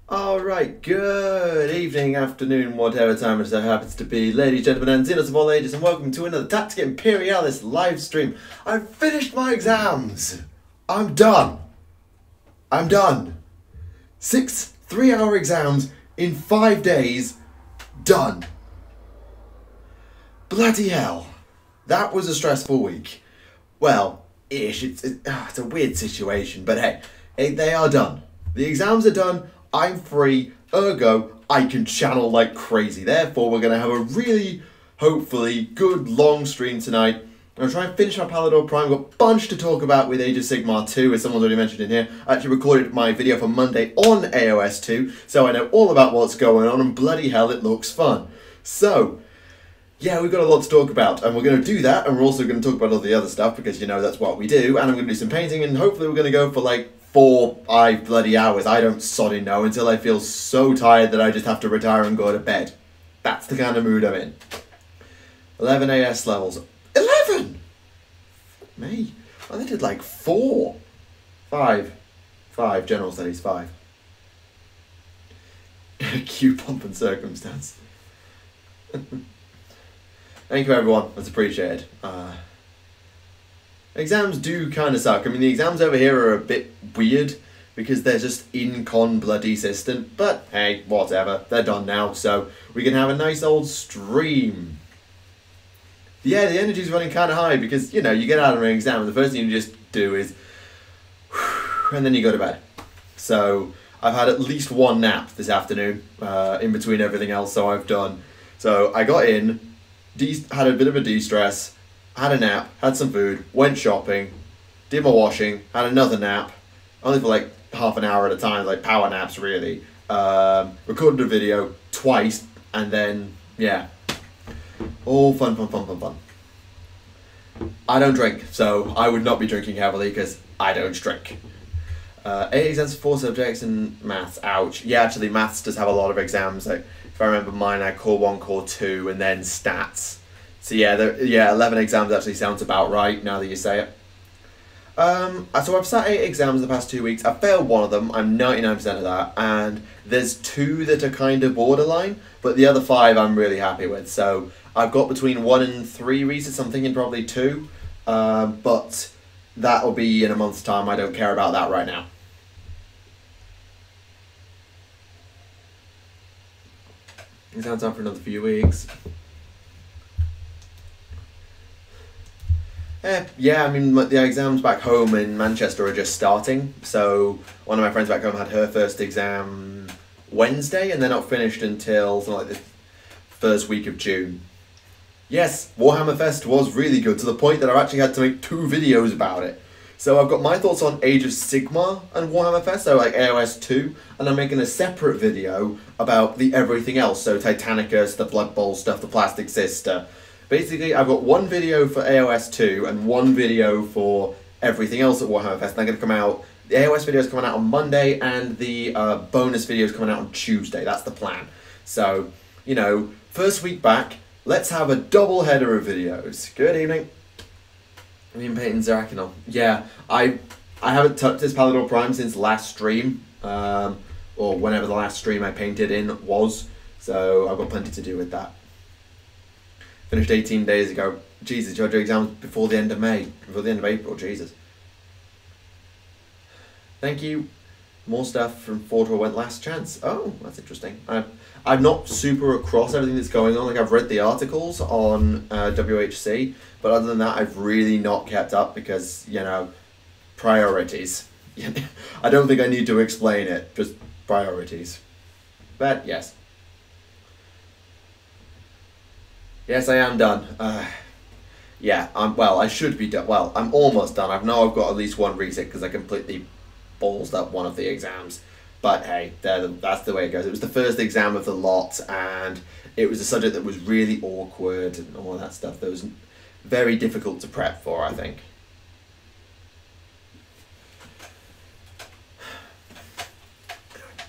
Alright, good evening, afternoon, whatever time it happens to be, ladies, gentlemen, and xenos of all ages, and welcome to another Tactica Imperialis live stream. I've finished my exams. I'm done. I'm done. 6 3-hour exams in 5 days. Done. Bloody hell. That was a stressful week. Well, ish. It's a weird situation, but hey, they are done. The exams are done. I'm free, ergo, I can channel like crazy. Therefore, we're going to have a really, hopefully, good long stream tonight. I'm going to try and finish my Palador Prime. I've got a bunch to talk about with Age of Sigmar 2, as someone's already mentioned in here. I actually recorded my video for Monday on AoS 2, so I know all about what's going on, and bloody hell, it looks fun. So, yeah, we've got a lot to talk about, and we're going to do that, and we're also going to talk about all the other stuff, because, you know, that's what we do, and I'm going to do some painting, and hopefully we're going to go for, like, 4-5 bloody hours. I don't sodding know until I feel so tired that I just have to retire and go to bed. That's the kind of mood I'm in. 11 AS levels. 11! Fuck me. I did like 4. 5. General studies, 5. Cue pomp and circumstance. Thank you, everyone. That's appreciated. Exams do kind of suck. I mean, the exams over here are a bit weird because they're just in-con bloody system. But hey, whatever. They're done now, so we can have a nice old stream. Yeah, the energy's running kind of high because, you know, you get out of an exam and the first thing you just do is and then you go to bed. So I've had at least one nap this afternoon in between everything else so I've done. So I got in, had a bit of a de-stress, had a nap, had some food, went shopping, did my washing, had another nap, only for like half an hour at a time, like power naps really. Recorded a video twice, and then, yeah. All fun. I don't drink, so I would not be drinking heavily because I don't drink. 8 exams, 4 subjects, and maths. Ouch. Yeah, actually, maths does have a lot of exams. Like, if I remember mine, I had core 1, core 2, and then stats. So yeah, 11 exams actually sounds about right now that you say it. So I've sat 8 exams in the past 2 weeks. I failed one of them. I'm 99% of that, and there's 2 that are kind of borderline, but the other 5 I'm really happy with. So I've got between 1 and 3 resets. I'm thinking probably 2, but that'll be in a month's time. I don't care about that right now. Exams on for another few weeks. Yeah, I mean, the exams back home in Manchester are just starting. So one of my friends back home had her first exam Wednesday, and they're not finished until something like the first week of June. Yes, Warhammer Fest was really good, to the point that I actually had to make 2 videos about it. So I've got my thoughts on Age of Sigmar and Warhammer Fest, so like AoS 2, and I'm making a separate video about the everything else, so Titanicus, the Blood Bowl stuff, the Plastic Sister. Basically, I've got 1 video for AoS 2 and 1 video for everything else at Warhammer Fest. And they're going to come out, the AoS video is coming out on Monday, and the bonus video is coming out on Tuesday. That's the plan. So, you know, first week back, let's have a double header of videos. Good evening. I've been painting Zerakinol. Yeah, I haven't touched this Palador Prime since last stream, or whenever the last stream I painted in was. So I've got plenty to do with that. Finished 18 days ago. Jesus, you had your exams before the end of May. Before the end of April, Jesus. Thank you. More stuff from Fordor went last chance. Oh, that's interesting. I'm not super across everything that's going on. Like, I've read the articles on WHC, but other than that, I've really not kept up because, you know, priorities. I don't think I need to explain it. Just priorities. But, yes. Yes, I am done. Yeah, I should be done. Well, I'm almost done. I've got at least 1 reset because I completely ballsed up one of the exams. But hey, that's the way it goes. It was the first exam of the lot, and it was a subject that was really awkward and all that stuff that was very difficult to prep for, I think.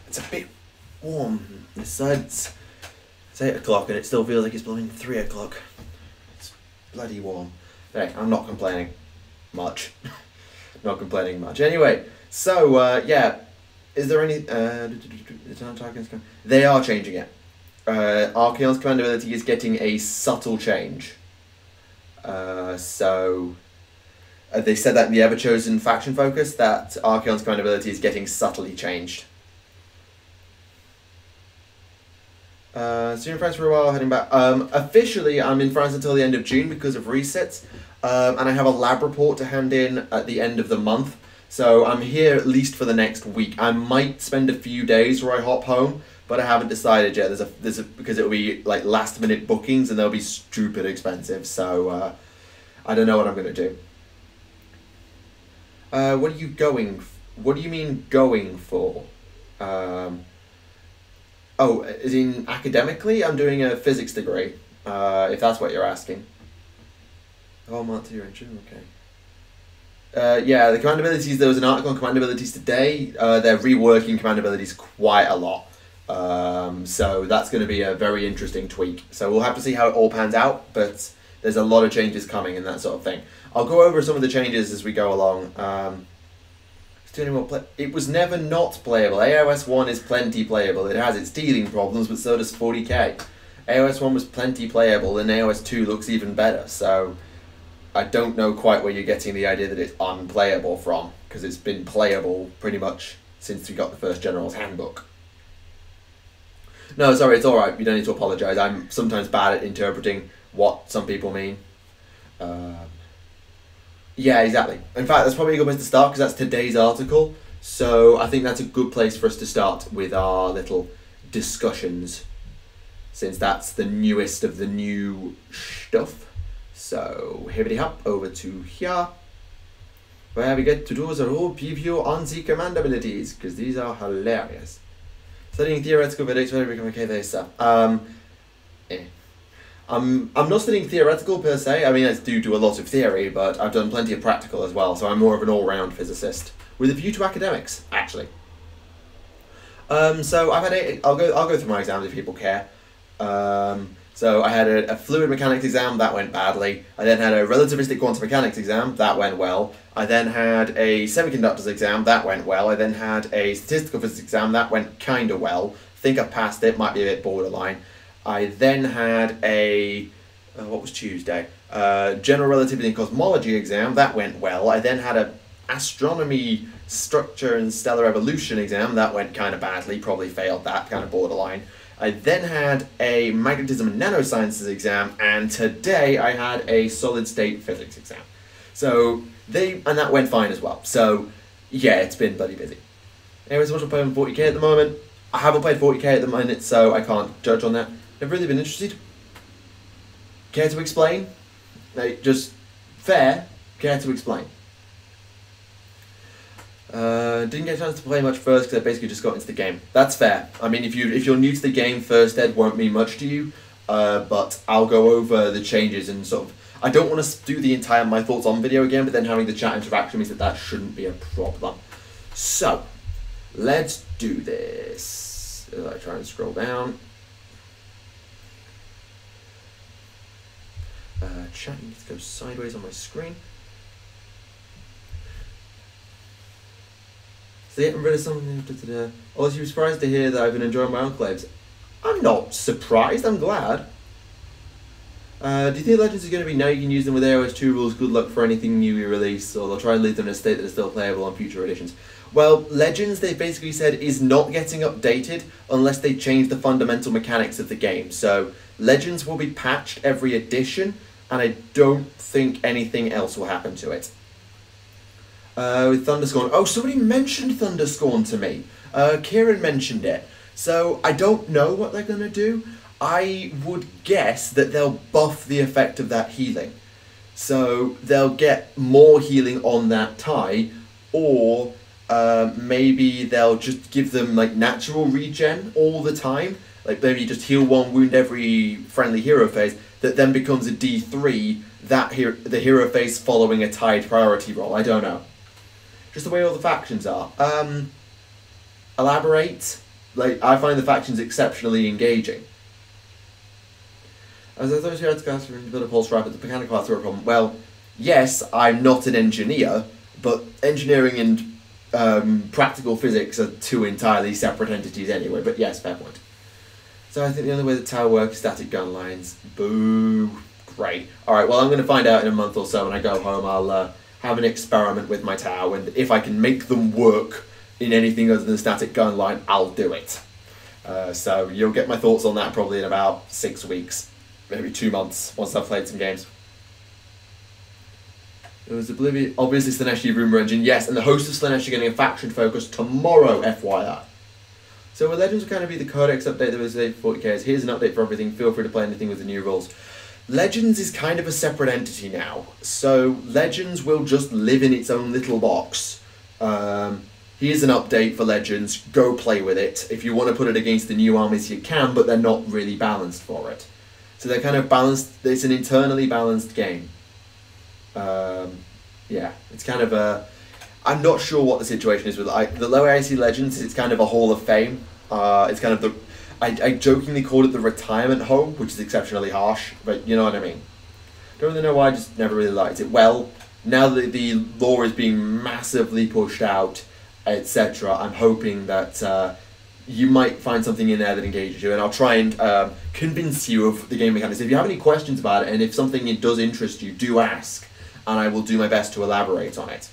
It's a bit warm. The sides. It's 8 o'clock and it still feels like it's blowing 3 o'clock. It's bloody warm. Hey, I'm not complaining much. Not complaining much. Anyway, so yeah, Is there any... they are changing it. Archaon's command ability is getting a subtle change. They said that in the Ever-Chosen faction focus, that Archaon's command ability is getting subtly changed. So you're in France for a while, heading back. Officially, I'm in France until the end of June because of resets. And I have a lab report to hand in at the end of the month. So I'm here at least for the next week. I might spend a few days where I hop home, but I haven't decided yet. Because it'll be like last minute bookings and they'll be stupid expensive. So I don't know what I'm gonna do. What do you mean going for? Oh, as in academically? I'm doing a physics degree, if that's what you're asking. Oh, Marty, you're in June, okay. Yeah, the command abilities, there was an article on command abilities today. They're reworking command abilities quite a lot. So that's going to be a very interesting tweak. So we'll have to see how it all pans out, but there's a lot of changes coming and that sort of thing. I'll go over some of the changes as we go along. It was never not playable. AoS 1 is plenty playable. It has its teething problems, but so does 40k. AoS 1 was plenty playable, and AoS 2 looks even better. So I don't know quite where you're getting the idea that it's unplayable from, because it's been playable pretty much since we got the first General's Handbook. No, sorry, it's alright. You don't need to apologise. I'm sometimes bad at interpreting what some people mean. Yeah, exactly. In fact, that's probably a good place to start because that's today's article. So I think that's a good place for us to start with our little discussions, since that's the newest of the new stuff. So, hibbity hop over to here, where we get to do the whole preview on the command abilities, because these are hilarious. Studying theoretical physics, where we become okay, they stuff. I'm not studying theoretical per se. I mean, I do a lot of theory, but I've done plenty of practical as well, so I'm more of an all-round physicist, with a view to academics, actually. So I've had I'll go through my exams if people care. So I had a fluid mechanics exam, that went badly. I then had a relativistic quantum mechanics exam, that went well. I then had a semiconductors exam, that went well. I then had a statistical physics exam, that went kinda well. I think I passed it, might be a bit borderline. I then had a, what was Tuesday? General Relativity and Cosmology exam, that went well. I then had a Astronomy, Structure and Stellar Evolution exam, that went kind of badly, probably failed that, kind of borderline. I then had a Magnetism and Nanosciences exam, and today I had a Solid State Physics exam. So, and that went fine as well. So, yeah, it's been bloody busy. Anyway, so much I'm playing 40k at the moment. I haven't played 40k at the minute, so I can't judge on that. I've really been interested. Care to explain? Like, just fair, care to explain. Didn't get a chance to play much first because I basically just got into the game. That's fair. I mean, if you're new to the game, first ed won't mean much to you. But I'll go over the changes and sort of. I don't want to do the entire my thoughts on video again, but then having the chat interaction means that shouldn't be a problem. So, let's do this. As I try and scroll down. Chat needs to go sideways on my screen. So getting rid of something. Also, you're surprised to hear that I've been enjoying my enclaves. I'm not surprised, I'm glad. Do you think Legends is going to be now you can use them with AoS 2 rules? Good luck for anything new you release, or they'll try and leave them in a state that is still playable on future editions. Well, Legends, they basically said, is not getting updated unless they change the fundamental mechanics of the game. So, Legends will be patched every edition, and I don't think anything else will happen to it. With Thunderscorn. Oh, somebody mentioned Thunderscorn to me. Kieran mentioned it. So, I don't know what they're going to do. I would guess that they'll buff the effect of that healing. So, they'll get more healing on that tie, or maybe they'll just give them like natural regen all the time. Like maybe just heal one wound every friendly hero phase, that then becomes a D3, the hero phase following a tied priority roll. I don't know. Just the way all the factions are. Elaborate. Like, I find the factions exceptionally engaging. As I thought you had to go through build a pulse rapid, the mechanical parts are a problem. Well, yes, I'm not an engineer, but engineering and practical physics are two entirely separate entities anyway, but yes, fair point. So I think the only way the tower works is static gun lines. Boo. Great. Alright, well I'm going to find out in a month or so when I go home. I'll have an experiment with my tower, and if I can make them work in anything other than static gun line, I'll do it. So you'll get my thoughts on that probably in about 6 weeks, maybe 2 months, once I've played some games. It was Oblivion, obviously Slaanesh Rumour Engine, yes, and the host of Slaanesh are getting a faction focus tomorrow, FYI. So with Legends will kind of be the Codex update that was today for 40k. Here's an update for everything, feel free to play anything with the new rules. Legends is kind of a separate entity now, so Legends will just live in its own little box. Here's an update for Legends, go play with it. If you want to put it against the new armies you can, but they're not really balanced for it. So they're kind of balanced, it's an internally balanced game. Yeah, it's kind of a... I'm not sure what the situation is with the lower I see Legends, it's kind of a Hall of Fame. It's kind of the... I jokingly called it the retirement home, which is exceptionally harsh, but you know what I mean. Don't really know why, I just never really liked it. Well, now that the lore is being massively pushed out, etc., I'm hoping that you might find something in there that engages you, and I'll try and convince you of the game mechanics. If you have any questions about it, and if something does interest you, do ask, and I will do my best to elaborate on it.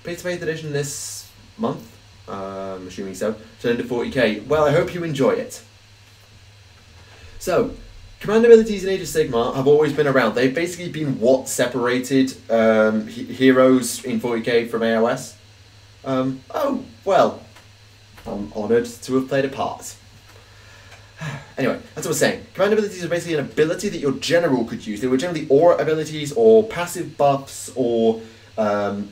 Paid to Paid edition this month, I'm assuming so, turned to 40k. Well, I hope you enjoy it. So, command abilities in Age of Sigmar have always been around. They've basically been what separated heroes in 40k from AoS. Oh, well, I'm honoured to have played a part. Anyway, that's what I was saying. Command abilities are basically an ability that your general could use. They were generally aura abilities or passive buffs or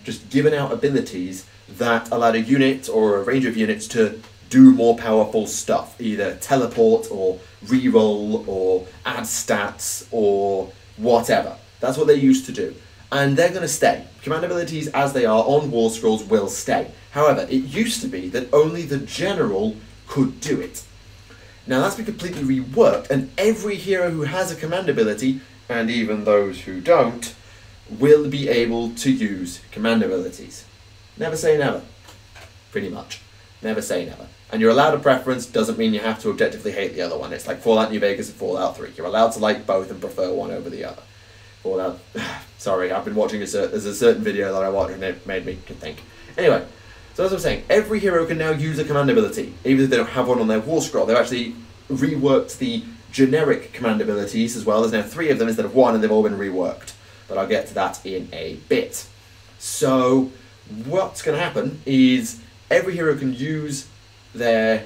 just given out abilities that allowed a unit or a range of units to do more powerful stuff. Either teleport or reroll or add stats or whatever. That's what they used to do. And they're going to stay. Command abilities as they are on War Scrolls will stay. However, it used to be that only the general could do it. Now that's been completely reworked, and every hero who has a command ability, and even those who don't, will be able to use command abilities. Never say never. Pretty much. Never say never. And you're allowed a preference, doesn't mean you have to objectively hate the other one. It's like Fallout New Vegas and Fallout 3. You're allowed to like both and prefer one over the other. Fallout... Sorry, I've been watching there's a certain video that I watched and it made me think. Anyway, so as I was saying, every hero can now use a command ability, even if they don't have one on their War Scroll. They've actually reworked the generic command abilities as well. There's now 3 of them instead of 1, and they've all been reworked. But I'll get to that in a bit. So, what's going to happen is every hero can use their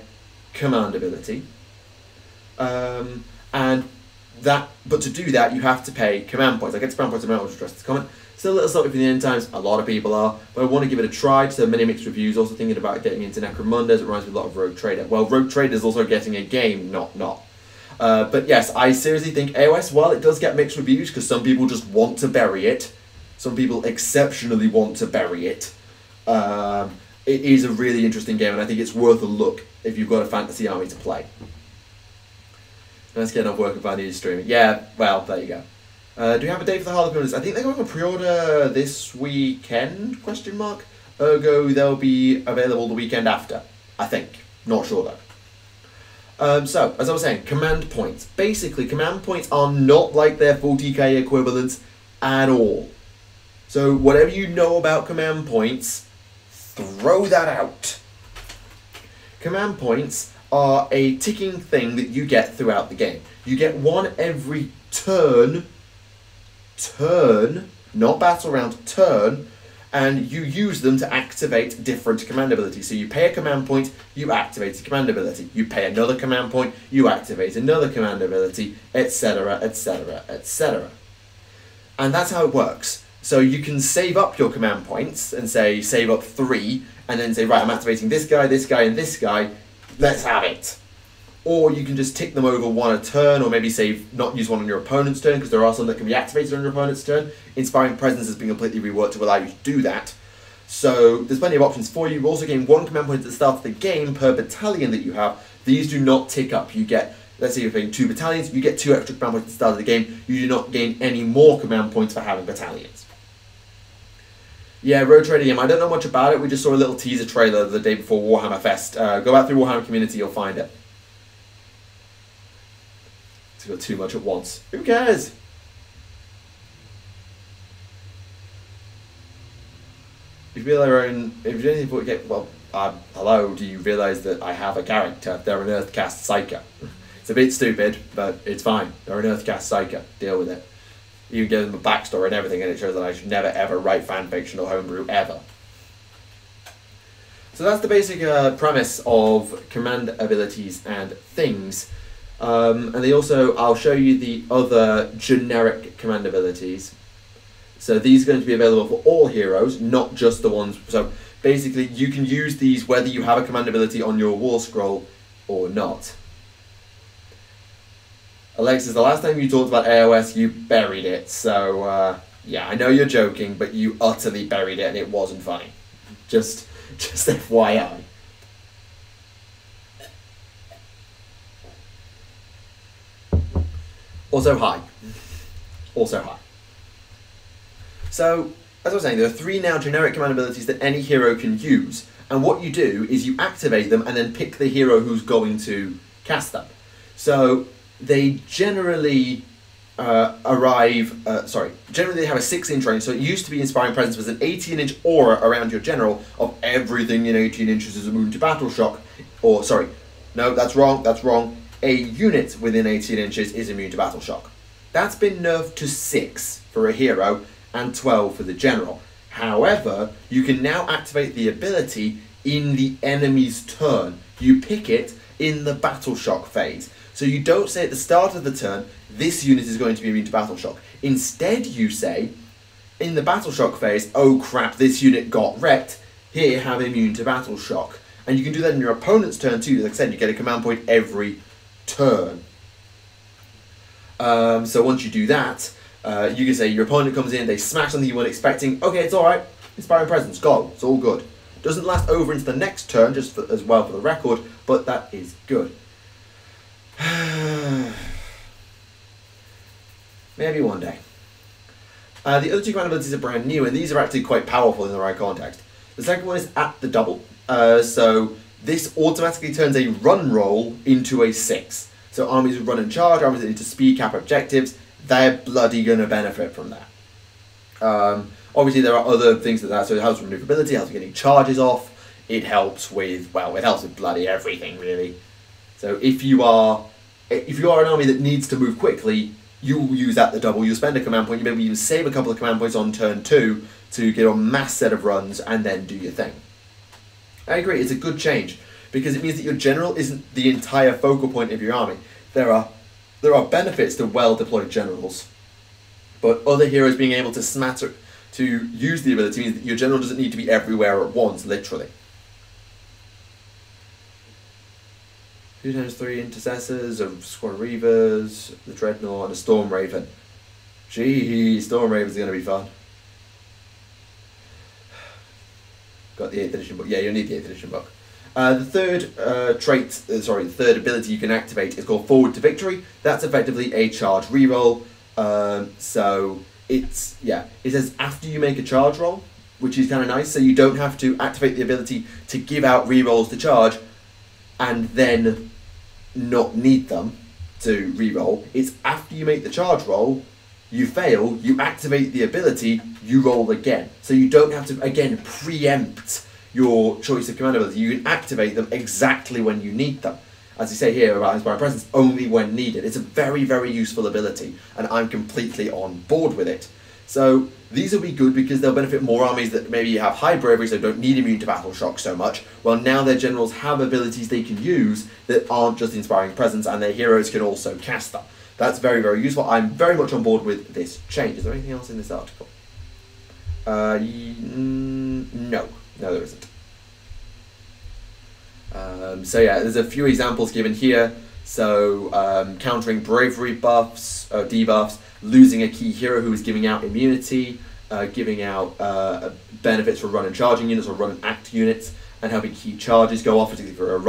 command ability, but to do that you have to pay command points. I get to command points, I'm not address this comment. Still a little sloppy for the end times, a lot of people are, but I want to give it a try. So many mixed reviews, also thinking about getting into Necromundas. It reminds me a lot of Rogue Trader. Well, Rogue Trader is also getting a game, not. But yes, I seriously think AoS, while it does get mixed reviews, because some people just want to bury it, some people exceptionally want to bury it, it is a really interesting game, and I think it's worth a look if you've got a fantasy army to play. Let's get off work if I need to stream it. Yeah, well, there you go. Do we have a date for the Harlequins? I think they're going on pre-order this weekend, ? Ergo, they'll be available the weekend after, I think. Not sure though. So, as I was saying, command points. Basically, command points are not like their 40k equivalents at all. So, whatever you know about command points, throw that out. Command points are a ticking thing that you get throughout the game. You get one every turn, not battle round, turn, and you use them to activate different command abilities. So you pay a command point, you activate a command ability. You pay another command point, you activate another command ability, etc, etc, etc. And that's how it works. So you can save up your command points and say, save up 3, and then say, right, I'm activating this guy, and this guy, let's have it. Or you can just tick them over one a turn, or maybe save, not use one on your opponent's turn, because there are some that can be activated on your opponent's turn. Inspiring Presence has been completely reworked to allow you to do that. So there's plenty of options for you. You also gain 1 command point at the start of the game per battalion that you have. These do not tick up. You get, let's say you're playing 2 battalions, you get 2 extra command points at the start of the game. You do not gain any more command points for having battalions. Yeah, Road Trader Game. I don't know much about it. We just saw a little teaser trailer the day before Warhammer Fest. Go back through Warhammer Community, you'll find it. It's got too much at once. Who cares? If you if you don't get hello, do you realise that I have a character? They're an Earthcast Psyker. It's a bit stupid, but it's fine. They're an Earthcast Psyker. Deal with it. You can give them a backstory and everything, and it shows that I should never ever write fanfiction or homebrew ever. So that's the basic premise of command abilities and things. And they also, I'll show you the other generic command abilities. So these are going to be available for all heroes, not just the ones. So basically, you can use these whether you have a command ability on your war scroll or not. Alexis, the last time you talked about AoS, you buried it. So yeah, I know you're joking, but you utterly buried it, and it wasn't funny. Just FYI. Also hi. Also hi. So, as I was saying, there are 3 now generic command abilities that any hero can use. And what you do is you activate them and then pick the hero who's going to cast them. So, they generally generally they have a 6-inch range. So it used to be Inspiring Presence was an 18-inch aura around your general of everything in 18 inches is immune to battle shock. Or, sorry, no, that's wrong. A unit within 18 inches is immune to battle shock. That's been nerfed to 6 for a hero and 12 for the general. However, you can now activate the ability in the enemy's turn. You pick it in the battle shock phase. So you don't say at the start of the turn, this unit is going to be immune to battle shock. Instead you say, in the battle shock phase, oh crap, this unit got wrecked, here have immune to battle shock. And you can do that in your opponent's turn too. Like I said, you get a command point every turn. So once you do that, you can say your opponent comes in, they smash something you weren't expecting. Okay, it's alright. Inspiring Presence, go. It's all good. Doesn't last over into the next turn, just as well for the record, but that is good. Maybe one day. The other 2 command abilities are brand new, and these are actually quite powerful in the right context. The second one is at the double. So this automatically turns a run roll into a 6. So armies who run and charge, armies that need to speed cap objectives, they're bloody going to benefit from that. Obviously there are other things that so it helps with maneuverability, it helps with getting charges off, it helps with, well, it helps with bloody everything really. So if you are an army that needs to move quickly, you will use at the double, you'll spend a command point, you maybe even save a couple of command points on turn 2 to get a mass set of runs and then do your thing. I agree, it's a good change, because it means that your general isn't the entire focal point of your army. There are benefits to well-deployed generals, but other heroes being able to use the ability means that your general doesn't need to be everywhere at once, literally. 2 times 3 intercessors, a squad of reavers, the dreadnought, and a storm raven. Gee, storm raven's going to be fun. Got the 8th edition book. Yeah, you'll need the 8th edition book. The third the third ability you can activate is called Forward to Victory. That's effectively a charge reroll. So it says after you make a charge roll, which is kind of nice. So you don't have to activate the ability to give out rerolls to charge, and then not need them to reroll. It's after you make the charge roll, you fail, you activate the ability, you roll again. So you don't have to again preempt your choice of command ability. You can activate them exactly when you need them. As you say here about Inspiring Presence, only when needed. It's a very, very useful ability, and I'm completely on board with it. So these will be good because they'll benefit more armies that maybe have high bravery, so don't need immune to battle shock so much. Well, now their generals have abilities they can use that aren't just Inspiring Presence, and their heroes can also cast them. That's very, very useful. I'm very much on board with this change. Is there anything else in this article? No, there isn't. So yeah, there's a few examples given here. So countering bravery buffs, debuffs, losing a key hero who is giving out immunity, giving out benefits for run and charging units or run and act units, and helping key charges go off, particularly for a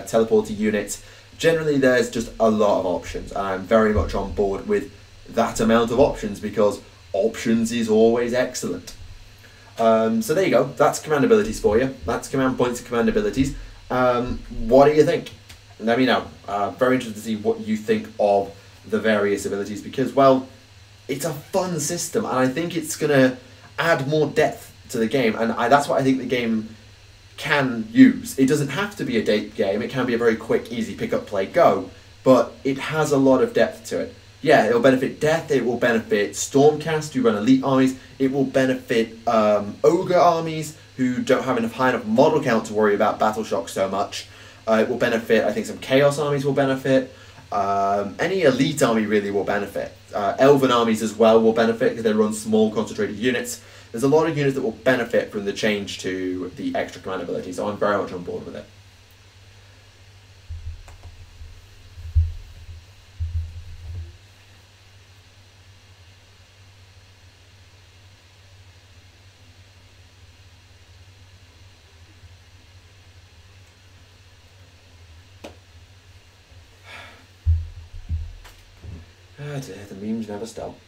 teleporter unit. Generally, there's just a lot of options, and I'm very much on board with that amount of options because options is always excellent. So there you go. That's command abilities for you. That's command points and command abilities. What do you think? Let me know. Very interested to see what you think of the various abilities because, well, it's a fun system and I think it's going to add more depth to the game and that's what I think the game can use. It doesn't have to be a date game. It can be a very quick, easy pick up, play, go, but it has a lot of depth to it. Yeah, it will benefit Death, it will benefit Stormcast who run elite armies, it will benefit Ogre armies who don't have enough high enough model count to worry about Battle Shock so much. It will benefit, I think some Chaos armies will benefit, any elite army really will benefit. Elven armies as well will benefit because they run small concentrated units. There's a lot of units that will benefit from the change to the extra command ability, so I'm very much on board with it. Ah dear, the memes never stop.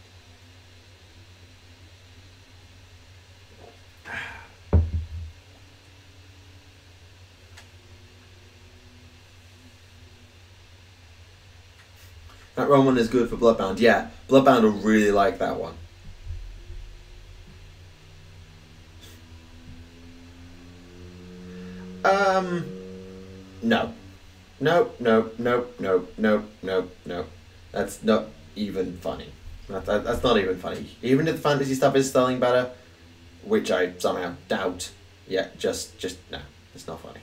That Roman is good for Bloodbound. Yeah, Bloodbound will really like that one. No. No. That's not even funny. That's not even funny. Even if the fantasy stuff is selling better, which I somehow doubt, yeah, just no. It's not funny.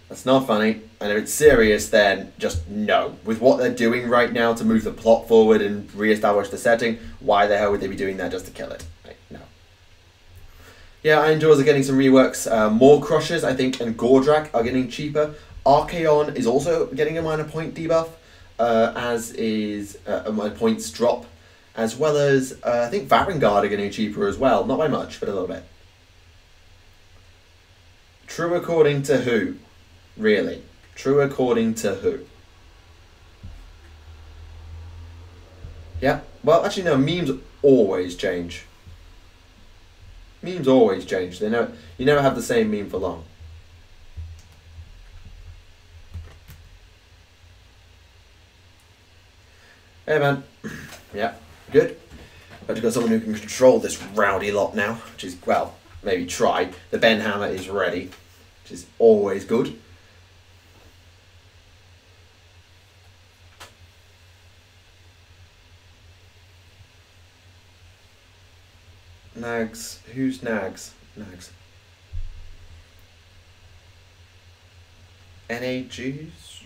That's not funny, and if it's serious, then just no. With what they're doing right now to move the plot forward and re-establish the setting, why the hell would they be doing that just to kill it? Like, no. Yeah, Iron Jaws are getting some reworks. More Crushers, I think, and Gordrak are getting cheaper. Archaon is also getting a minor point debuff, as is a minor points drop, as well as, I think Varangard are getting cheaper as well. Not by much, but a little bit. True according to who? Really? True according to who? Yeah, well, actually no, memes always change. Memes always change. You never have the same meme for long. Hey man. Yeah, good. I've got someone who can control this rowdy lot now, which is, well, maybe try. The Ben Hammer is ready, which is always good. Nags. Who's Nags? Nags. NAGs?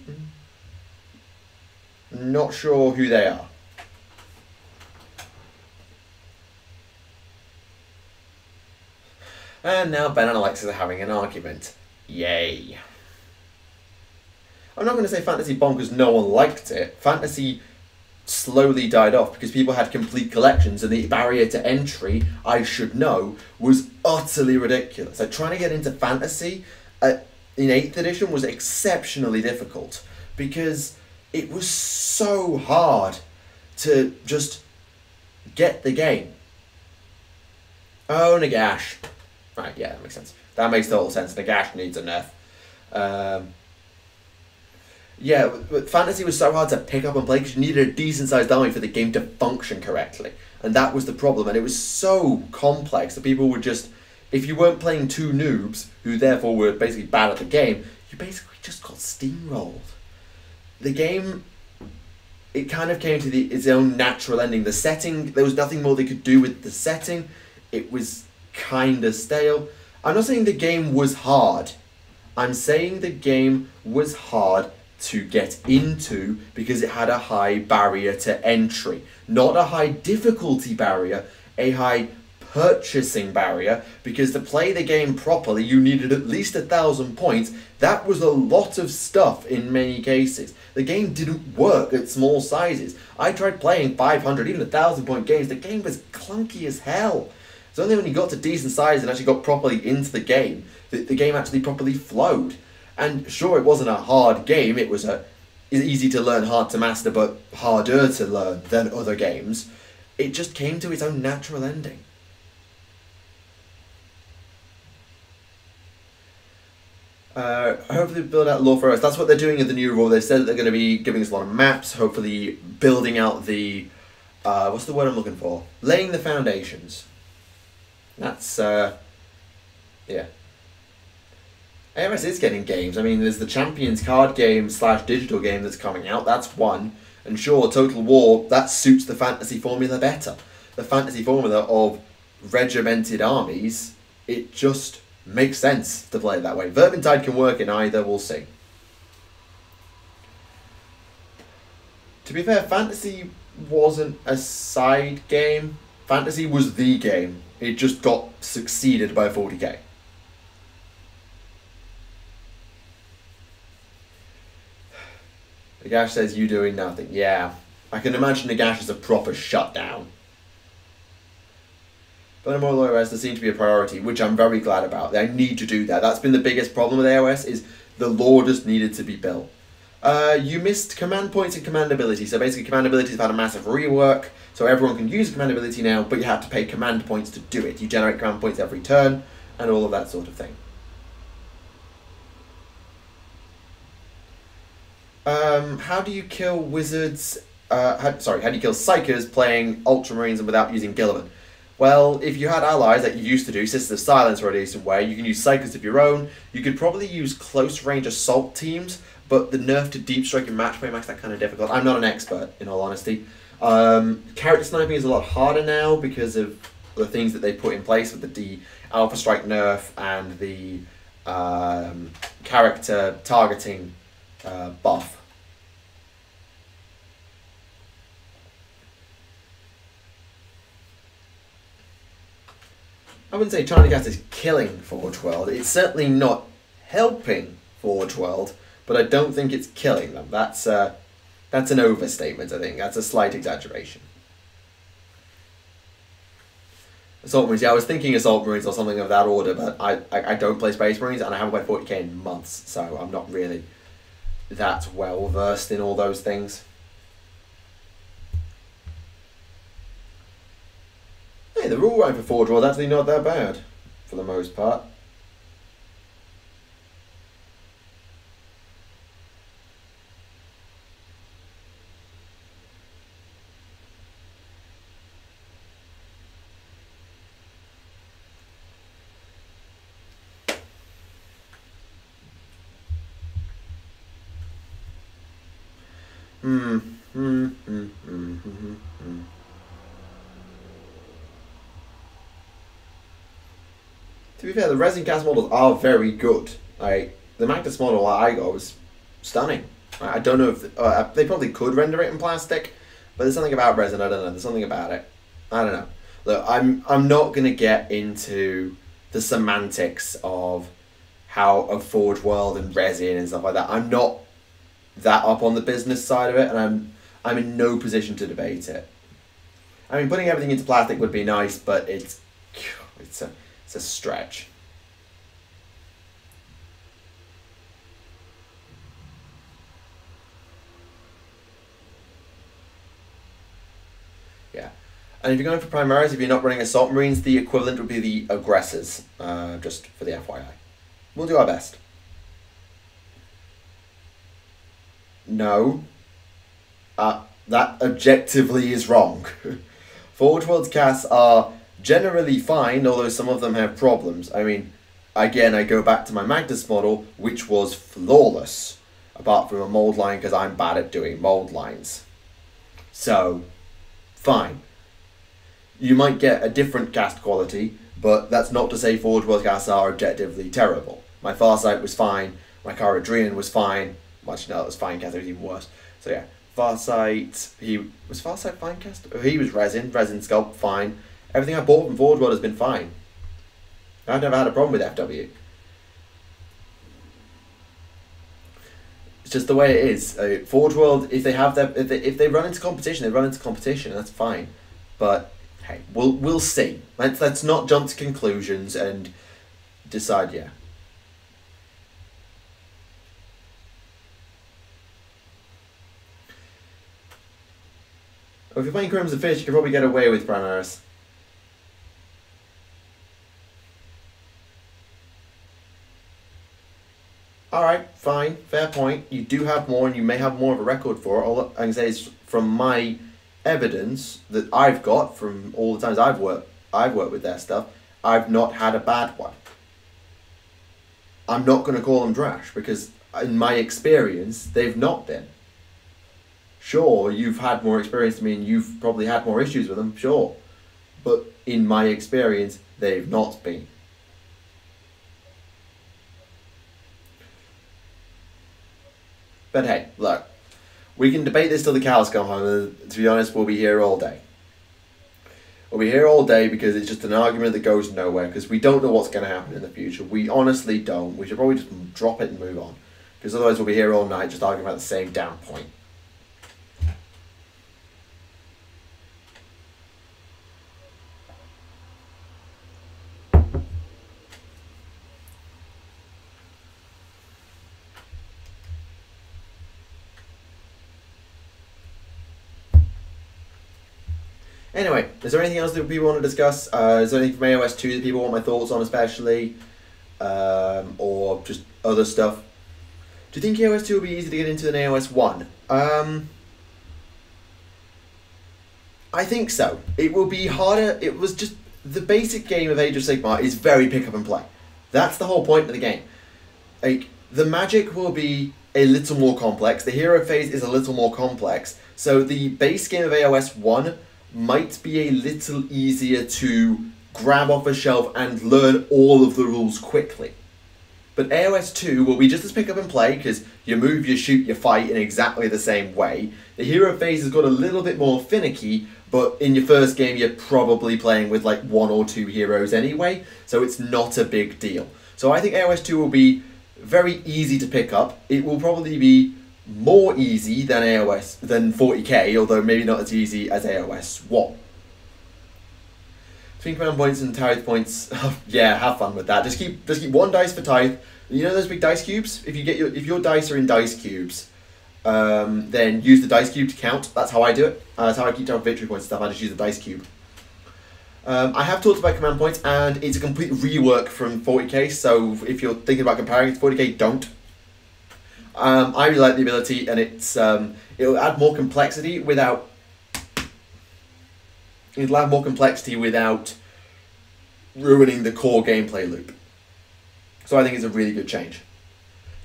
Not sure who they are. And now Ben and Alexis are having an argument. Yay. I'm not going to say Fantasy bombed because no one liked it. Fantasy slowly died off because people had complete collections and the barrier to entry, I should know, was utterly ridiculous. Like, trying to get into Fantasy in 8th edition was exceptionally difficult because it was so hard to just get the game. Oh, Nagash. Right, yeah, that makes sense. That makes total sense. Nagash needs a nerf. Yeah, but Fantasy was so hard to pick up and play because you needed a decent-sized army for the game to function correctly. And that was the problem. And it was so complex that people would just... If you weren't playing two noobs, who therefore were basically bad at the game, you basically just got steamrolled. The game... It kind of came to its own natural ending. The setting, there was nothing more they could do with the setting. It was kind of stale. I'm not saying the game was hard. I'm saying the game was hard to get into because it had a high barrier to entry. Not a high difficulty barrier, a high purchasing barrier, because to play the game properly you needed at least 1,000 points. That was a lot of stuff in many cases. The game didn't work at small sizes. I tried playing 500, even 1,000 point games. The game was clunky as hell. It's only when you got to decent size and actually got properly into the game that the game actually properly flowed. And sure, it wasn't a hard game. It was easy to learn, hard to master, but harder to learn than other games. It just came to its own natural ending. Hopefully build out lore for us. That's what they're doing in the new rule. They said that they're going to be giving us a lot of maps, hopefully building out the, what's the word I'm looking for? Laying the foundations. That's, yeah. AoS is getting games. I mean, there's the Champions card game / digital game that's coming out. That's one. And sure, Total War, that suits the fantasy formula better. The fantasy formula of regimented armies, it just makes sense to play it that way. Vermintide can work in either, we'll see. To be fair, Fantasy wasn't a side game. Fantasy was the game. It just got succeeded by 40k. Nagash says, you doing nothing. Yeah, I can imagine Nagash is a proper shutdown. But more AoS there seems to be a priority, which I'm very glad about. I need to do that. That's been the biggest problem with AoS, is the lore just needed to be built. You missed command points and command ability. So basically command abilities have had a massive rework, so everyone can use command ability now, but you have to pay command points to do it. You generate command points every turn, and all of that sort of thing. How do you kill wizards, how do you kill psychers playing Ultramarines and without using Gilliman? Well, if you had allies that you used to do, Sisters of Silence or a decent way, you can use Psychers of your own. You could probably use close range assault teams, but the nerf to deep strike and match play makes that kind of difficult. I'm not an expert, in all honesty. Character sniping is a lot harder now because of the things that they put in place with the Alpha Strike nerf and the character targeting buff. I wouldn't say China Gas is killing Forge World. It's certainly not helping Forge World, but I don't think it's killing them. That's an overstatement, I think. That's a slight exaggeration. Assault Marines, yeah, I was thinking Assault Marines or something of that order, but I don't play Space Marines and I haven't played 40k in months, so I'm not really that well versed in all those things. Hey, the rule writing for Forge World actually not that bad, for the most part. To be fair, the resin cast models are very good. Like, the Magnus model I got was stunning. I don't know if they probably could render it in plastic, but there's something about resin. I don't know. There's something about it. I don't know. Look, I'm not gonna get into the semantics of how a Forge World and resin and stuff like that. I'm not that up on the business side of it, and I'm in no position to debate it. I mean, putting everything into plastic would be nice, but it's a stretch. Yeah. And if you're going for Primaris, if you're not running Assault Marines, the equivalent would be the Aggressors, just for the FYI. We'll do our best. No. That objectively is wrong. Forge World's casts are generally fine, although some of them have problems. I mean, again, I go back to my Magnus model, which was flawless, apart from a mold line, because I'm bad at doing mold lines. So, fine. You might get a different cast quality, but that's not to say Forge World casts are objectively terrible. My Farsight was fine, my Caradrian was fine, actually no, it was fine cast, it was even worse. So yeah, Farsight, was Farsight fine cast? Oh, he was resin sculpt, fine. Everything I bought from Forge World has been fine. I've never had a problem with FW. It's just the way it is. Forge World, if they run into competition, they run into competition. That's fine. But hey, we'll see. Let's not jump to conclusions and decide. Yeah. Well, if you're playing Crimson Fish, you can probably get away with Primaris. alright, fine, fair point. You do have more and you may have more of a record for it. All I can say is from my evidence that I've got from all the times I've worked with their stuff, I've not had a bad one. I'm not going to call them trash because in my experience, they've not been. Sure, you've had more experience than me and you've probably had more issues with them, sure. But in my experience, they've not been. But hey, look, we can debate this till the cows come home. To be honest, we'll be here all day. We'll be here all day because it's just an argument that goes nowhere because we don't know what's going to happen in the future. We honestly don't. We should probably just drop it and move on because otherwise we'll be here all night just arguing about the same damn point. Anyway, is there anything else that people want to discuss? Is there anything from AoS 2 that people want my thoughts on especially? Or just other stuff? Do you think AoS 2 will be easier to get into than AoS 1? I think so. It will be harder. It was just... The basic game of Age of Sigmar is very pick up and play. That's the whole point of the game. Like, the magic will be a little more complex. The hero phase is a little more complex. So the base game of AoS 1... might be a little easier to grab off a shelf and learn all of the rules quickly. But AoS 2 will be just as pick up and play because you move, you shoot, you fight in exactly the same way. The hero phase has got a little bit more finicky, but in your first game you're probably playing with like 1 or 2 heroes anyway, so it's not a big deal. So I think AoS 2 will be very easy to pick up. It will probably be more easy than 40k, although maybe not as easy as AoS 1. Between command points and tithe points, yeah, have fun with that. Just keep 1 dice for tithe. You know those big dice cubes? If your dice are in dice cubes, then use the dice cube to count. That's how I do it. That's how I keep track of victory points and stuff. I just use the dice cube. I have talked about command points, and it's a complete rework from 40k. So if you're thinking about comparing it to 40k, don't. I really like the ability, and it'll add more complexity without. It'll add more complexity without ruining the core gameplay loop. So I think it's a really good change.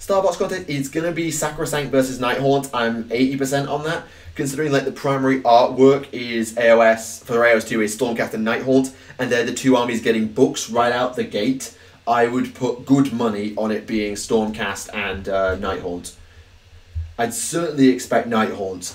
Starbox content, it's gonna be Sacrosanct versus Nighthaunt. I'm 80% on that, considering like the primary artwork is AoS for AoS 2 is Stormcast and Nighthaunt, and they're the 2 armies getting books right out the gate. I would put good money on it being Stormcast and Nighthaunt. I'd certainly expect Nighthaunt,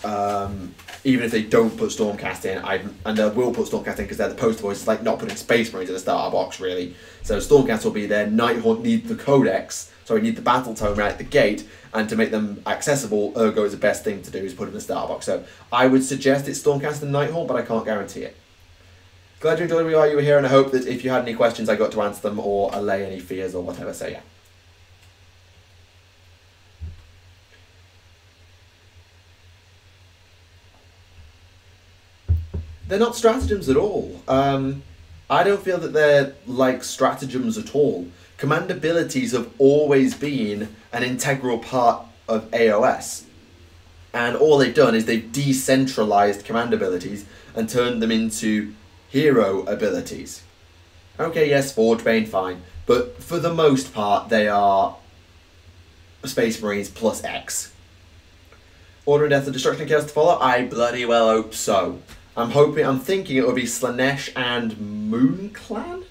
even if they don't put Stormcast in, and they will put Stormcast in because they're the poster boys. It's like not putting Space Marines in the starter box, really. So Stormcast will be there. Nighthaunt need the Codex, so we need the Battle Tome right at the gate, and to make them accessible, ergo is the best thing to do is put in the starter box. So I would suggest it's Stormcast and Nighthaunt, but I can't guarantee it. Glad you enjoyed me while you were here, and I hope that if you had any questions I got to answer them or allay any fears or whatever, so yeah. They're not stratagems at all. I don't feel that they're like stratagems at all. Command abilities have always been an integral part of AoS. And all they've done is they've decentralized command abilities and turned them into hero abilities. Okay, yes, Forgebane, fine. But for the most part, they are Space Marines plus X. Order and Death of Destruction and Chaos to follow? I bloody well hope so. I'm thinking it will be Slanesh and Moon Clan?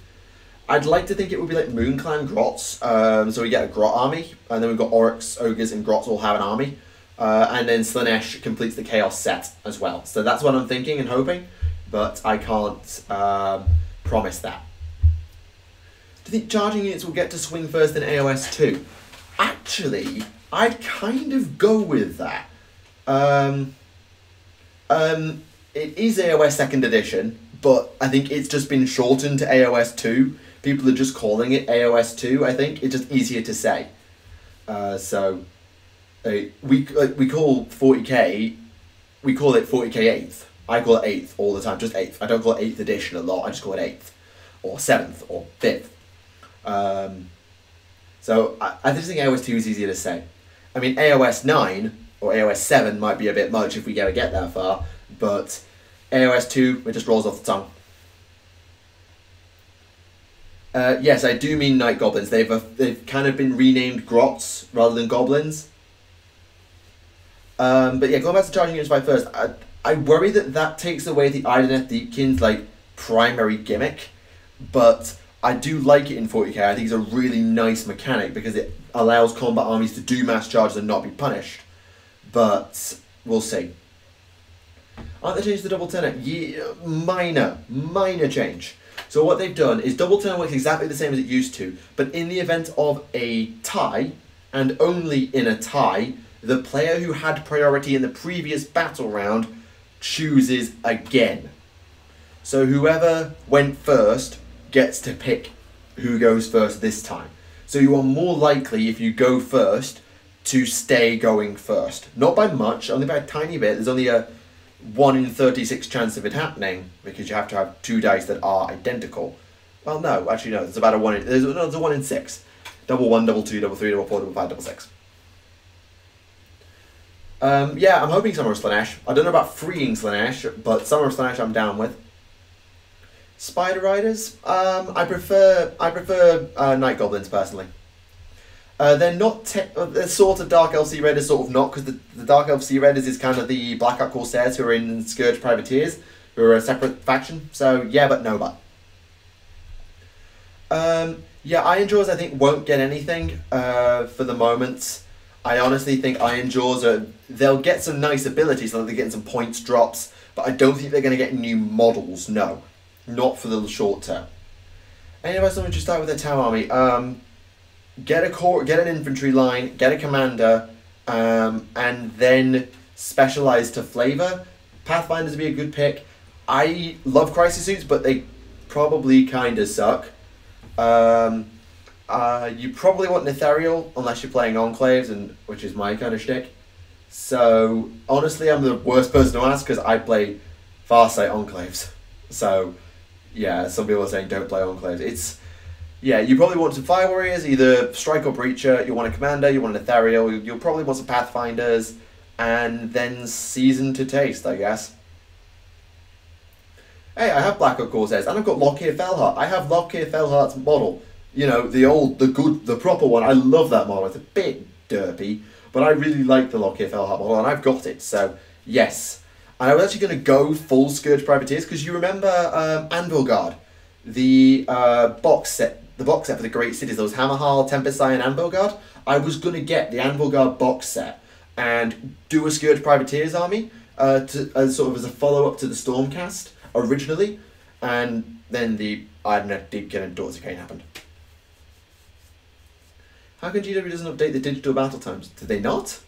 I'd like to think it would be like Moon Clan Grots. So we get a Grot army, and then we've got Oryx, Ogres, and Grots all have an army. And then Slanesh completes the Chaos set as well. So that's what I'm thinking and hoping, but I can't promise that. Do you think charging units will get to swing first in AoS 2? Actually, I'd kind of go with that. It is AoS 2nd edition, but I think it's just been shortened to AoS 2. People are just calling it AoS 2, I think. It's just easier to say. We call 40k, we call it 40k 8th. I call it 8th all the time, just 8th. I don't call it 8th edition a lot, I just call it 8th. Or 7th, or 5th. So I just think AoS 2 is easier to say. I mean, AoS 9 or AoS 7 might be a bit much if we get that far, but AoS 2, it just rolls off the tongue. Yes, I do mean night goblins. They've kind of been renamed grots rather than goblins. But yeah, going back to charging units by first, I worry that takes away the Idoneth Deepkin's like primary gimmick, but I do like it in 40k. I think it's a really nice mechanic because it allows combat armies to do mass charges and not be punished. But we'll see. Aren't they changed the double turner? Yeah, minor change. So what they've done is double turn works exactly the same as it used to, but in the event of a tie, and only in a tie, the player who had priority in the previous battle round chooses again. So whoever went first gets to pick who goes first this time. So you are more likely, if you go first, to stay going first. Not by much, only by a tiny bit. There's only a 1 in 36 chance of it happening, because you have to have 2 dice that are identical. Well, no, actually no, there's about a 1 in, there's a 1 in 6. Double 1, double 2, double 3, double 4, double 5, double 6. Yeah, I'm hoping Summer of Slaanesh. I don't know about freeing Slaanesh, but Summer of Slaanesh I'm down with. Spider Riders, I prefer Night Goblins personally. They're not, they're sort of Dark Elf Sea Raiders, sort of not, because the Dark Elf Sea Raiders is kind of the Blackout Corsairs who are in Scourge Privateers, who are a separate faction. So yeah, but no, but. Yeah, Iron Jaws I think won't get anything for the moment. I honestly think Iron Jaws they'll get some nice abilities, so they're getting some points drops, but I don't think they're going to get new models. No, not for the short term. Anyway, someone just start with their tower army. Get a core, get an infantry line, get a commander, and then specialize to flavor. Pathfinders would be a good pick. I love crisis suits, but they probably kind of suck. You probably want an ethereal unless you're playing enclaves, which is my kind of shtick. So honestly, I'm the worst person to ask because I play Farsight enclaves. So yeah, some people are saying don't play enclaves. Yeah, you probably want some Fire Warriors, either Strike or Breacher. You want a Commander, you want an Ethereal, you'll probably want some Pathfinders, and then Season to Taste, I guess. Hey, I have Black Oak Corsairs, and I've got Lockheed Felheart. I have Lockheed Felheart's model. You know, the proper one. I love that model. It's a bit derpy, but I really like the Lockheed Felheart model, and I've got it, so yes. And I was actually going to go full Scourge Privateers, because you remember Anvil Guard, the box set for the Great Cities. There was Hammerhal, Tempest Eye, and Anvil Guard. I was going to get the Anvil Guard box set and do a Scourge Privateers army as a follow-up to the Stormcast originally, and then the Idoneth Deepkin and Daughters of Cain happened. How come GW doesn't update the digital battle times? Did they not?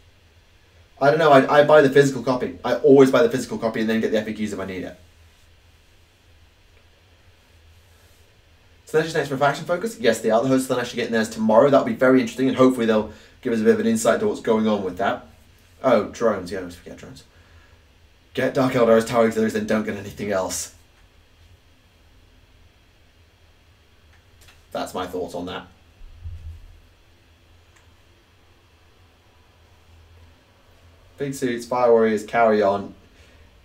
I don't know, I buy the physical copy. I always buy the physical copy and then get the FAQs if I need it. Slaanesh next for faction focus? Yes, they are. The host of Slaanesh are getting theirs tomorrow. That'll be very interesting, and hopefully they'll give us a bit of an insight to what's going on with that. Oh, drones. Yeah, I always forget drones. Get Dark Eldar's Tower Auxiliaries, then don't get anything else. That's my thoughts on that. Big suits, Fire Warriors, carry on.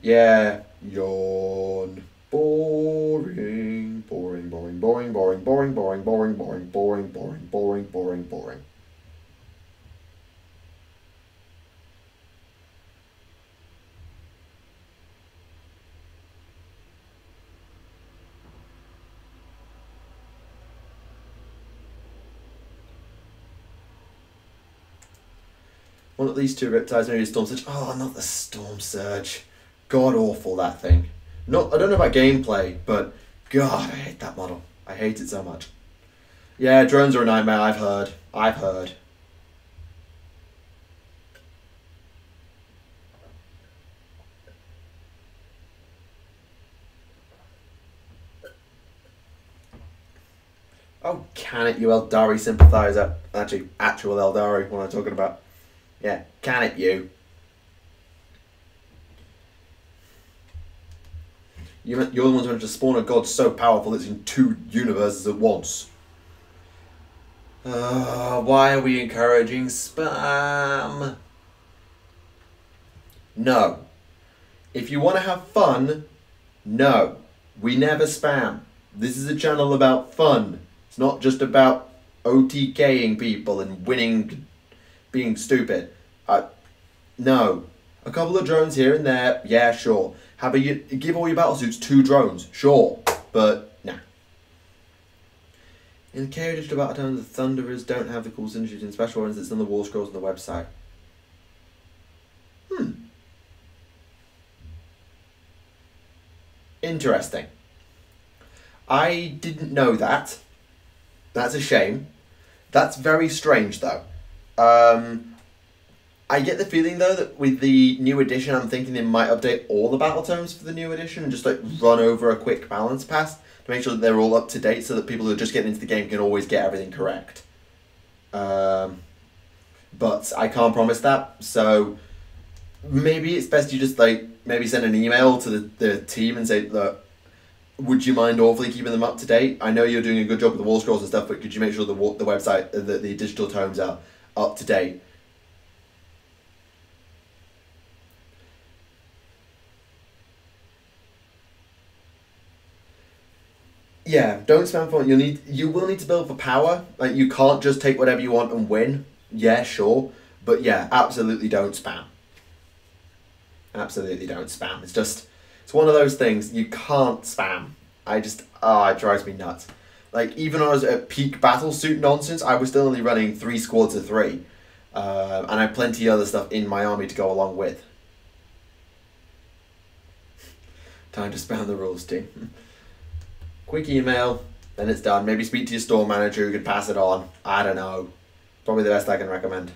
Yeah, yawn. Boring, boring, boring, boring, boring, boring, boring, boring, boring, boring, boring, boring, boring, boring. One of these two Riptides, maybe a Storm Surge. Oh, not the Storm Surge. God awful, that thing. I don't know about gameplay, but God, I hate that model. I hate it so much. Yeah, drones are a nightmare, I've heard. Oh, can it, you Eldari sympathiser. Actually, actual Eldari, what I'm talking about. Yeah, can it, you. You're the ones who managed to spawn a god so powerful it's in 2 universes at once. Why are we encouraging spam? No. If you want to have fun, no. We never spam. This is a channel about fun. It's not just about OTKing people and winning, being stupid. No. A couple of drones here and there, yeah, sure. Give all your battlesuits 2 drones, sure. But, nah. In the KO digital battle tones, the Thunderers don't have the cool synergies in special ones that's on the wall scrolls on the website. Interesting. I didn't know that. That's a shame. That's very strange, though. I get the feeling, though, that with the new edition, I'm thinking they might update all the battle tomes for the new edition and just, like, run over a quick balance pass to make sure that they're all up to date so that people who are just getting into the game can always get everything correct. But I can't promise that, so maybe it's best you just, like, maybe send an email to the team and say, look, would you mind awfully keeping them up to date? I know you're doing a good job with the wall scrolls and stuff, but could you make sure the website, the digital tomes are up to date? Yeah, don't spam for it. You will need to build for power. Like, you can't just take whatever you want and win. Yeah, sure. But yeah, absolutely don't spam. Absolutely don't spam. It's one of those things, you can't spam. It drives me nuts. Like, even when I was at peak battlesuit nonsense, I was still only running 3 squads of 3. And I had plenty of other stuff in my army to go along with. Time to spam the rules, team. Quick email, then it's done. Maybe speak to your store manager who can pass it on. I don't know. Probably the best I can recommend.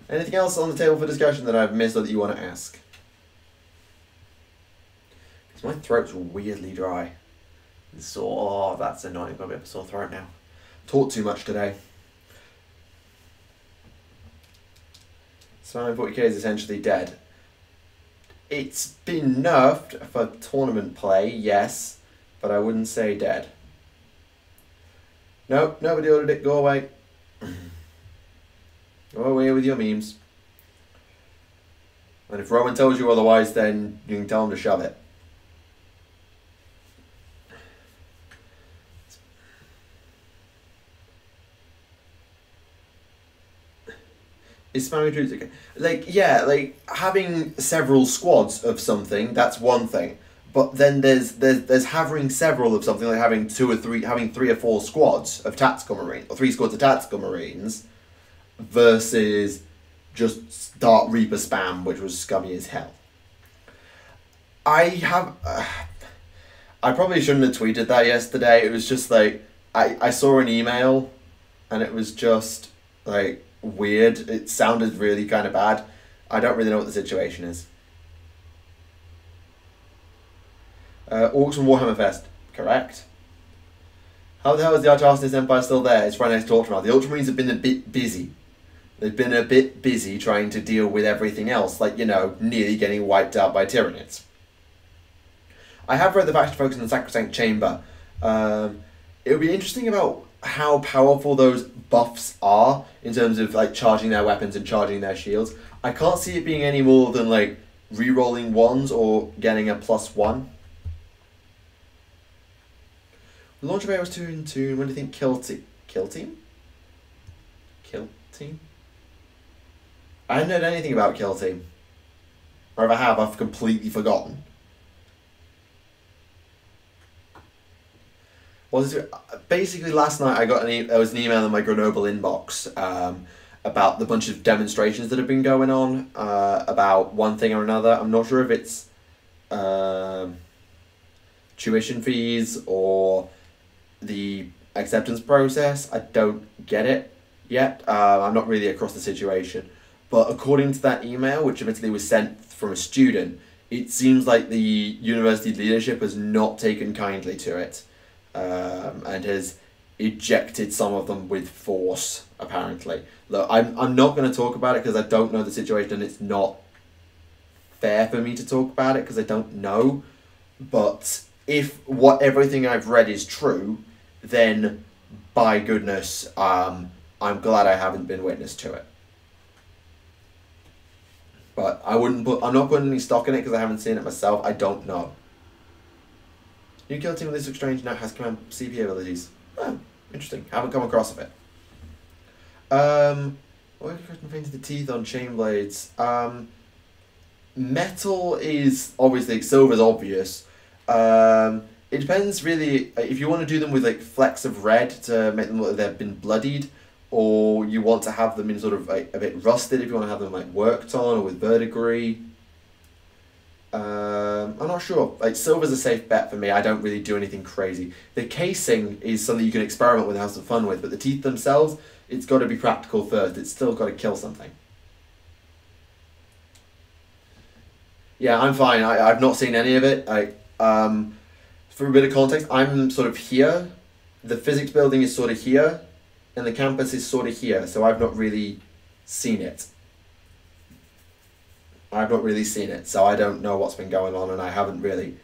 Anything else on the table for discussion that I've missed or that you want to ask? Because my throat's weirdly dry. So, that's annoying. I've got a bit of a sore throat now. Talked too much today. So 40k is essentially dead. It's been nerfed for tournament play, yes, but I wouldn't say dead. Nope, nobody ordered it. Go away. Go away with your memes. And if Rowan tells you otherwise, then you can tell him to shove it. Is spamming troops okay? Like, yeah, like, having several squads of something, that's one thing. But then there's having several of something, like having 3 or 4 squads of tactical marines, or 3 squads of tactical marines, versus just Dark Reaper spam, which was scummy as hell. I probably shouldn't have tweeted that yesterday. It was just like, I saw an email, and it was just, like, weird. It sounded really kind of bad. I don't really know what the situation is. Orcs from Warhammer Fest, correct. How the hell is the Arch-Arsonist Empire still there? It's right next to Ultramar. The Ultramarines have been a bit busy. They've been a bit busy trying to deal with everything else, like, you know, nearly getting wiped out by Tyranids. I have read the faction focus on the Sacrosanct Chamber. It would be interesting about how powerful those buffs are in terms of, like, charging their weapons and charging their shields. I can't see it being any more than, like, re-rolling 1s or getting a +1. The launch of AoS 2 and 2, when do you think Kill Team? I haven't heard anything about Kill Team. Or if I have, I've completely forgotten. Basically, last night there was an email in my Grenoble inbox about the bunch of demonstrations that have been going on about one thing or another. I'm not sure if it's tuition fees or the acceptance process. I don't get it yet. I'm not really across the situation. But according to that email, which eventually was sent from a student, it seems like the university leadership has not taken kindly to it. And has ejected some of them with force, apparently. Look, I'm not going to talk about it because I don't know the situation and it's not fair for me to talk about it because I don't know. But if everything I've read is true, then by goodness, I'm glad I haven't been witness to it. But I'm not putting any stock in it because I haven't seen it myself. I don't know. New kill team with this strange now has command CP abilities. Oh, interesting. Haven't come across it. What if I painted the teeth on chain blades? Metal is obviously, silver's obvious. It depends really if you want to do them with like flecks of red to make them look like they've been bloodied, or you want to have them in sort of like a bit rusted if you want to have them like worked on or with verdigris. I'm not sure. Like silver's a safe bet for me. I don't really do anything crazy. The casing is something you can experiment with and have some fun with, but the teeth themselves, it's got to be practical first. It's still got to kill something. Yeah, I'm fine. I've not seen any of it. For a bit of context, I'm sort of here. The physics building is sort of here, and the campus is sort of here. So I've not really seen it. So I don't know what's been going on, and I haven't really.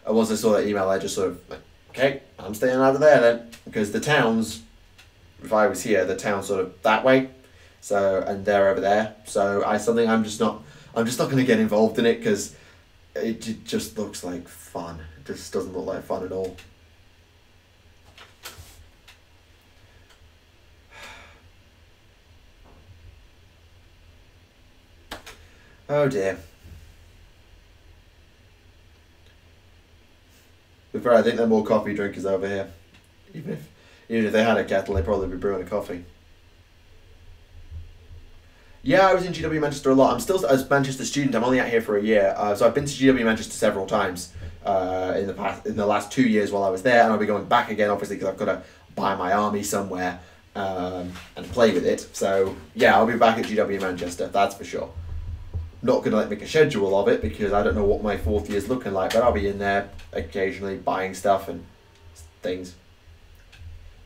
Once I saw that email, I just sort of like, okay, I'm staying out of there then, because the towns. If I was here, the town's sort of that way, so and they're over there. So I'm just not going to get involved in it because it just looks like fun. It just doesn't look like fun at all. Oh dear. But fair, I think they're more coffee drinkers over here. Even if they had a kettle, they'd probably be brewing a coffee. Yeah, I was in GW Manchester a lot. I'm still a Manchester student. I'm only out here for a year, so I've been to GW Manchester several times in the last 2 years while I was there, and I'll be going back again, obviously, because I've got to buy my army somewhere and play with it. So yeah, I'll be back at GW Manchester. That's for sure. Not gonna make a schedule of it because I don't know what my 4th year's looking like, but I'll be in there occasionally buying stuff and things.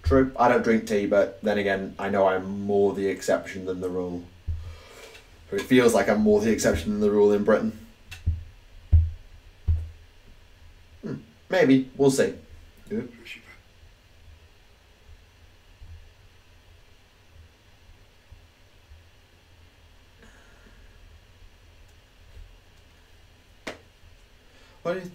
True, I don't drink tea, but then again, I know I'm more the exception than the rule. It feels like I'm more the exception than the rule in Britain. Maybe, we'll see. Yeah. What is...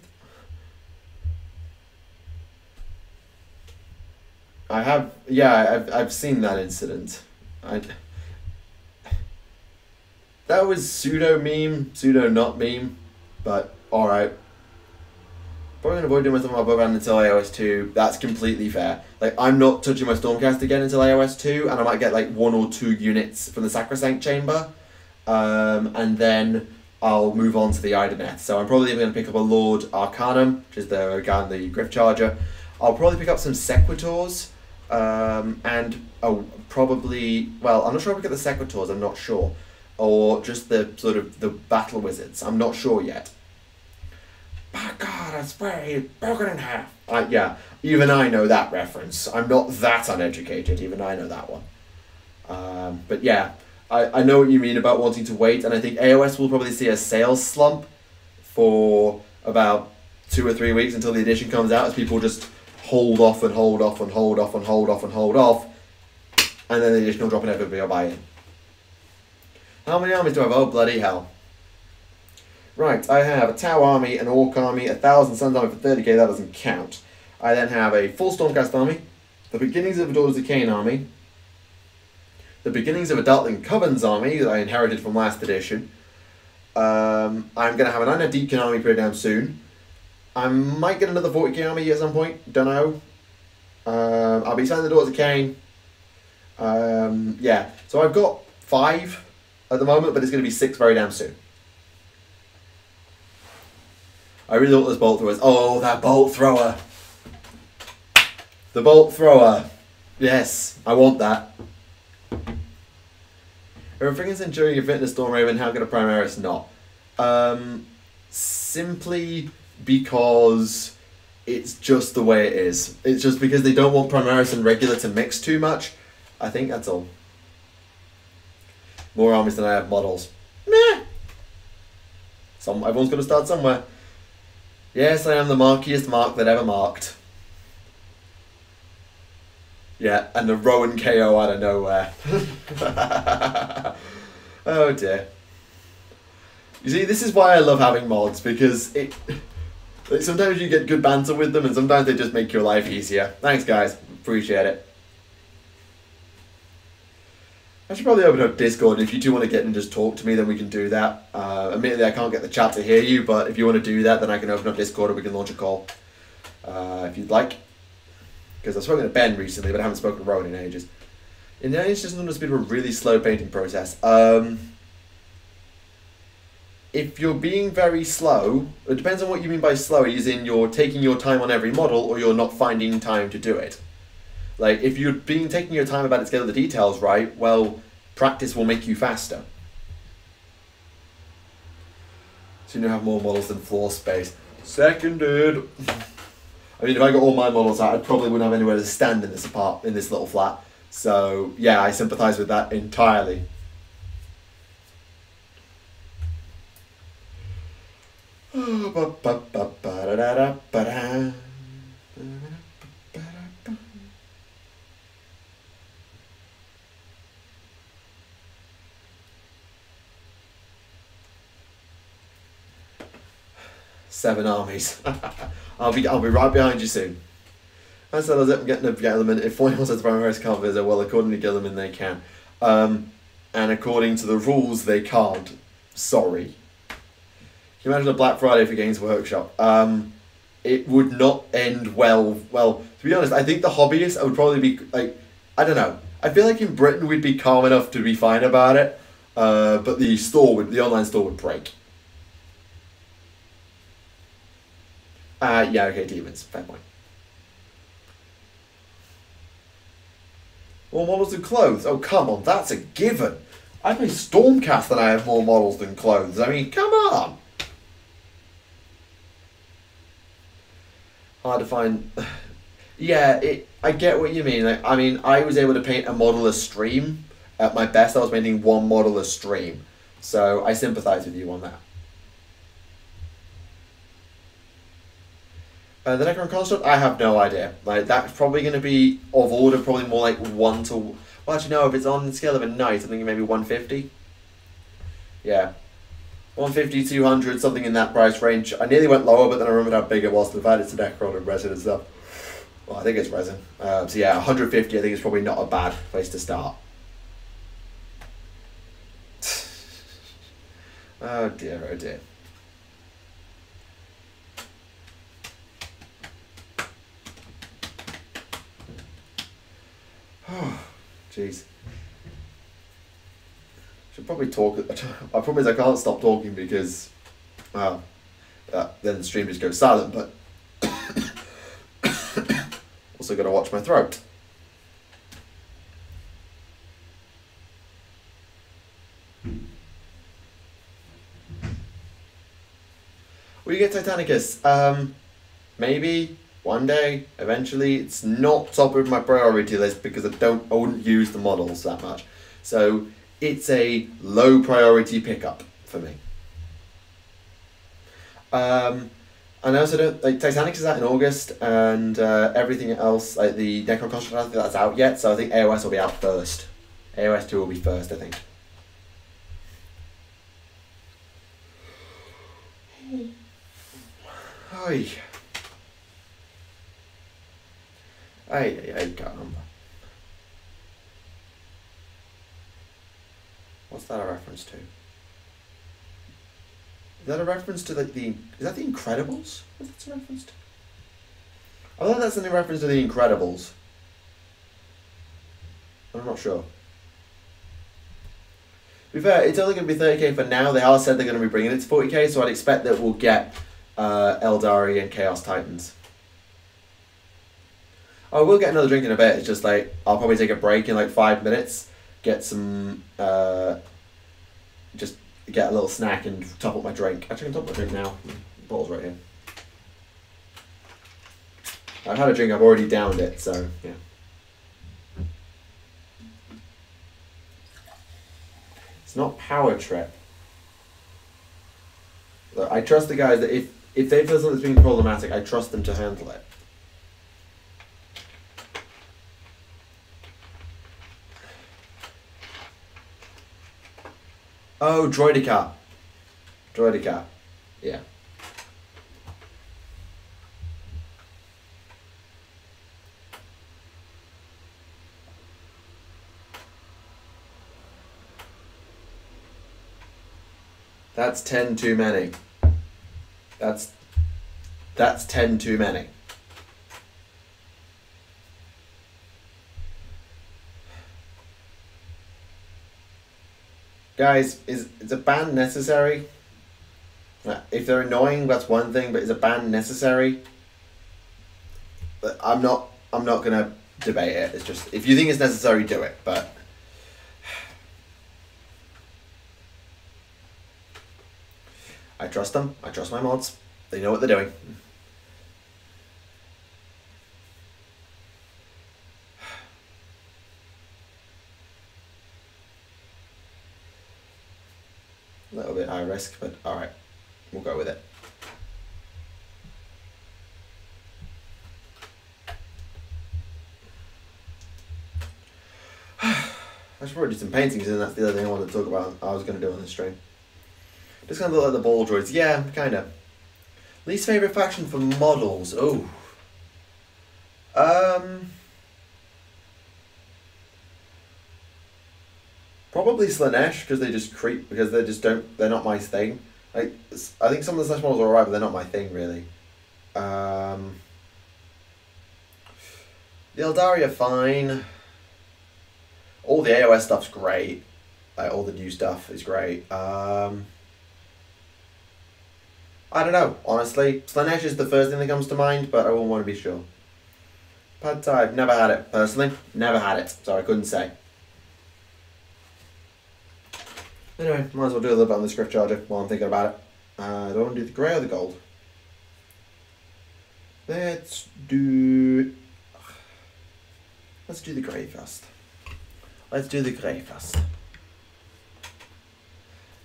I have, yeah, I've seen that incident. That was pseudo meme, pseudo not meme, but alright. Probably gonna avoid doing my Stormcast Bowband until AoS 2. That's completely fair. Like, I'm not touching my Stormcast again until AoS 2, and I might get like 1 or 2 units from the Sacrosanct Chamber, and then I'll move on to the Ideneth. So I'm probably even going to pick up a Lord Arcanum, which is the Griff Charger. I'll probably pick up some Sequitors, and probably, well, I'm not sure I'll pick up the Sequitors, I'm not sure. Or just the sort of the Battle Wizards, I'm not sure yet. By God, I swear he's broken in half. Yeah, even I know that reference. I'm not that uneducated, even I know that one. But yeah, I know what you mean about wanting to wait, and I think AoS will probably see a sales slump for about 2 or 3 weeks until the edition comes out, as people just hold off and hold off and hold off and hold off and hold off, and then the edition will drop and everybody will buy in. How many armies do I have? Oh, bloody hell. Right, I have a Tau army, an Orc army, 1,000 Suns army for 30k, that doesn't count. I then have a full Stormcast army, the beginnings of a Daughters of Cain army, the beginnings of a Darkling Coven's army that I inherited from last edition. I'm going to have an Undead Deepkin army pretty damn soon. I might get another 40k army at some point, don't know. I'll be selling the Daughters of Cain. Yeah, so I've got 5 at the moment, but it's going to be 6 very damn soon. I really want those bolt throwers. Oh, that bolt thrower! The bolt thrower! Yes, I want that. If a freaking Centurion Fitness Stormraven, how could a Primaris not? Simply because it's just the way it is. It's just because they don't want Primaris and regular to mix too much. I think that's all. More armies than I have models. Meh! Everyone's got to start somewhere. Yes, I am the markiest mark that ever marked. Yeah, and the Rowan KO out of nowhere. Oh dear. You see, this is why I love having mods, because like, sometimes you get good banter with them, and sometimes they just make your life easier. Thanks, guys. Appreciate it. I should probably open up Discord, and if you do want to get in and just talk to me, then we can do that. Admittedly, I can't get the chat to hear you, but if you want to do that, then I can open up Discord and we can launch a call. If you'd like. Because I've spoken to Ben recently, but I haven't spoken to Rowan in ages. In the end, it's just been a really slow painting process. If you're being very slow, it depends on what you mean by slow, as in you're taking your time on every model, or you're not finding time to do it. Like, if you're taking your time about it to get all the details right, well, practice will make you faster. So you have more models than floor space. Seconded! I mean, if I got all my models out, I probably wouldn't have anywhere to stand in this little flat. So, yeah, I sympathise with that entirely. Seven armies. I'll be right behind you soon. I said I was getting a Gilliman. If anyone says the Primaris can't visit, well, according to Gilliman, they can. And according to the rules, they can't. Sorry. Can you imagine a Black Friday for Games Workshop? It would not end well. Well, to be honest, I think the hobbyists would probably be, like, I don't know. I feel like in Britain we'd be calm enough to be fine about it. But the online store would break. Yeah, okay, demons. Fair point. More models than clothes? Oh, come on, that's a given. I play Stormcast and I have more models than clothes. I mean, come on. Hard to find. Yeah, I get what you mean. Like, I mean, I was able to paint a model a stream. At my best, I was painting one model a stream. So I sympathise with you on that. The Necron Construct, I have no idea. Like, that's probably going to be of order, probably more like 1 to... Well, actually, no, if it's on the scale of a knight, I think maybe 150. Yeah. 150, 200, something in that price range. I nearly went lower, but then I remembered how big it was to divide it to Necron and resin and stuff. Well, I think it's resin. So yeah, 150 I think is probably not a bad place to start. Oh dear, oh dear. Oh, jeez. Should probably talk. I promise I can't stop talking because, then the stream just goes silent. But also got to watch my throat. Will you get Titanicus? Maybe. One day, eventually. It's not top of my priority list because I wouldn't use the models that much. So it's a low priority pickup for me. And I also don't like Titanic is out in August, and everything else like the Necron Construct, I don't think that's out yet. So I think AoS will be out first. AoS 2 will be first, I think. Oi. I can't remember. What's that a reference to? Is that a reference to like is that the Incredibles? What's that a reference to? I thought that's a reference to the Incredibles. I'm not sure. To be fair, it's only going to be 30k for now. They all said they're going to be bringing it to 40k, so I'd expect that we'll get Eldari and Chaos Titans. I will get another drink in a bit. It's just like I'll probably take a break in like 5 minutes, get some, just get a little snack and top up my drink. Actually, I can top up my drink now. The bottle's right here. I've had a drink. I've already downed it, so yeah. It's not Power Trip. Look, I trust the guys that if they feel something's being problematic, I trust them to handle it. Oh, Droidica. Droidica. Yeah. That's 10 too many. That's 10 too many. Guys, is a ban necessary? If they're annoying, that's one thing, but is a ban necessary? I'm not gonna debate it. It's just, if you think it's necessary, do it, but I trust them. I trust my mods. They know what they're doing. A little bit high risk, but alright. We'll go with it. I should probably do some paintings, and that's the other thing I wanted to talk about. I was going to do on the stream. Just kind of look like the ball droids. Yeah, kind of. Least favourite faction for models. Oh. Probably Slanesh, because they just creep, because they just don't, they're not my thing. Like, I think some of the Slanesh models are alright, but they're not my thing, really. The Eldari are fine. All the AoS stuff's great. Like, all the new stuff is great. I don't know, honestly. Slanesh is the first thing that comes to mind, but I won't want to be sure. Pad Thai, I've never had it, personally. Never had it, so I couldn't say. Anyway, might as well do a little bit on the script charger while I'm thinking about it. Do I want to do the grey or the gold? Let's do the grey first. Let's do the grey first.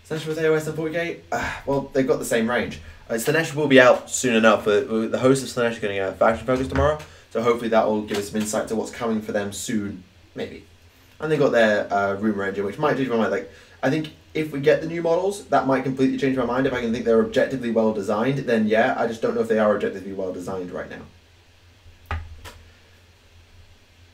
Slanesh with AoS and 40k? Well, they've got the same range. Slanesh will be out soon enough. The host of Slanesh is going to get faction focus tomorrow, so hopefully that will give us some insight to what's coming for them soon, maybe. And they got their rumour engine, which might change my mind. Like, I think if we get the new models, that might completely change my mind. If I can think they're objectively well designed, then yeah. I just don't know if they are objectively well designed right now.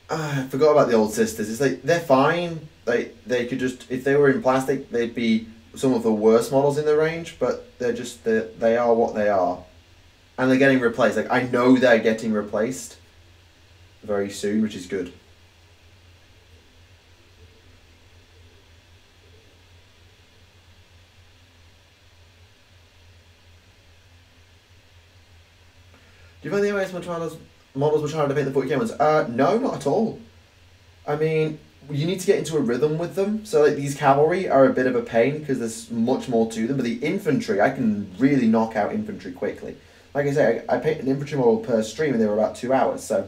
I forgot about the old sisters. It's like, they're fine. They could just, if they were in plastic, they'd be some of the worst models in the range, but they're just, they are what they are. And they're getting replaced. Like, I know they're getting replaced very soon, which is good. Do you find the AoS models were trying to paint the 40k ones? No, not at all. I mean, you need to get into a rhythm with them. So like, these cavalry are a bit of a pain because there's much more to them. But the infantry, I can really knock out infantry quickly. Like I say, I paint an infantry model per stream and they were about 2 hours. So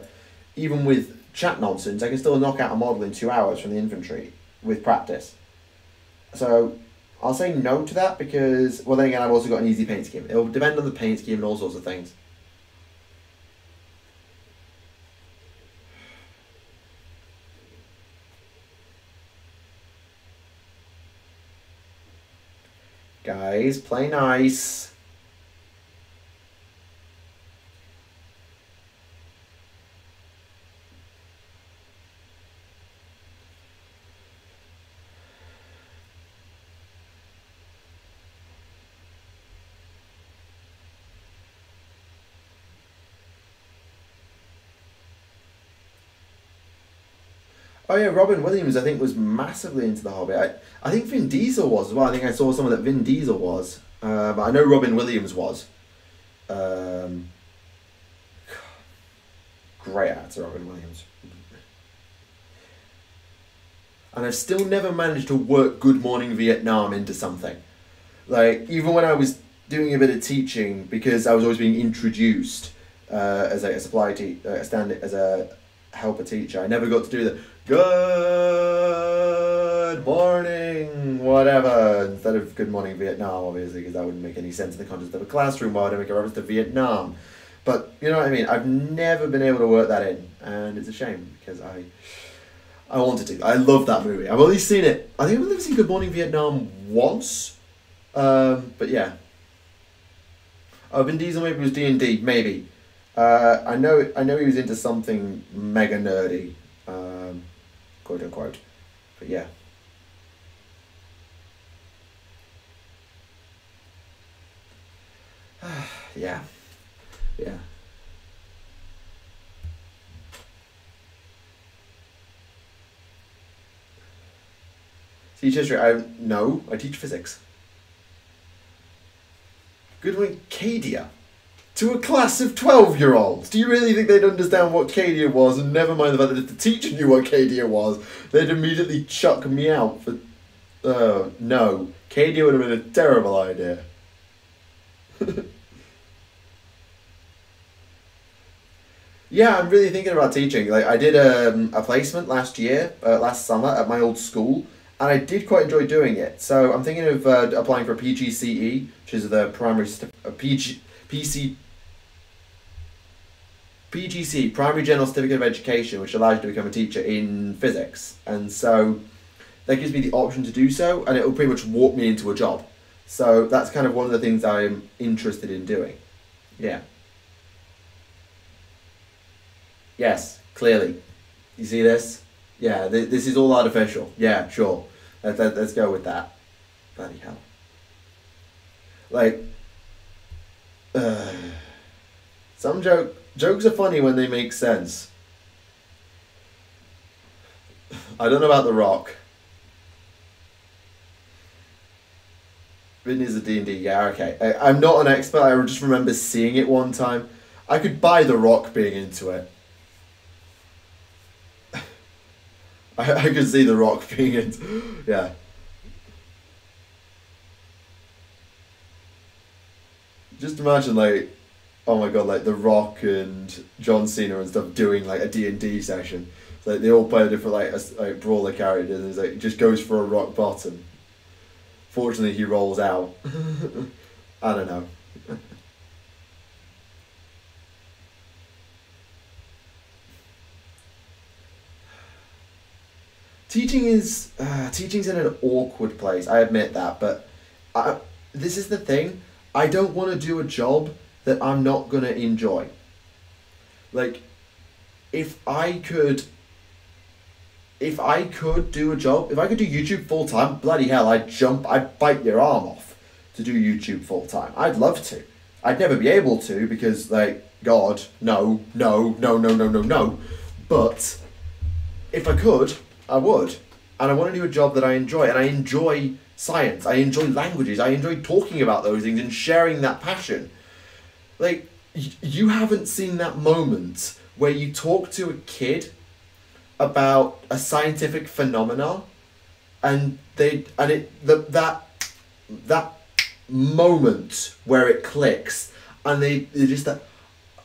even with chat nonsense, I can still knock out a model in 2 hours from the infantry with practice. So I'll say no to that because, well, then again, I've also got an easy paint scheme. It'll depend on the paint scheme and all sorts of things. Guys, play nice. Oh yeah, Robin Williams, I think, was massively into The Hobbit. I think Vin Diesel was as well. I think I saw someone that Vin Diesel was. But I know Robin Williams was. Great actor, Robin Williams. And I've still never managed to work Good Morning Vietnam into something. Like, even when I was doing a bit of teaching, because I was always being introduced as a supply teacher, as a helper teacher, I never got to do the good morning whatever instead of Good Morning Vietnam, obviously, because that wouldn't make any sense in the context of a classroom. Why would I make a reference to Vietnam? But you know what I mean. I've never been able to work that in, and it's a shame because I wanted to. I love that movie. I've only seen it. I think I've only seen Good Morning Vietnam once. But yeah. Oh, Vin Diesel maybe was D&D, maybe. I know he was into something mega nerdy, quote unquote. But yeah. Yeah. Yeah. Teach history? No, I teach physics. Good one, Cadia. To a class of 12-year-olds. Do you really think they'd understand what Cadia was? And never mind the fact that if the teacher knew what Cadia was, they'd immediately chuck me out for... no. Cadia would have been a terrible idea. Yeah, I'm really thinking about teaching. Like, I did a placement last summer at my old school, and I did quite enjoy doing it. So I'm thinking of applying for PGCE, which is the PGC, Primary General Certificate of Education, which allows you to become a teacher in physics. And so that gives me the option to do so, and it will pretty much walk me into a job. So that's kind of one of the things I'm interested in doing. Yeah. Yes, clearly. You see this? Yeah, this is all artificial. Yeah, sure. Let's go with that. Bloody hell. Like, some jokes are funny when they make sense. I don't know about The Rock. Vin is a D&D, yeah, okay. I'm not an expert, I just remember seeing it one time. I could buy The Rock being into it. I could see The Rock being into... Yeah. Just imagine, like, oh my god, like The Rock and John Cena and stuff doing like a D&D session. It's like they all play different like brawler characters, and it's like it just goes for a rock bottom. Fortunately, he rolls out. I don't know. Teaching's in an awkward place. I admit that, but this is the thing. I don't want to do a job that I'm not gonna enjoy. Like, if I could do a job, if I could do YouTube full time, bloody hell, I'd bite your arm off to do YouTube full time. I'd love to. I'd never be able to because, like, God, no. But if I could, I would. And I want to do a job that I enjoy, and I enjoy science, I enjoy languages, I enjoy talking about those things and sharing that passion. Like, you haven't seen that moment where you talk to a kid about a scientific phenomenon, and that moment where it clicks, and they're just that,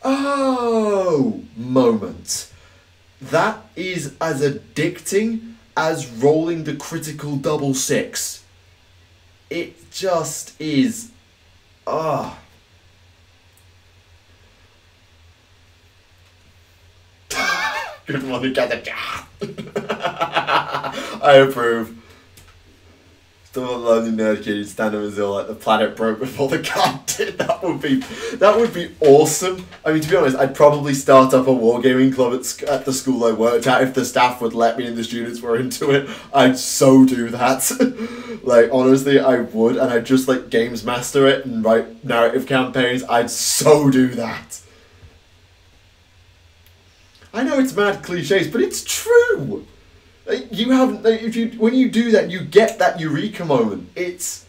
oh, moment. That is as addicting as rolling the critical double six. It just is, ah. Good morning, gather. I approve. Still a lonely nerd kid who'd stand on his hill like the planet broke before the god did. That would be awesome. I mean, to be honest, I'd probably start up a wargaming club at the school I worked at if the staff would let me and the students were into it. I'd so do that. Like, honestly, I would, and I'd just like games master it and write narrative campaigns. I'd so do that. I know it's mad cliches, but it's true. Like, you haven't. Like, when you do that, you get that eureka moment. It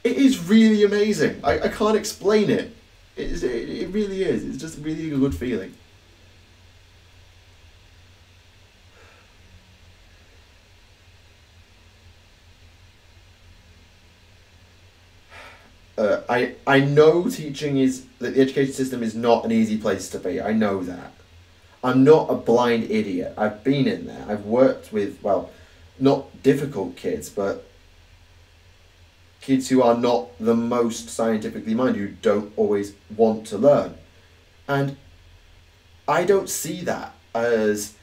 is really amazing. I can't explain it. It really is. It's just really a good feeling. I know teaching is that the education system is not an easy place to be. I know that. I'm not a blind idiot. I've been in there. I've worked with, well, not difficult kids, but kids who are not the most scientifically minded, who don't always want to learn. And I don't see that as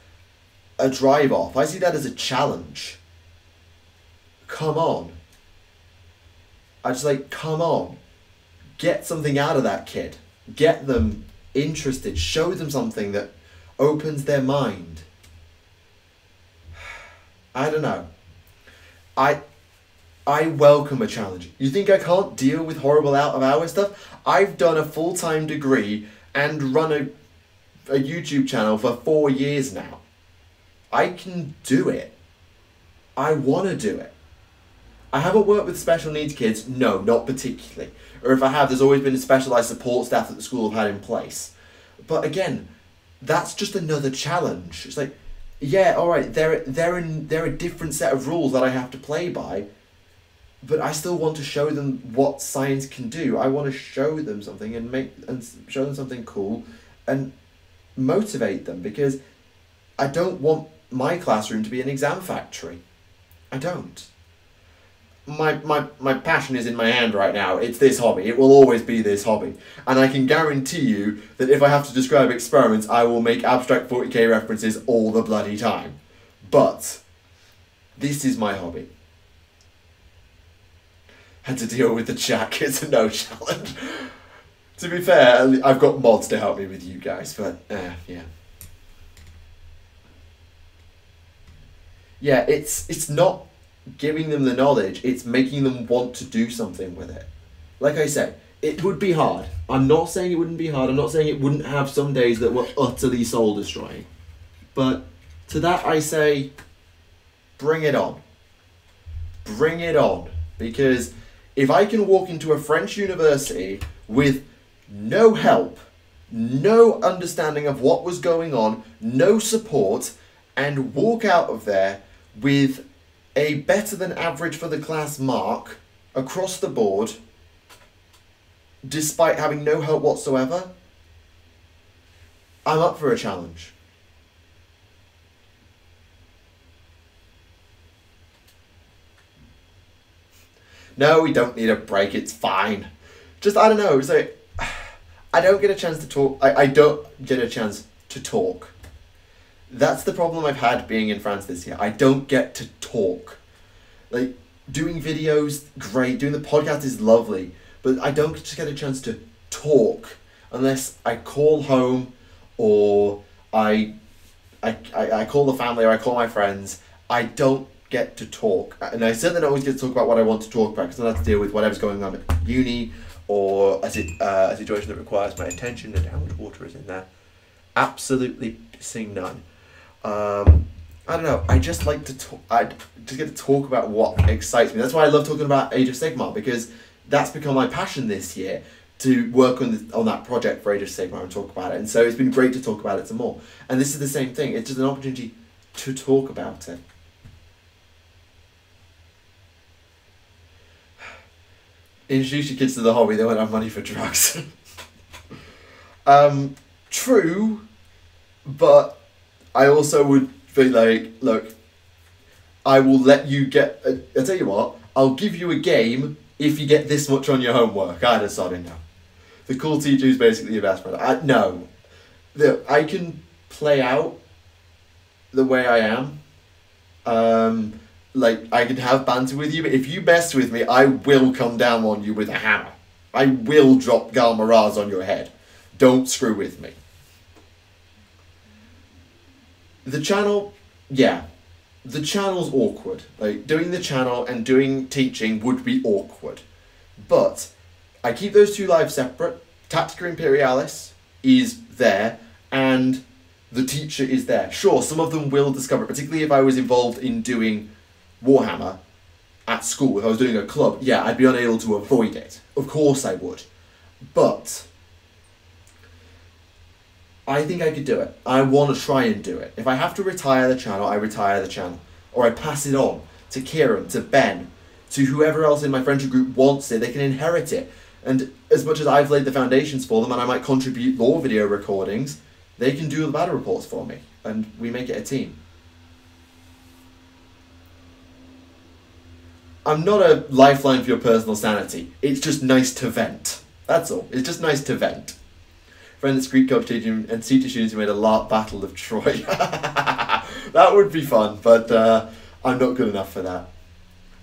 a drive off. I see that as a challenge. Come on. I just like, come on. Get something out of that kid. Get them interested. Show them something that opens their mind. I don't know. I welcome a challenge. You think I can't deal with horrible out of hours stuff? I've done a full-time degree and run a YouTube channel for 4 years now. I can do it. I want to do it. I haven't worked with special needs kids. No, not particularly. Or if I have, there's always been a specialised support staff that the school have had in place. But again, that's just another challenge. It's like, yeah, all right, they're a different set of rules that I have to play by, but I still want to show them what science can do. I want to show them something and show them something cool and motivate them, because I don't want my classroom to be an exam factory. I don't. My passion is in my hand right now. It's this hobby. It will always be this hobby. And I can guarantee you that if I have to describe experiments, I will make abstract 40k references all the bloody time. But this is my hobby. And to deal with the chat, it's a no challenge. To be fair, I've got mods to help me with you guys, but yeah. Yeah, it's not giving them the knowledge, it's making them want to do something with it. Like I said, it would be hard. I'm not saying it wouldn't be hard. I'm not saying it wouldn't have some days that were utterly soul destroying. But to that I say, bring it on. Bring it on. Because if I can walk into a French university with no help, no understanding of what was going on, no support, and walk out of there with a better than average for the class mark across the board, despite having no help whatsoever, I'm up for a challenge. No, we don't need a break, it's fine. Just, I don't know, it's like, I don't get a chance to talk, I don't get a chance to talk. That's the problem I've had being in France this year. I don't get to talk. Like, doing videos, great. Doing the podcast is lovely. But I don't just get a chance to talk unless I call home or I call the family or I call my friends. I don't get to talk. And I certainly don't always get to talk about what I want to talk about, because I have to deal with whatever's going on at uni or a situation that requires my attention, and how much water is in there. Absolutely pissing none. I don't know, I just like to talk, I just get to talk about what excites me. That's why I love talking about Age of Sigmar, because that's become my passion this year, to work on that project for Age of Sigmar and talk about it. And so it's been great to talk about it some more. And this is the same thing, it's just an opportunity to talk about it. Introduce your kids to the hobby, they won't have money for drugs. True, but I also would be like, look, I will let you get, I'll tell you what, I'll give you a game if you get this much on your homework. I decided no. The cool teacher is basically your best friend. No. I can play out the way I am. Like, I can have banter with you, but if you mess with me, I will come down on you with a hammer. I will drop Galmaraz on your head. Don't screw with me. The channel, yeah. The channel's awkward. Like, doing the channel and doing teaching would be awkward. But I keep those two lives separate. Tactica Imperialis is there, and the teacher is there. Sure, some of them will discover it, particularly if I was involved in doing Warhammer at school. If I was doing a club, yeah, I'd be unable to avoid it. Of course I would. But I think I could do it. I want to try and do it. If I have to retire the channel, I retire the channel. Or I pass it on to Kieran, to Ben, to whoever else in my friendship group wants it. They can inherit it. And as much as I've laid the foundations for them, and I might contribute more video recordings, they can do the battle reports for me. And we make it a team. I'm not a lifeline for your personal sanity. It's just nice to vent. That's all. It's just nice to vent. Friend that's Greek coach teaching and teacher students who made a battle of Troy. That would be fun, but I'm not good enough for that.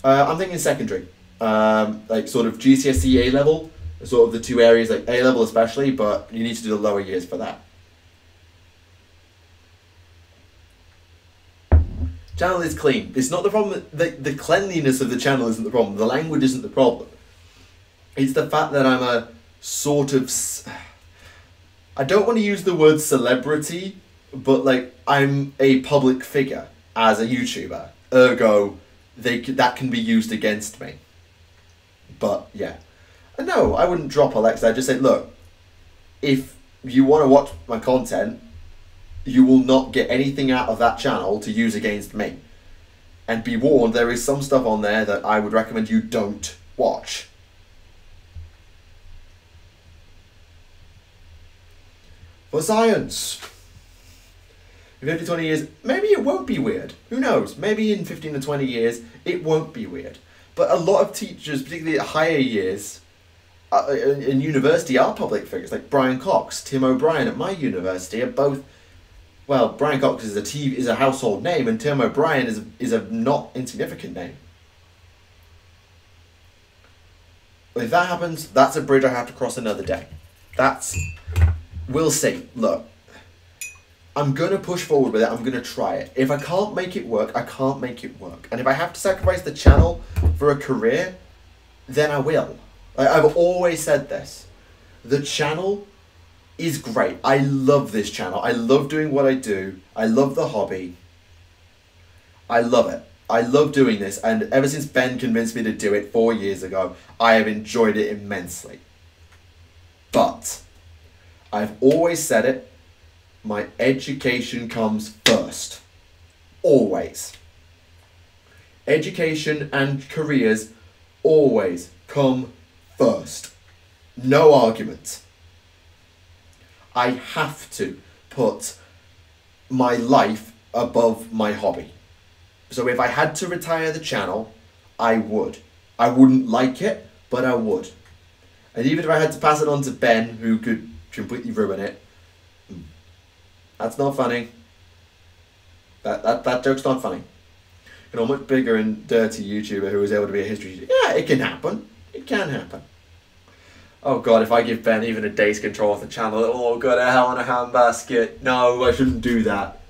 I'm thinking secondary, like sort of GCSE A level, sort of the two areas, like A level especially, but you need to do the lower years for that. Channel is clean. It's not the problem. The cleanliness of the channel isn't the problem. The language isn't the problem. It's the fact that I'm a sort of... I don't want to use the word celebrity, but like I'm a public figure as a YouTuber. Ergo, that can be used against me. But yeah. And no, I wouldn't drop Alexa. I'd just say, look, if you want to watch my content, you will not get anything out of that channel to use against me. And be warned, there is some stuff on there that I would recommend you don't watch. For science. In 15 to 20 years, maybe it won't be weird. Who knows? Maybe in 15 to 20 years, it won't be weird. But a lot of teachers, particularly at higher years, in university, are public figures. Like Brian Cox, Tim O'Brien at my university are both... Well, Brian Cox is a household name, and Tim O'Brien is a not insignificant name. If that happens, that's a bridge I have to cross another day. We'll see. Look, I'm going to push forward with it. I'm going to try it. If I can't make it work, I can't make it work. And if I have to sacrifice the channel for a career, then I will. I've always said this. The channel is great. I love this channel. I love doing what I do. I love the hobby. I love it. I love doing this. And ever since Ben convinced me to do it 4 years ago, I have enjoyed it immensely. But I've always said it. My education comes first. Always. Education and careers always come first. No argument. I have to put my life above my hobby. So if I had to retire the channel, I would. I wouldn't like it, but I would. And even if I had to pass it on to Ben, who could completely ruin it, that's not funny. That joke's not funny. You know, a much bigger and dirty YouTuber who was able to be a history teacher. Yeah, it can happen. It can happen. Oh God, if I give Ben even a day's control of the channel, it'll all go to hell in a handbasket. No, I shouldn't do that.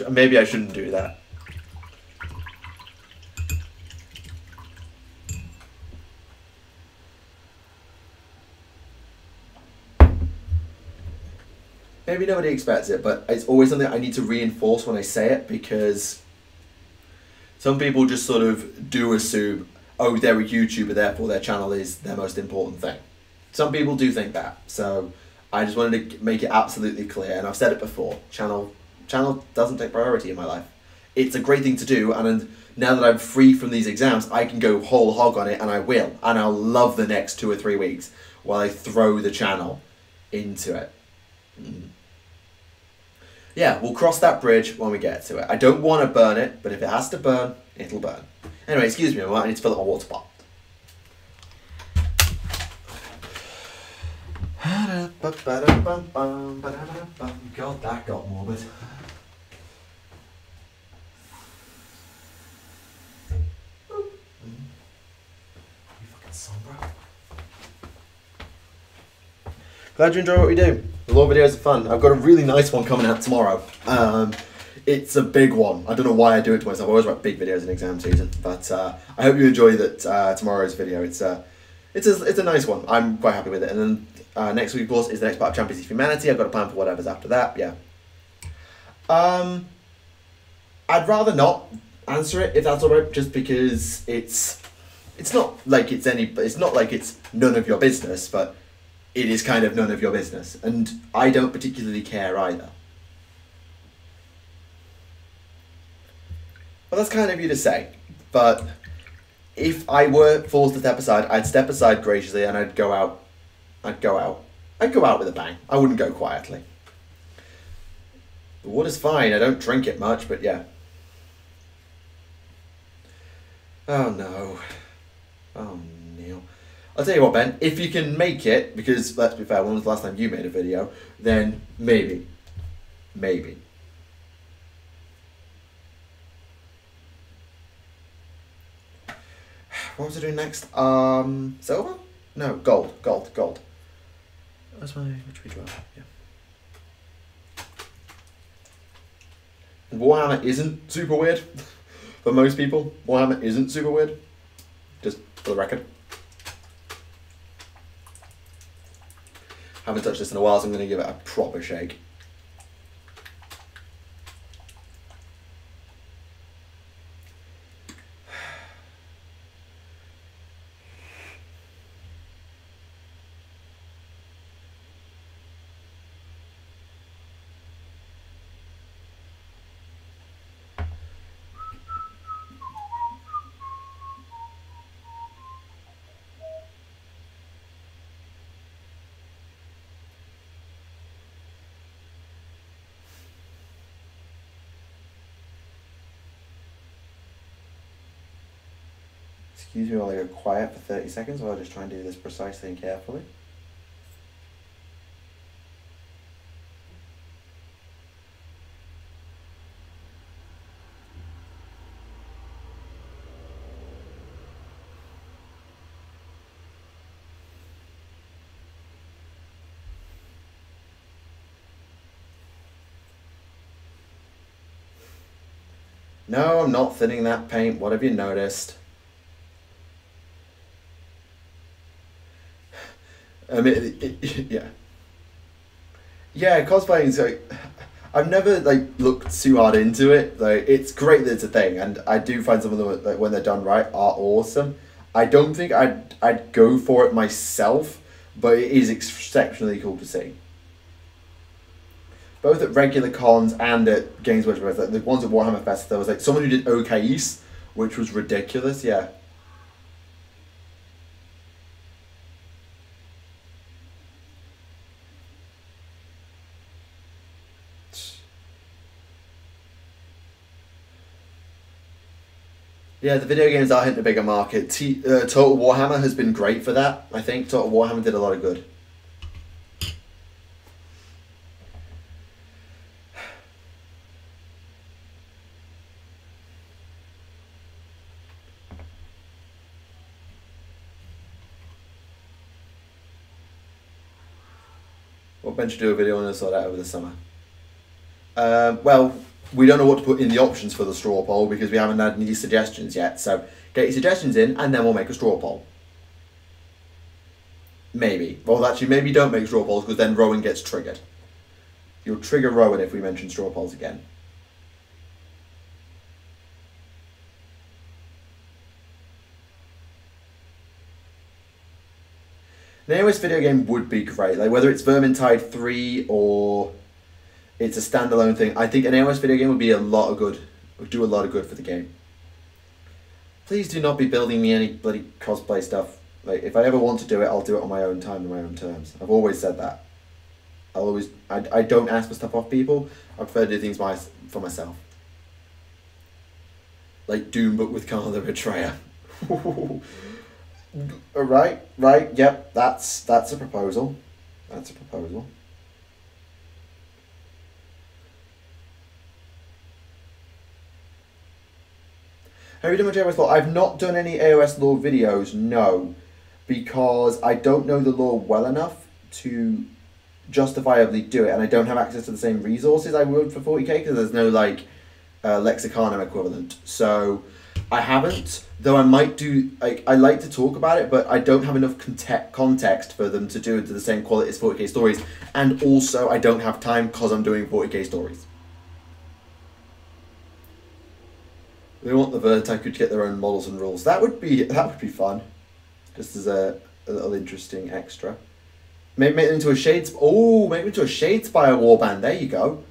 Maybe I shouldn't do that. Maybe nobody expects it, but it's always something I need to reinforce when I say it, because some people just sort of do assume, oh, they're a YouTuber, therefore their channel is their most important thing. Some people do think that, so I just wanted to make it absolutely clear, and I've said it before, channel doesn't take priority in my life. It's a great thing to do, and now that I'm free from these exams, I can go whole hog on it, and I will, and I'll love the next 2 or 3 weeks while I throw the channel into it. Yeah, we'll cross that bridge when we get to it. I don't want to burn it, but if it has to burn, it'll burn. Anyway, excuse me, I need to fill up my water pot. God, that got morbid. You fucking son, bro. Glad you enjoy what we do. The law videos are fun. I've got a really nice one coming out tomorrow. It's a big one. I don't know why I do it to myself. I always write big videos in exam season, but I hope you enjoy that tomorrow's video. It's a nice one. I'm quite happy with it. And then next week, of course, is the next part of Champions of Humanity. I've got a plan for whatever's after that. Yeah. I'd rather not answer it if that's alright, just because it's not like it's none of your business, but it is kind of none of your business, and I don't particularly care either. Well, that's kind of you to say, but if I were forced to step aside, I'd step aside graciously and I'd go out with a bang. I wouldn't go quietly. The water's fine, I don't drink it much, but yeah. Oh no. Oh Neil. I'll tell you what, Ben, if you can make it, because let's be fair, when was the last time you made a video, then maybe. What was I doing next? Silver? No, gold. Where's my HP drawer? Yeah. Warhammer isn't super weird for most people. Warhammer isn't super weird. Just for the record. Haven't touched this in a while, so I'm going to give it a proper shake. Excuse me while I go quiet for 30 seconds while I just try and do this precisely and carefully. No, I'm not thinning that paint. What have you noticed? I mean, yeah, cosplaying's like, I've never like looked too hard into it. Like, it's great that it's a thing, and I do find some of them, like, when they're done right, are awesome. I don't think I'd go for it myself, but it is exceptionally cool to see. Both at regular cons and at Games Workshop, like the ones at Warhammer Fest, there was like someone who did OKs, which was ridiculous. Yeah. Yeah, the video games are hitting a bigger market. Total Warhammer has been great for that. I think Total Warhammer did a lot of good. What Ben should do a video on this or that over the summer? Well, we don't know what to put in the options for the straw poll because we haven't had any suggestions yet. So get your suggestions in and then we'll make a straw poll. Maybe. Well, actually, maybe don't make straw polls because then Rowan gets triggered. You'll trigger Rowan if we mention straw polls again. An AoS video game would be great. Like, whether it's Vermintide 3 or it's a standalone thing, I think an AoS video game would be a lot of good. Would do a lot of good for the game. Please do not be building me any bloody cosplay stuff. Like, if I ever want to do it, I'll do it on my own time and my own terms. I've always said that. I don't ask for stuff off people. I prefer to do things for myself. Like Doom, but with Carl the Betrayer. Right, yep, that's a proposal. That's a proposal. Have you done much AoS lore? I've not done any AoS lore videos, no, because I don't know the lore well enough to justifiably do it, and I don't have access to the same resources I would for 40k because there's no like Lexicanum equivalent. So I haven't, though I might do. I like to talk about it, but I don't have enough context for them to do it to the same quality as 40k stories, and also I don't have time because I'm doing 40k stories. They want the Vertide could get their own models and rules. That would be fun, just as a little interesting extra. Maybe make them into a Shades. Oh, make them into a Shadespire warband. There you go.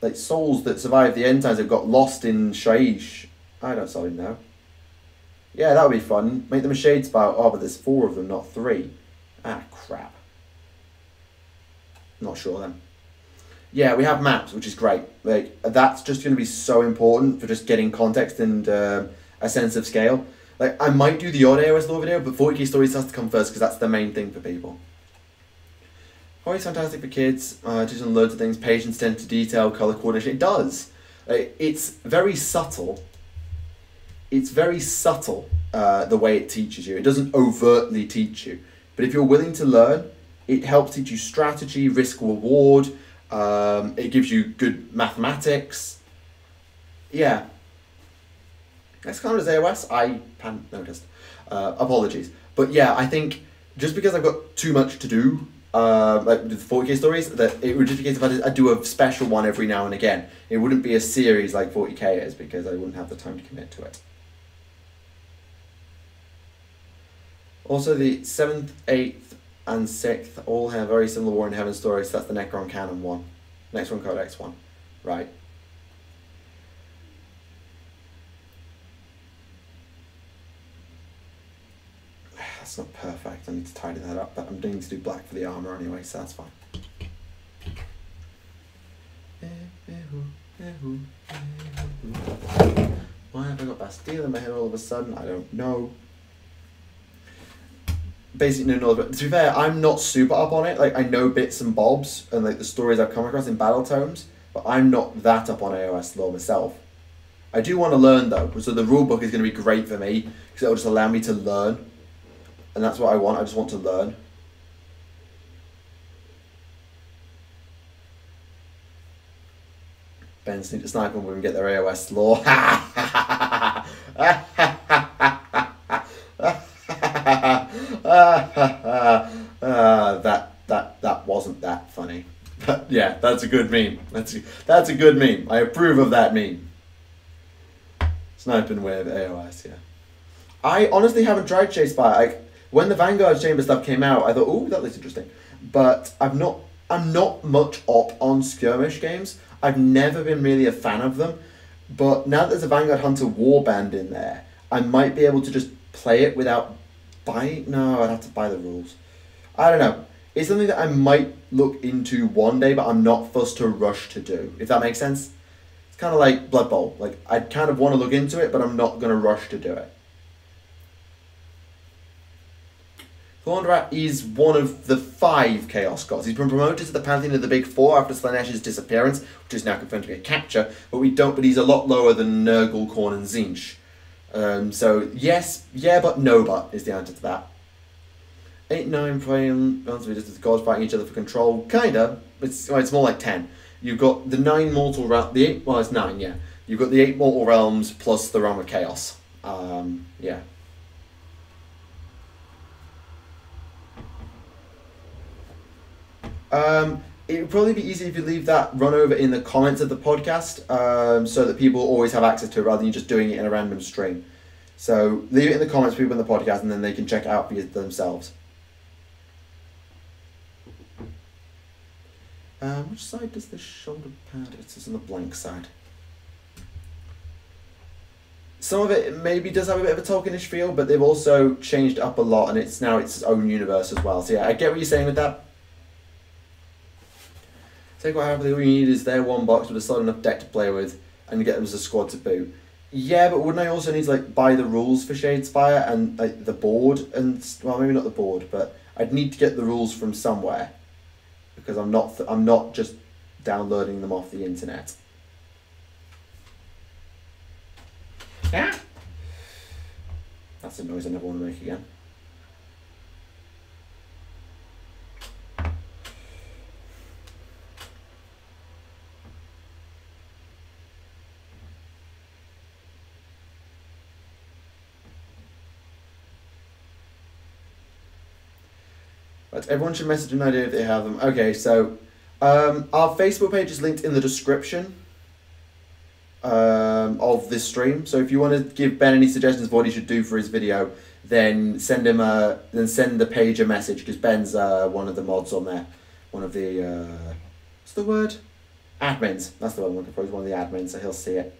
Like souls that survived the end times have got lost in Shaish. I don't solely know. Yeah, that would be fun. Make them a Shadespire. Oh, but there's 4 of them, not 3. Ah, crap. Not sure then. Yeah, we have maps, which is great. Like, that's just going to be so important for just getting context and a sense of scale. Like, I might do the odd AoS lore video, but 40k stories has to come first because that's the main thing for people. Always fantastic for kids. Teaches them loads of things. Patience, attention to detail, colour coordination. It does. It's very subtle. It's very subtle, the way it teaches you. It doesn't overtly teach you. But if you're willing to learn, it helps teach you strategy, risk reward. It gives you good mathematics. Yeah. That's kind of as AoS. I hadn't noticed. Apologies. But yeah, I think just because I've got too much to do, like with 40k stories, that it would just be a case if I'd do a special one every now and again. It wouldn't be a series like 40k is, because I wouldn't have the time to commit to it. Also, the 7th, 8th, and 6th all have very similar War in Heaven stories. So that's the Necron Canon one. Next one, Codex one. Right. That's not perfect. I need to tidy that up, but I'm going to do black for the armor anyway, so that's fine. Why have I got Bastille in my head all of a sudden? I don't know. Basically, no, but to be fair, I'm not super up on it. Like, I know bits and bobs and like the stories I've come across in battle tomes, but I'm not that up on AoS lore myself. I do want to learn though, so the rulebook is going to be great for me because it'll just allow me to learn, and that's what I want. I just want to learn. Ben's need to snipe them when we get their AoS lore. That wasn't that funny, but yeah, that's a good meme. That's a good meme. I approve of that meme. Sniping with AoS, yeah. I honestly haven't tried Chase Spire. Like when the Vanguard Chamber stuff came out, I thought, oh, that looks interesting. But I'm not much up on skirmish games. I've never been really a fan of them. But now that there's a Vanguard Hunter Warband in there, I might be able to just play it without buying. No, I'd have to buy the rules. I don't know. It's something that I might look into one day, but I'm not fussed to rush to do, if that makes sense. It's kind of like Blood Bowl. Like, I kind of want to look into it, but I'm not going to rush to do it. Thornrat is one of the 5 Chaos Gods. He's been promoted to the Pantheon of the Big Four after Slaaneish's disappearance, which is now confirmed to be a capture, but he's a lot lower than Nurgle, Khorne, and Tzeentch. So, yes, yeah, but no, but is the answer to that. 8, 9 playing just as gods fighting each other for control. Kinda. It's more like 10. You've got the 9 mortal realms. Well, it's 9, yeah. You've got the 8 mortal realms plus the realm of chaos. Yeah. It would probably be easy if you leave that run over in the comments of the podcast, so that people always have access to it rather than you just doing it in a random stream. So leave it in the comments, people in the podcast, and then they can check it out for themselves. Which side does the shoulder pad? It's on the blank side. Some of it maybe does have a bit of a Tolkienish feel, but they've also changed up a lot, and it's now its own universe as well. So yeah, I get what you're saying with that. Take what happens, all you need is their one box with a solid enough deck to play with, and get them as a squad to boot. Yeah, but wouldn't I also need to like buy the rules for Shadespire and like the board and well, maybe not the board, but I'd need to get the rules from somewhere. Because I'm not just downloading them off the internet. Yeah. That's a noise I never want to make again. But everyone should message an idea if they have them. Okay, so our Facebook page is linked in the description of this stream. So if you want to give Ben any suggestions of what he should do for his video, then send the page a message, because Ben's one of the mods on there. One of the what's the word? Admins. That's the one I'm looking for. He's one of the admins, so he'll see it.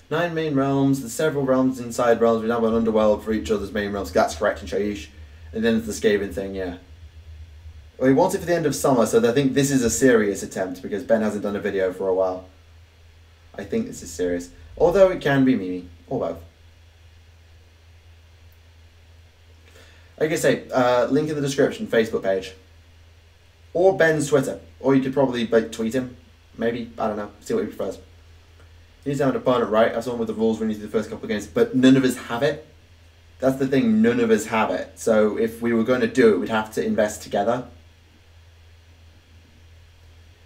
9 main realms, there's several realms inside realms, we now have an underworld for each other's main realms. That's correct in Shaiish. And then there's the Skaven thing, yeah. Well, he wants it for the end of summer, so I think this is a serious attempt, because Ben hasn't done a video for a while. I think this is serious. Although it can be Mimi, or both. Like I say, link in the description, Facebook page. Or Ben's Twitter. Or you could probably like, tweet him, maybe, I don't know, see what he prefers. You need to have an opponent, right? Have someone with the rules when you do the first couple of games, but none of us have it. That's the thing, none of us have it. So if we were going to do it, we'd have to invest together.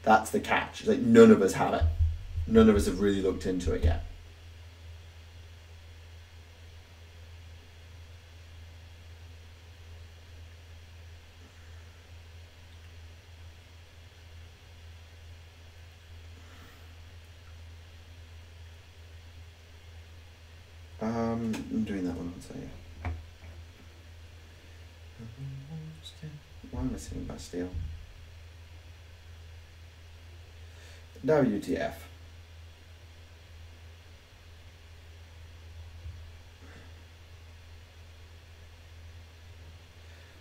That's the catch. It's like none of us have it. None of us have really looked into it yet. I'm doing that one, I'll tell you. Why am I saying Bastille? WTF.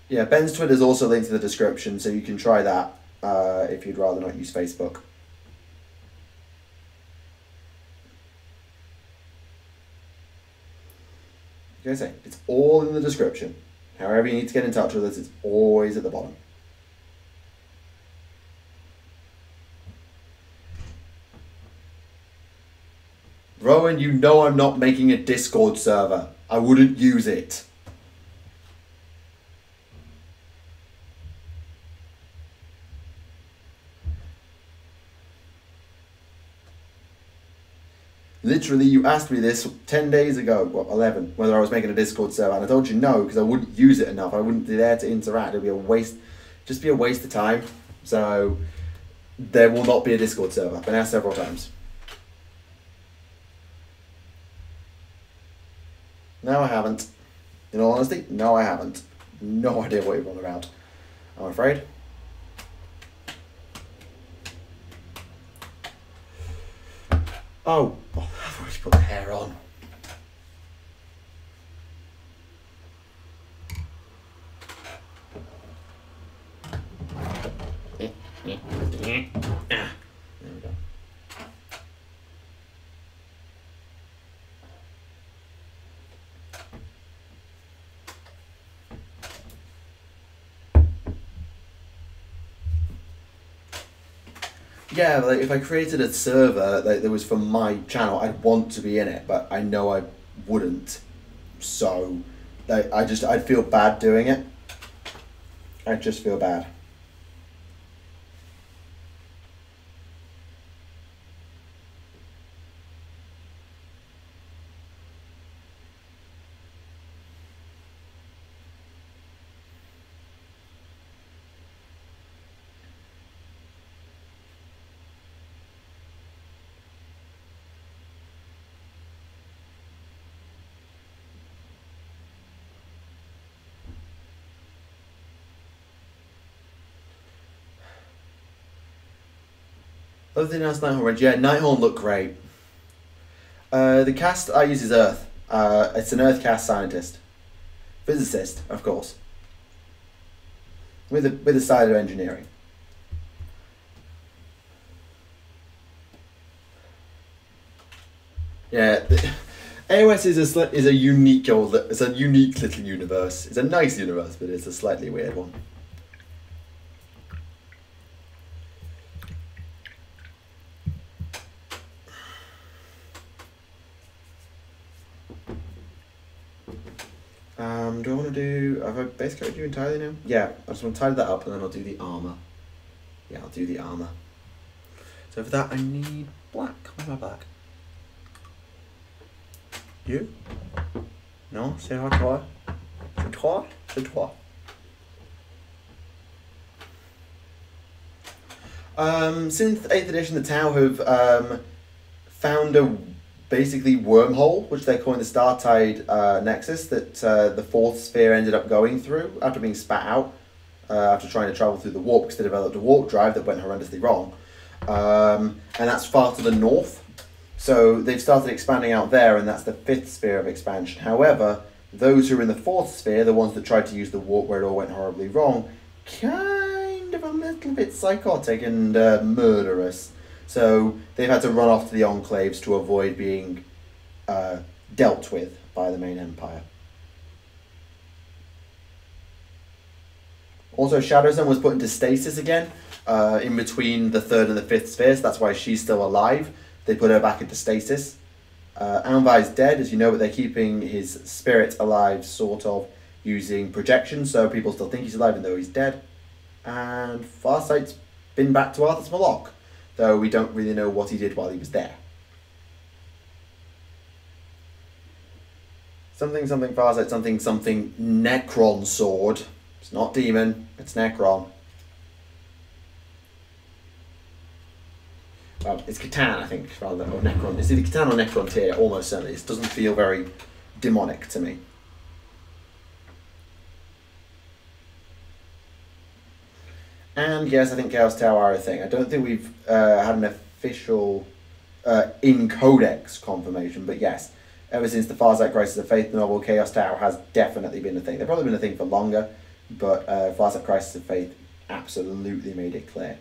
Yeah, Ben's Twitter is also linked in the description, so you can try that if you'd rather not use Facebook. Like I say, it's all in the description. However you need to get in touch with us, it's always at the bottom. Rowan, you know I'm not making a Discord server. I wouldn't use it. Literally, you asked me this 10 days ago, well, 11, whether I was making a Discord server, and I told you no, because I wouldn't use it enough. I wouldn't be there to interact. It'd be a waste, just be a waste of time. So, there will not be a Discord server. I've been asked several times. No, I haven't. In all honesty, no, I haven't. No idea what you're on about, I'm afraid. Oh, I've already put the hair on. There we go. Yeah, like if I created a server that was for my channel, I'd want to be in it, but I know I wouldn't. So, like, I'd feel bad doing it. I'd just feel bad. Other thing else, Nighthorn Range. Yeah, Nighthorn look great. The cast I use is Earth. It's an Earth cast scientist. Physicist, of course. With a side of engineering. Yeah, AoS is a unique little universe. It's a nice universe, but it's a slightly weird one. Do I want to do... Have I base coated you entirely now? Yeah, I just want to tidy that up and then I'll do the armour. Yeah, I'll do the armour. So for that I need black. Where's my black? You? No? Say hi, toi. C'est toi? C'est toi. Since 8th edition, the Tau have found a basically wormhole, which they're calling the Startide Nexus, that the fourth sphere ended up going through after being spat out, after trying to travel through the warp, because they developed a warp drive that went horrendously wrong. And that's far to the north. So they've started expanding out there, and that's the fifth sphere of expansion. However, those who are in the fourth sphere, the ones that tried to use the warp where it all went horribly wrong, kind of a little bit psychotic and murderous. So they've had to run off to the enclaves to avoid being dealt with by the main empire. Also, Shadowsun was put into stasis again in between the third and the fifth spheres. That's why she's still alive. they put her back into stasis. Anvai's dead, as you know, but they're keeping his spirit alive, sort of, using projection, so people still think he's alive even though he's dead. And Farsight's been back to Arthas Malok, though we don't really know what he did while he was there. Something Farsight, something Necron sword. It's not demon, it's Necron. Well, it's Catan, I think, rather than or Necron. It's either Catan or Necron tier, almost certainly. It doesn't feel very demonic to me. And yes, I think Chaos Tower are a thing. I don't think we've had an official in Codex confirmation, but yes, ever since the Farsight Crisis of Faith novel, Chaos Tower has definitely been a thing. They've probably been a thing for longer, but Farsight Crisis of Faith absolutely made it clear.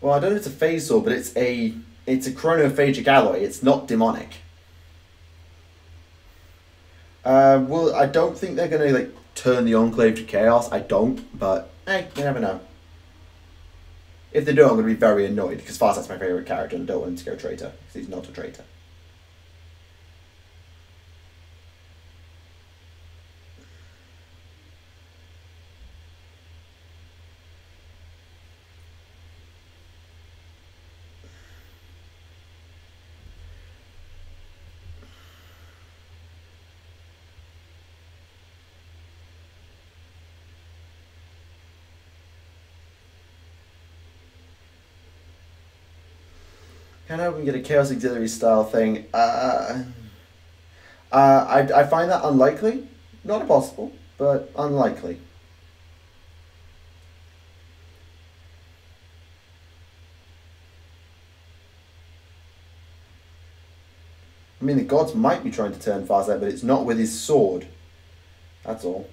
Well, I don't know if it's a phase sword, but it's a chronophagic alloy. It's not demonic. Well, I don't think they're gonna like turn the Enclave to chaos. I don't, but hey, you never know. If they do, I'm gonna be very annoyed because Farsight's my favorite character, and I don't want him to go traitor because he's not a traitor. Kind of hope we can get a Chaos Auxiliary style thing. I find that unlikely. Not impossible, but unlikely. I mean, the gods might be trying to turn Farsight, but it's not with his sword. That's all.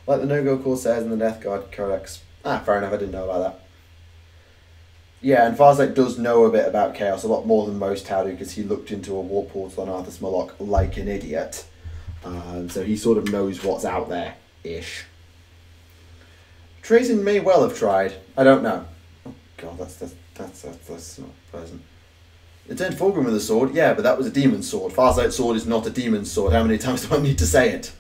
Like the No-Go Corsairs and the Death Guard Codex. Fair enough, I didn't know about that. Yeah, and Farsight does know a bit about Chaos, a lot more than most how do, because he looked into a warp portal on Arthas Malok like an idiot. So he sort of knows what's out there-ish. Trazen may well have tried. I don't know. Oh god, that's not pleasant. It turned Fulgrim with a sword, yeah, but that was a demon sword. Farsight's sword is not a demon sword. How many times do I need to say it?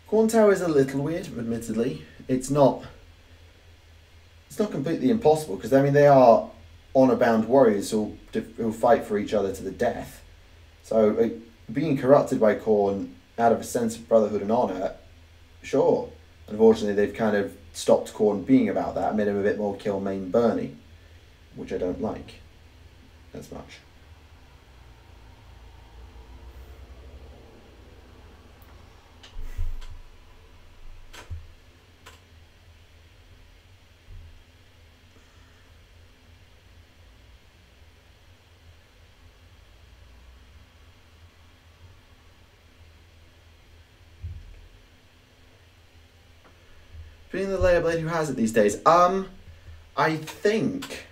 Corn Tower is a little weird, admittedly. It's not completely impossible, because I mean they are honor-bound warriors who fight for each other to the death. So being corrupted by Khorne out of a sense of brotherhood and honor, sure. Unfortunately, they've kind of stopped Khorne being about that, made him a bit more kill main Bernie, which I don't like as much. Being the Layer Blade who has it these days. I think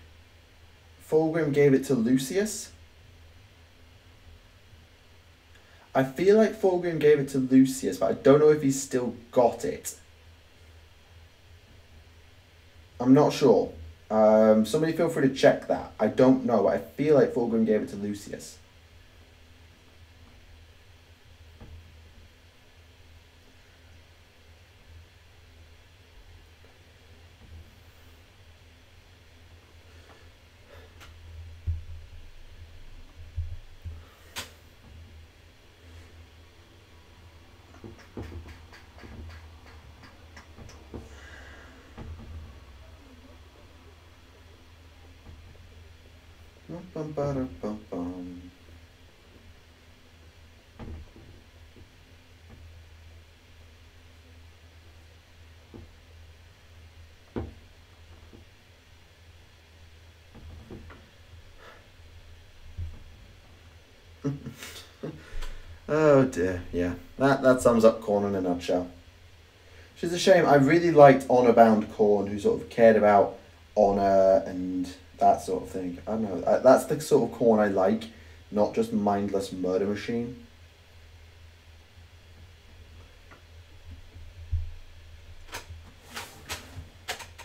Fulgrim gave it to Lucius. I feel like Fulgrim gave it to Lucius, but I don't know if he's still got it. I'm not sure. Somebody feel free to check that. I don't know, but I feel like Fulgrim gave it to Lucius. Bum, ba, da, bum, bum. Oh dear, yeah. That sums up Korn in a nutshell. Which is a shame. I really liked honor-bound Korn, who sort of cared about honor and that sort of thing. I don't know. That's the sort of Korn I like, not just mindless murder machine.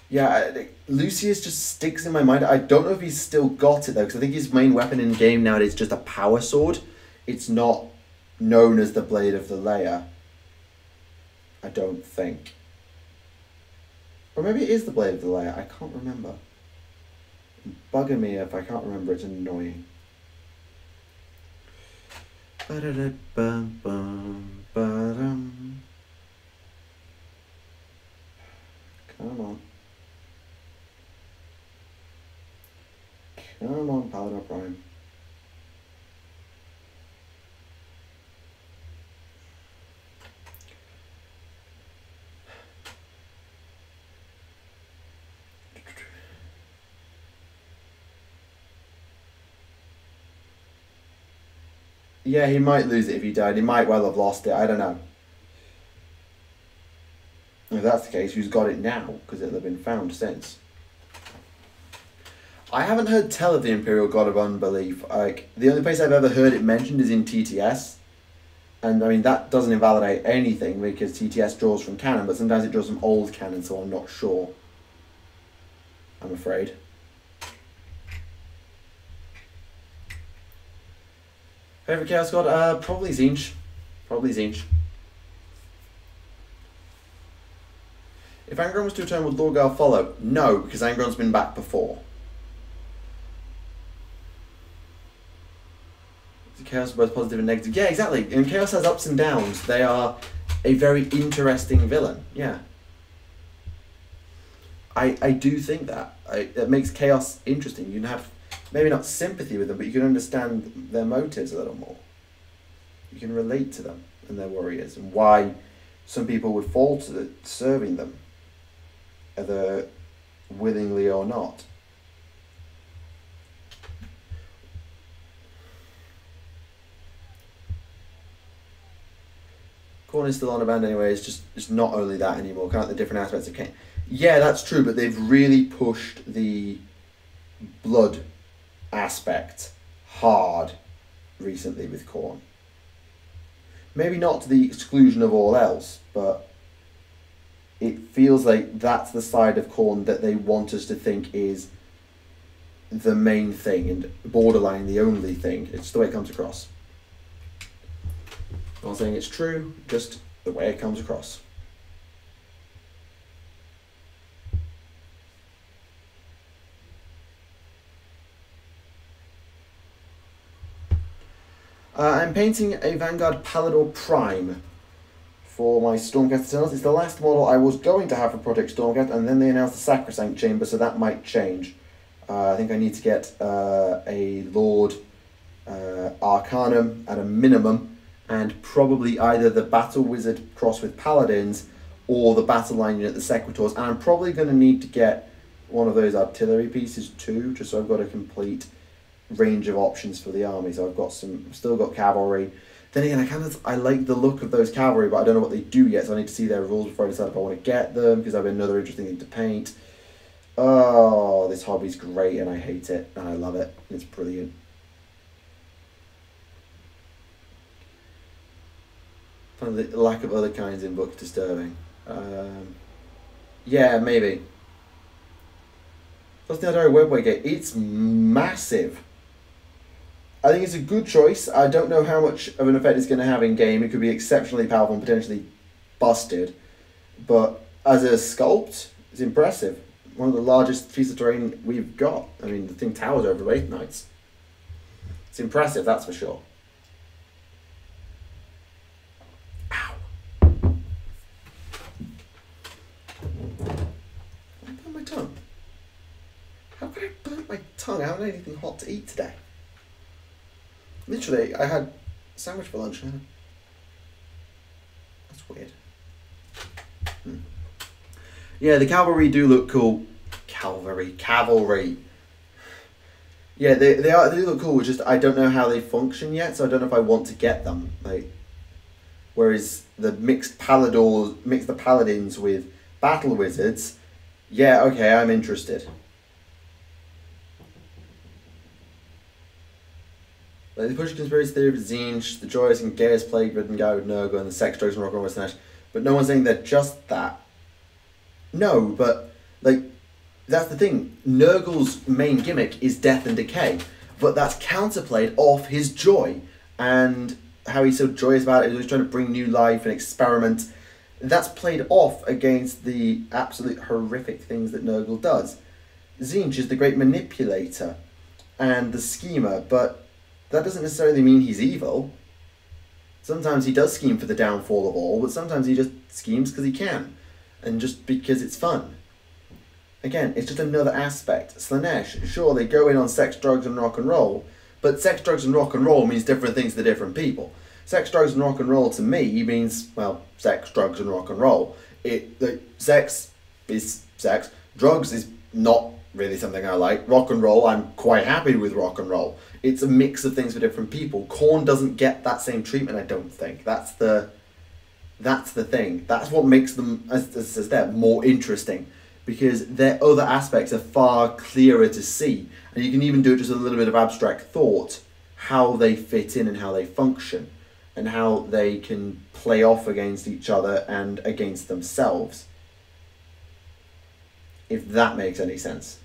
Yeah, Lucius just sticks in my mind. I don't know if he's still got it though, because I think his main weapon in game nowadays is just a power sword. It's not known as the Blade of the Layer. I don't think. Or maybe it is the Blade of the Layer. I can't remember. It's bugging me if I can't remember. It's annoying. Come on. Come on, Paladin Prime. Yeah, he might lose it if he died. He might well have lost it. I don't know. If that's the case, who's got it now? Because it'll have been found since. I haven't heard tell of the Imperial God of Unbelief. Like, the only place I've ever heard it mentioned is in TTS. And I mean, that doesn't invalidate anything because TTS draws from canon, but sometimes it draws from old canon, so I'm not sure. I'm afraid. Favorite Chaos God? Probably Tzeentch. Probably Tzeentch. If Angron was to return, would Lorgar follow? No, because Angron's been back before. Chaos is both positive and negative. Yeah, exactly. And Chaos has ups and downs. They are a very interesting villain. Yeah. I do think that. It makes Chaos interesting. You can have, maybe not sympathy with them, but you can understand their motives a little more. You can relate to them and their warriors and why some people would fall to serving them, either willingly or not. Korn is still on a band anyway. It's not only that anymore. Kind of the different aspects of Kane. Yeah, that's true, but they've really pushed the blood aspect hard recently with Korn. Maybe not to the exclusion of all else, but it feels like that's the side of Korn that they want us to think is the main thing and borderline the only thing. It's the way it comes across. I'm not saying it's true, just the way it comes across. I'm painting a Vanguard Palador Prime for my Stormcast Eternals. It's the last model I was going to have for Project Stormcast, and then they announced the Sacrosanct Chamber, so that might change. I think I need to get a Lord Arcanum at a minimum, and probably either the Battle Wizard cross with Paladins or the Battle Line unit, the Sequitors, and I'm probably going to need to get one of those artillery pieces too, just so I've got a complete range of options for the army. So I've got still got cavalry. Then again, I like the look of those cavalry, but I don't know what they do yet, so I need to see their rules before I decide if I want to get them, because that'll be another interesting thing to paint. Oh, this hobby's great, and I hate it, and I love it. It's brilliant. I find the lack of other kinds in books disturbing. Yeah, maybe. What's the Adari Webway Gate? It's massive. I think it's a good choice. I don't know how much of an effect it's going to have in game. It could be exceptionally powerful and potentially busted. But as a sculpt, it's impressive. One of the largest pieces of terrain we've got. I mean, the thing towers over Wraith Knights. It's impressive, that's for sure. Ow. I burned my tongue. How could I burnt my tongue. I haven't had anything hot to eat today. Literally, I had a sandwich for lunch. That's weird. Yeah, the cavalry do look cool. Cavalry. Yeah, they do look cool. It's just I don't know how they function yet, so I don't know if I want to get them. Like, whereas the mix the paladins with battle wizards. Yeah, okay, I'm interested. Like the push conspiracy theory of Zinj, the joyous and gayest plague-ridden guy with Nurgle, and the sex, drugs, and rock and roll Snash. But no one's saying they're just that. No, but like that's the thing. Nurgle's main gimmick is death and decay, but that's counterplayed off his joy and how he's so joyous about it. He's trying to bring new life and experiment. That's played off against the absolute horrific things that Nurgle does. Zinj is the great manipulator and the schemer, but that doesn't necessarily mean he's evil. Sometimes he does scheme for the downfall of all, but sometimes he just schemes because he can, and just because it's fun. Again, it's just another aspect. Slaanesh, sure, they go in on sex, drugs, and rock and roll, but sex, drugs, and rock and roll means different things to different people. Sex, drugs, and rock and roll to me means, well, sex, drugs, and rock and roll. Sex is sex. Drugs is not really something I like. Rock and roll, I'm quite happy with rock and roll. It's a mix of things for different people. Korn doesn't get that same treatment, I don't think. That's the thing. That's what makes them, as it says there, more interesting. Because their other aspects are far clearer to see. And you can even do it just a little bit of abstract thought, how they fit in and how they function. And how they can play off against each other and against themselves. If that makes any sense.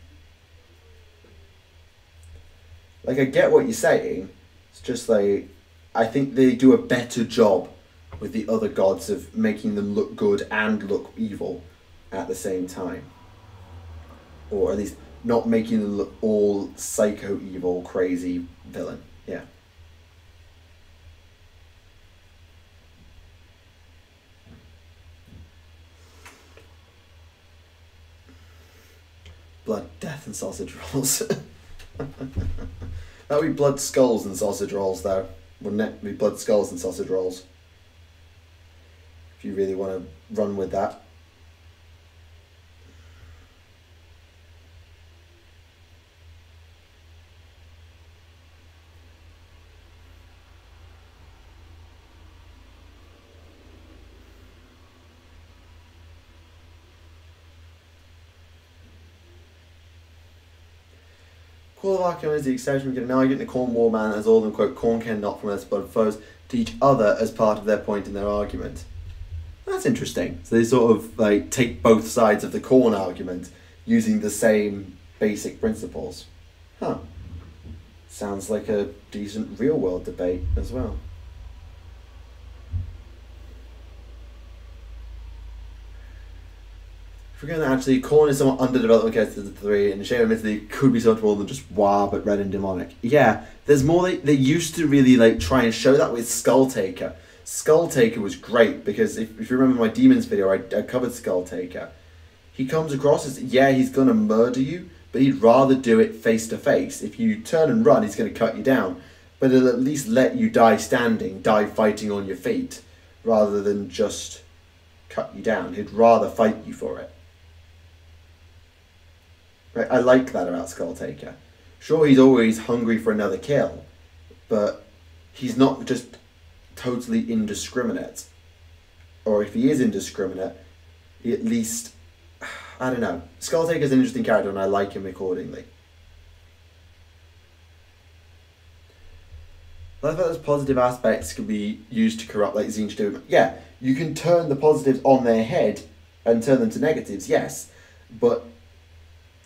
Like, I get what you're saying. It's just like, I think they do a better job with the other gods of making them look good and look evil at the same time. Or at least not making them look all psycho evil, crazy villain. Yeah. Blood, death, and sausage rolls. That would be blood, skulls, and sausage rolls, though. Wouldn't it? It'd be blood, skulls, and sausage rolls. If you really want to run with that. Call of Archaon is the exception. We get an argument the Khorne Warman as all of them quote Khorne care not from their blood foes to each other as part of their point in their argument. That's interesting. So they sort of like take both sides of the Khorne argument using the same basic principles. Huh. Sounds like a decent real world debate as well. If we're going to actually, Khorne is somewhat underdeveloped compared to the three, and the Shame admittedly could be somewhat more than just War, but red and demonic. Yeah, there's more. They used to really like try and show that with Skulltaker. Skulltaker was great because if you remember my Demons video, I covered Skulltaker. He comes across as, yeah, he's going to murder you, but he'd rather do it face to face. If you turn and run, he's going to cut you down, but he'll at least let you die standing, die fighting on your feet, rather than just cut you down. He'd rather fight you for it. Right, I like that about Skulltaker. Sure, he's always hungry for another kill, but he's not just totally indiscriminate. Or if he is indiscriminate, he at least, I don't know. Skulltaker's an interesting character and I like him accordingly. I thought those positive aspects could be used to corrupt like Zinj do. Yeah, you can turn the positives on their head and turn them to negatives, yes. But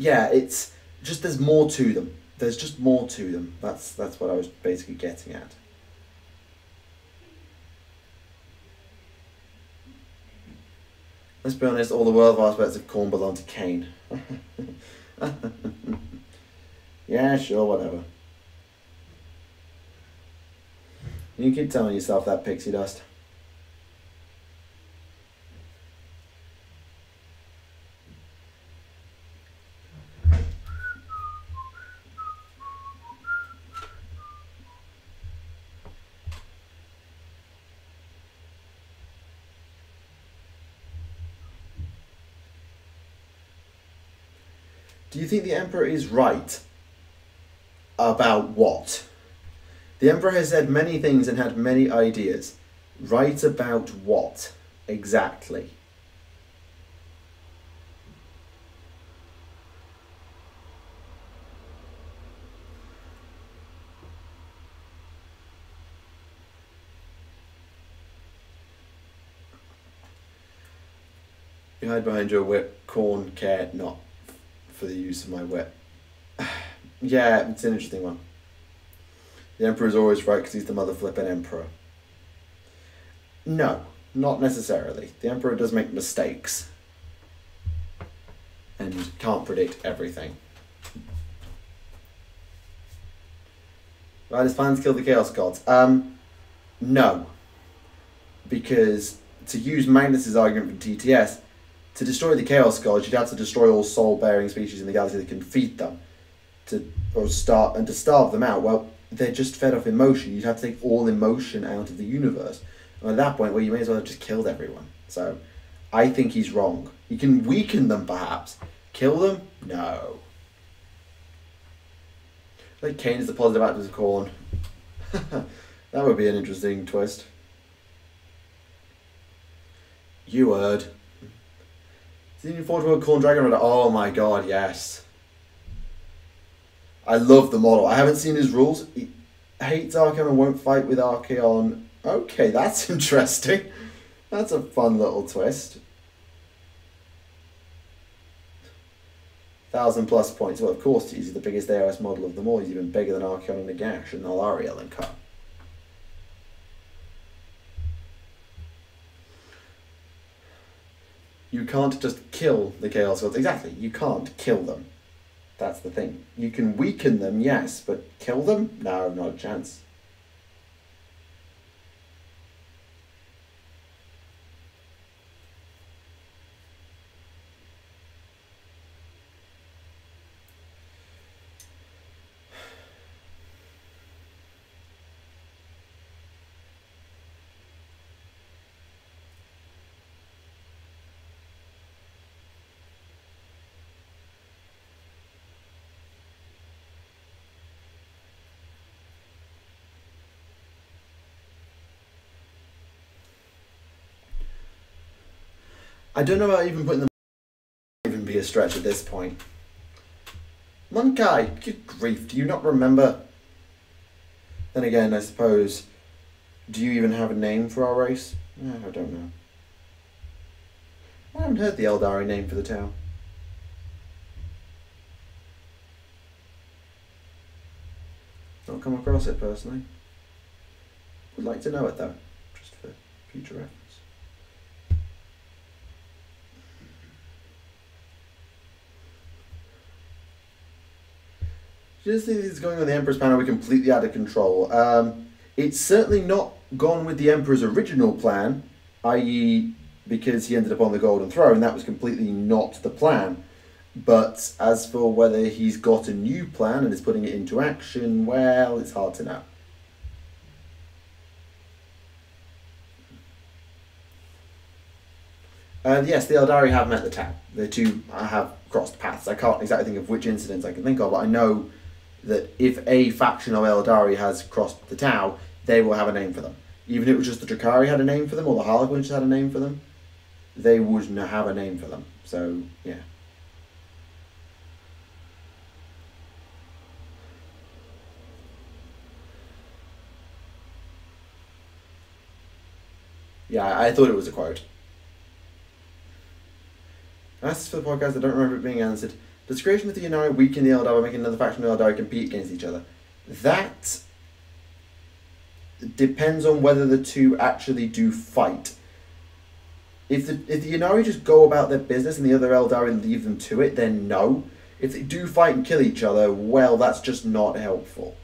yeah, it's just there's more to them. There's just more to them. That's what I was basically getting at. Let's be honest, all the world aspects of Khorne belong to Cain. Yeah, sure, whatever. You keep telling yourself that, pixie dust. Do you think the Emperor is right about what? The Emperor has said many things and had many ideas. Right about what exactly? You hide behind your whip, corn, care not for the use of my whip. Yeah, it's an interesting one. The Emperor's always right because he's the mother flipping Emperor. No, not necessarily. The Emperor does make mistakes and can't predict everything. Right, his plans kill the Chaos Gods. No. Because to use Magnus's argument from TTS, to destroy the Chaos Gods, you'd have to destroy all soul-bearing species in the galaxy that can feed them. To starve them out, well, they're just fed off emotion. You'd have to take all emotion out of the universe. And at that point, well, you may as well have just killed everyone. So, I think he's wrong. You can weaken them, perhaps. Kill them? No. Like Cain is the positive actor of corn. That would be an interesting twist. You heard. Did you forward to a corn dragon? Oh my god, yes. I love the model. I haven't seen his rules. He hates Archeon and won't fight with Archeon. Okay, that's interesting. That's a fun little twist. 1,000+ points. Well, of course, he's the biggest AoS model of them all. He's even bigger than Archeon and Nagash and Alariel and Co. You can't just kill the Chaos Gods. Exactly, you can't kill them. That's the thing. You can weaken them, yes, but kill them? No, not a chance. I don't know about even putting them even be a stretch at this point. Monkai, good grief, do you not remember? Then again, I suppose, do you even have a name for our race? I don't know. I haven't heard the Eldari name for the town. Not come across it personally. Would like to know it though, just for future reference. Just think this is going on the Emperor's panel. We're completely out of control. It's certainly not gone with the Emperor's original plan, i.e. because he ended up on the Golden Throne. That was completely not the plan. But as for whether he's got a new plan and is putting it into action, well, it's hard to know. Yes, the Eldari have met the Tau. The two have crossed paths. I can't exactly think of which incidents I can think of, but I know that if a faction of Eldari has crossed the Tau, they will have a name for them. Even if it was just the Drakari had a name for them, or the Harlequins had a name for them, they would have a name for them. So, yeah. Yeah, I thought it was a quote. As for the podcast, I don't remember it being answered. Does creation of the Yannari weaken the Eldar by making another faction of Eldar compete against each other? That depends on whether the two actually do fight. If the Yannari just go about their business and the other Eldari leave them to it, then no. If they do fight and kill each other, well, that's just not helpful.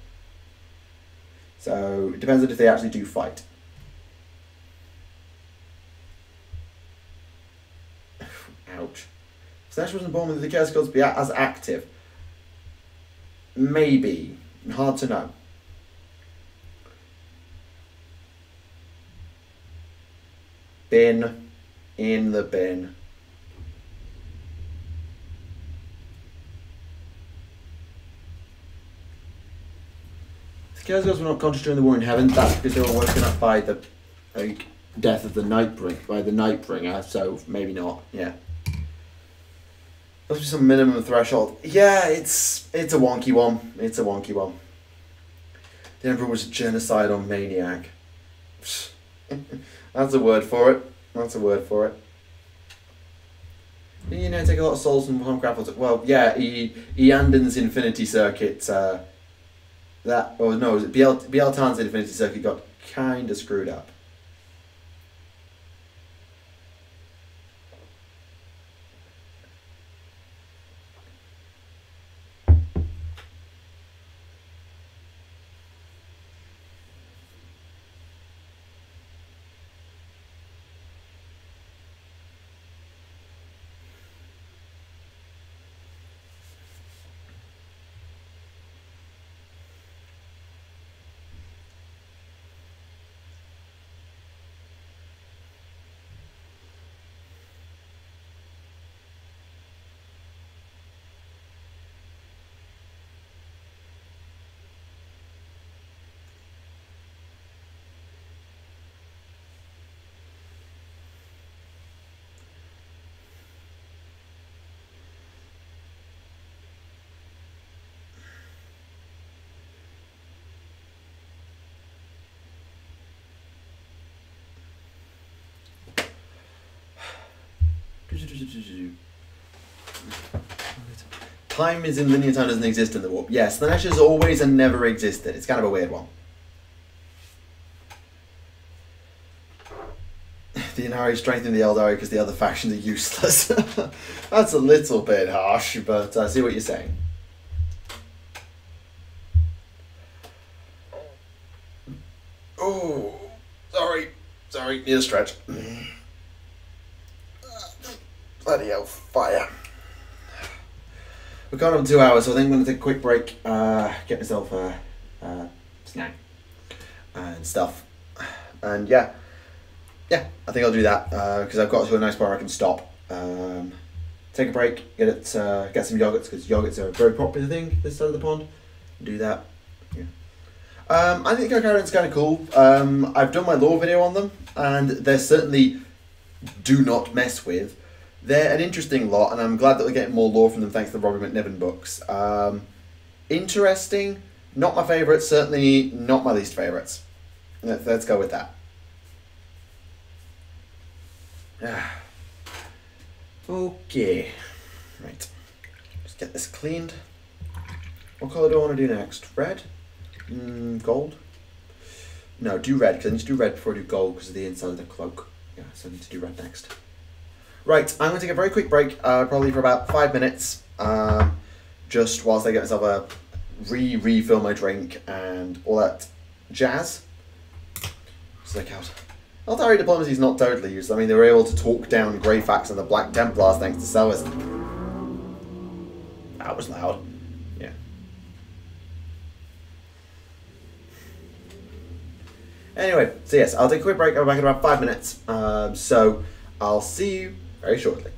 So, it depends on if they actually do fight. Ouch. Snash wasn't born with the Chaos Gods be as active. Maybe. Hard to know. Bin. In the bin. Chaos Gods were not conscious during the war in heaven. That's because they were woken up by the death of the Nightbringer. So maybe not. Yeah. Must be some minimum threshold. Yeah, it's a wonky one. It's a wonky one. The Emperor was a genocidal maniac. That's a word for it. That's a word for it. You know, take a lot of souls from Homecraft. Well, yeah, Eandon's Infinity Circuit. Bieltan's Infinity Circuit got kind of screwed up. Time is in linear time, doesn't exist in the warp. Yes, the Nash has always and never existed. It's kind of a weird one. The Inari strengthen the Eldari because the other factions are useless. That's a little bit harsh, but I see what you're saying. Oh, sorry, need a stretch. Bloody hell, fire. We're going on 2 hours, so I think I'm going to take a quick break, get myself a snack and stuff. And yeah, I think I'll do that because I've got to a nice bar I can stop. Take a break, get some yogurts because yogurts are a very popular thing this side of the pond. Do that. Yeah. I think Carcarion's kind of cool. I've done my lore video on them, and they're certainly do not mess with. They're an interesting lot, and I'm glad that we're getting more lore from them thanks to the Robbie McNiven books. Interesting, not my favourites, certainly not my least favourites. Let's go with that. Okay, right. Let's get this cleaned. What colour do I want to do next? Red? Gold? No, do red, because I need to do red before I do gold because of the inside of the cloak. Yeah, so I need to do red next. Right, I'm going to take a very quick break, probably for about 5 minutes, just whilst I get myself a refill my drink and all that jazz. Stick out. Eldari diplomacy is not totally useless. I mean, they were able to talk down Greyfax and the Black Templars thanks to Sellers. That was loud. Yeah. Anyway, so yes, I'll take a quick break. I'll be back in about 5 minutes. So I'll see you very shortly.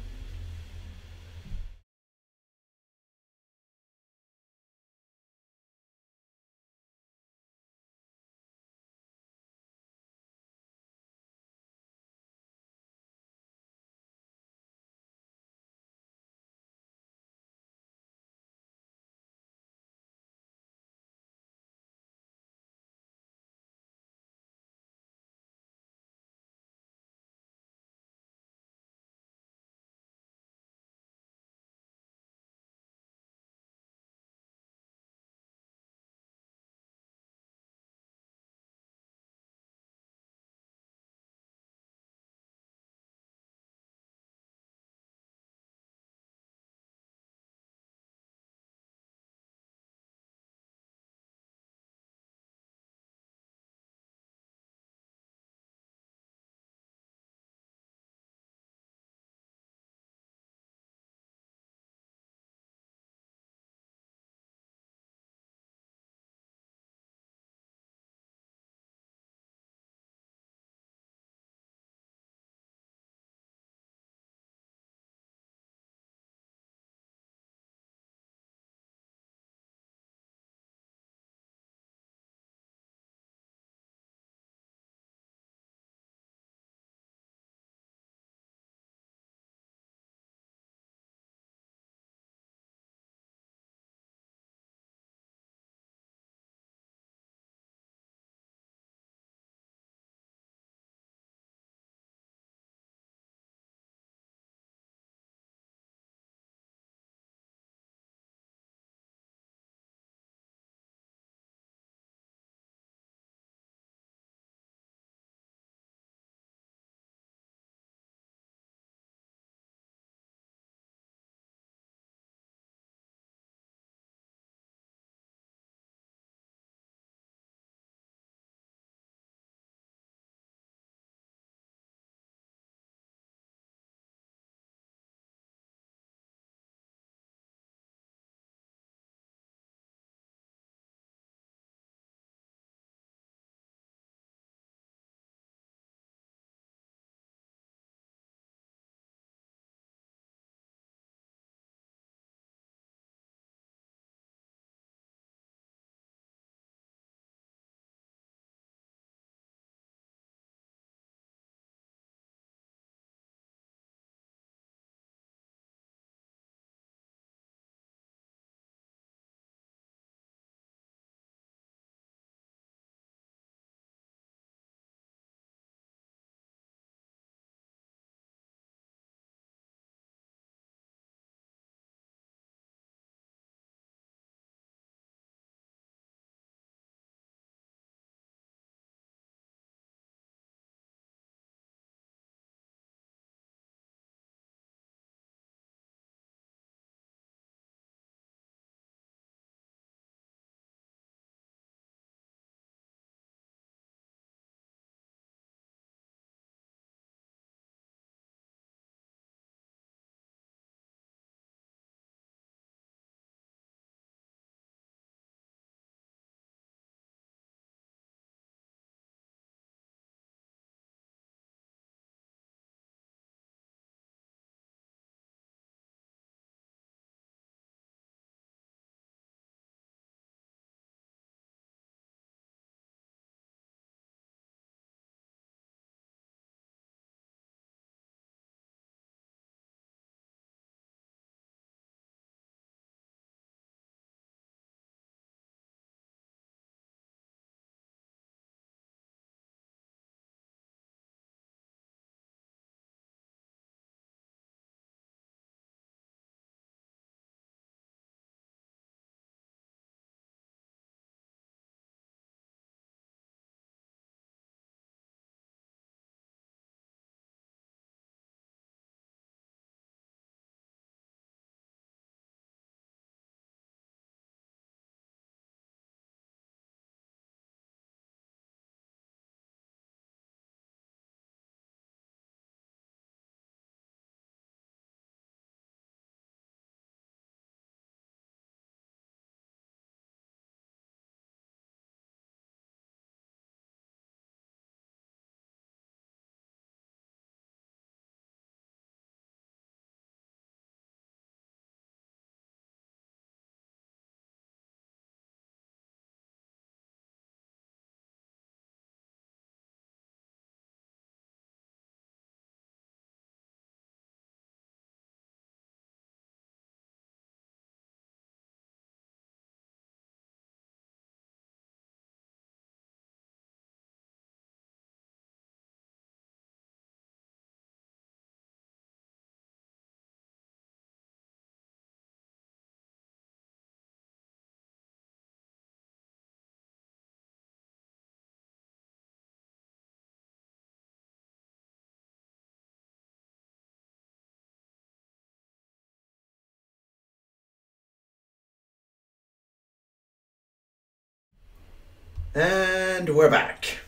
And we're back.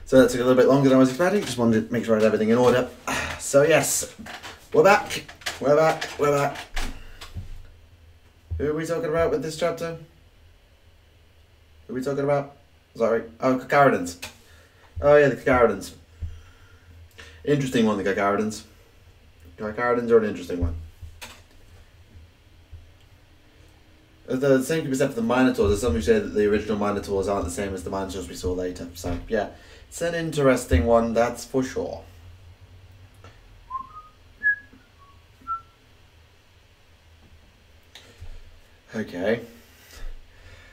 So that took a little bit longer than I was expecting. Just wanted to make sure I had everything in order. So yes, we're back. We're back. We're back. Who are we talking about with this chapter? Who are we talking about? Sorry. Oh, Cacaridans. Oh yeah, the Cacaridans. Interesting one, the Cacaridans. Cacaridans are an interesting one. The same can be said for the Minotaurs. There's some who say that the original Minotaurs aren't the same as the Minotaurs we saw later. So yeah, it's an interesting one, that's for sure. Okay.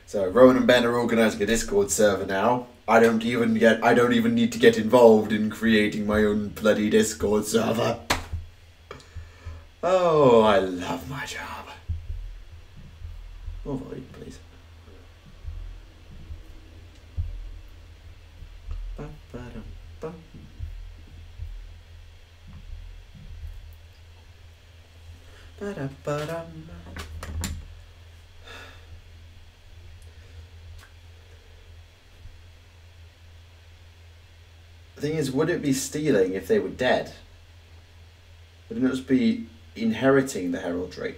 So Rowan and Ben are organising a Discord server now. I don't even need to get involved in creating my own bloody Discord server. Oh, I love my job. More volume, please. Ba-ba-dum-bum. Ba-da-ba-dum. The thing is, would it be stealing if they were dead? Would it not just be inheriting the heraldry?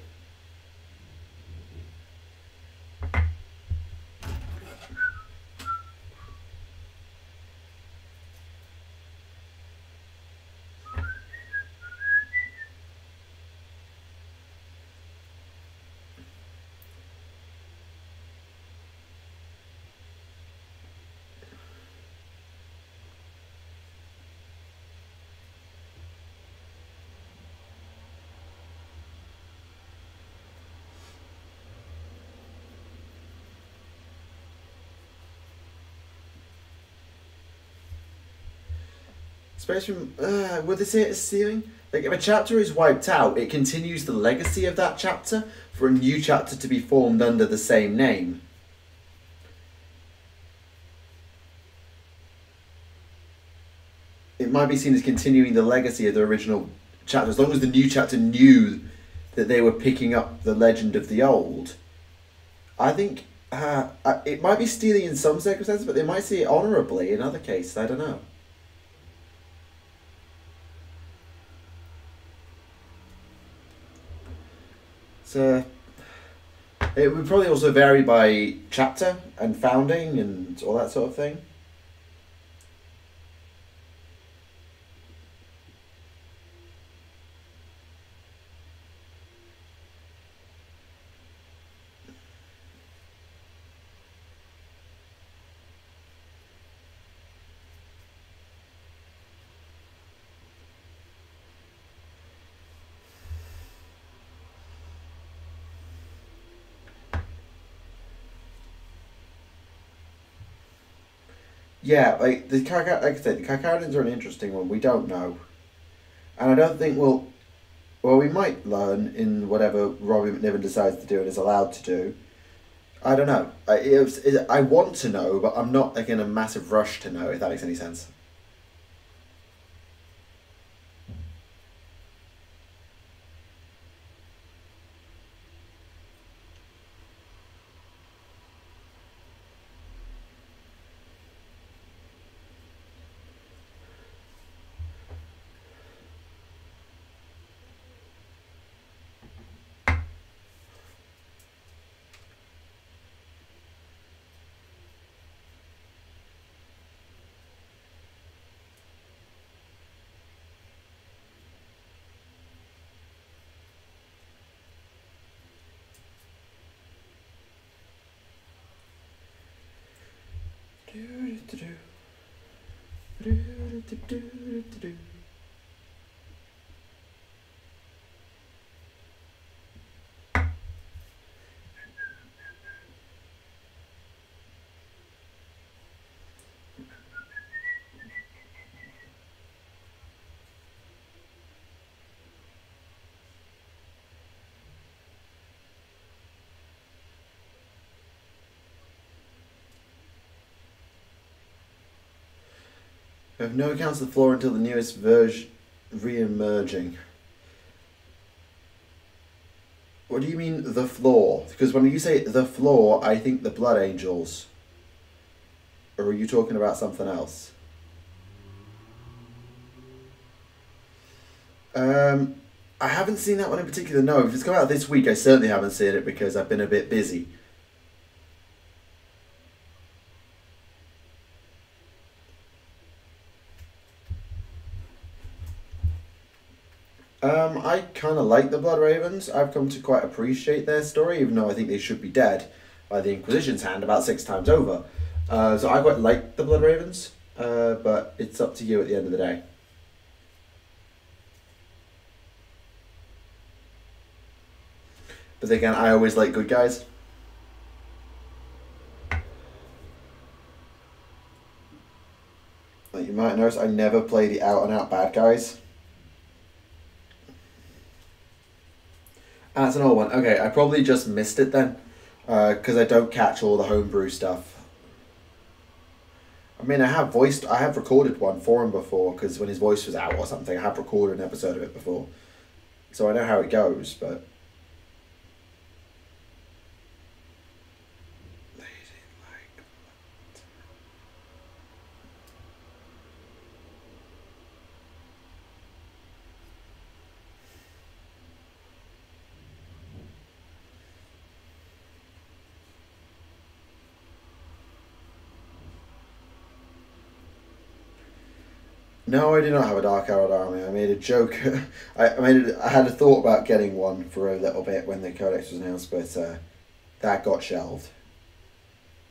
Especially, would they say it's stealing? Like, if a chapter is wiped out, it continues the legacy of that chapter for a new chapter to be formed under the same name. It might be seen as continuing the legacy of the original chapter, as long as the new chapter knew that they were picking up the legend of the old. I think it might be stealing in some circumstances, but they might see it honourably in other cases, I don't know. So it would probably also vary by chapter and founding and all that sort of thing. Yeah, like like I said, the Carcarians are an interesting one. We don't know, and I don't think we'll. Well, we might learn in whatever Robbie McNiven decides to do and is allowed to do. I don't know. I want to know, but I'm not like in a massive rush to know. If that makes any sense. We have no accounts of the floor until the newest version re-emerging. What do you mean, the floor? Because when you say the floor, I think the Blood Angels. Or are you talking about something else? I haven't seen that one in particular, no. If it's come out this week, I certainly haven't seen it because I've been a bit busy. I kind of like the Blood Ravens. I've come to quite appreciate their story, even though I think they should be dead by the Inquisition's hand about 6 times over. So I quite like the Blood Ravens, but it's up to you at the end of the day. But again, I always like good guys. Like you might notice, I never play the out-and-out bad guys. That's an old one. Okay, I probably just missed it then, because I don't catch all the homebrew stuff. I mean, I have recorded one for him before, because when his voice was out or something, I have recorded an episode of it before. So I know how it goes, but... No, I do not have a Dark Arrowed army. I made a joke. I had a thought about getting one for a little bit when the Codex was announced, but that got shelved.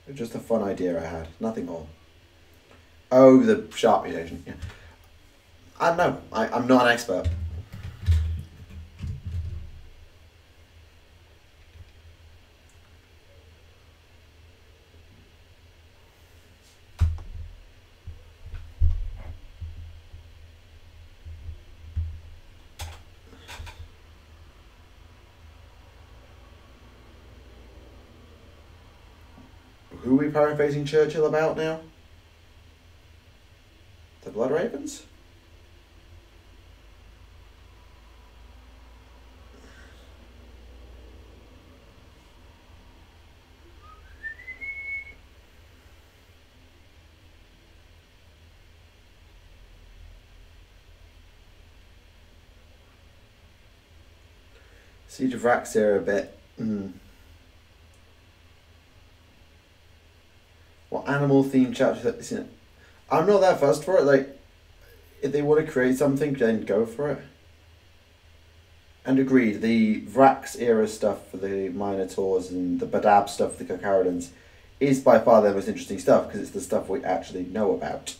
It was just a fun idea I had. Nothing more. Oh, the Sharp mutation. Yeah. I don't know. I'm not an expert. Who are we paraphrasing Churchill about now? The Blood Ravens? Siege of Rax here a bit. What animal themed chapter? I'm not that fussed for it. Like, if they want to create something, then go for it. And agreed, the Vrax era stuff for the Minotaurs and the Badab stuff for the Carcharodons is by far the most interesting stuff because it's the stuff we actually know about.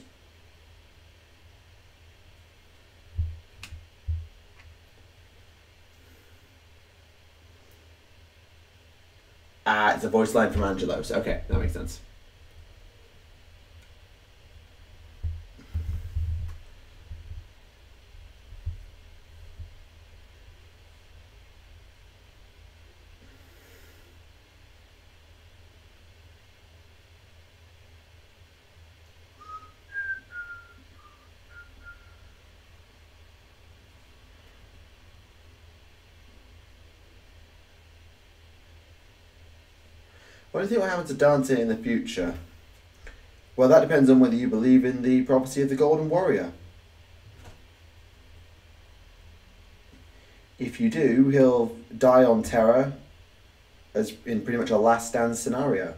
Ah, it's a voice line from Angelos. Okay, that makes sense. What do you think will happen to Dante in the future? Well, that depends on whether you believe in the prophecy of the Golden Warrior. If you do, he'll die on Terra, as in pretty much a last stand scenario.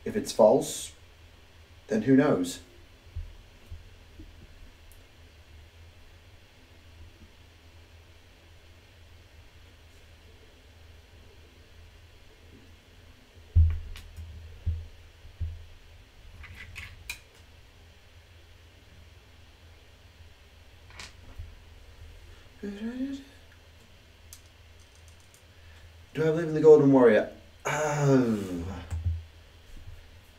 If it's false, then who knows? Do I believe in the Golden Warrior? Oh,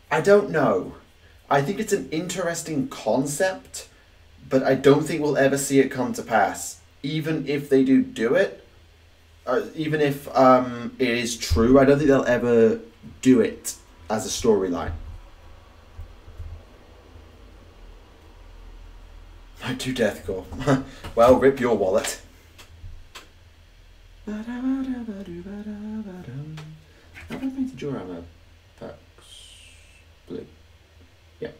I don't know. I think it's an interesting concept, but I don't think we'll ever see it come to pass. Even if they do it, even if it is true, I don't think they'll ever do it as a storyline. Might do Deathcore. Well, rip your wallet. How do I make the Joram packs? Blue. Yeah.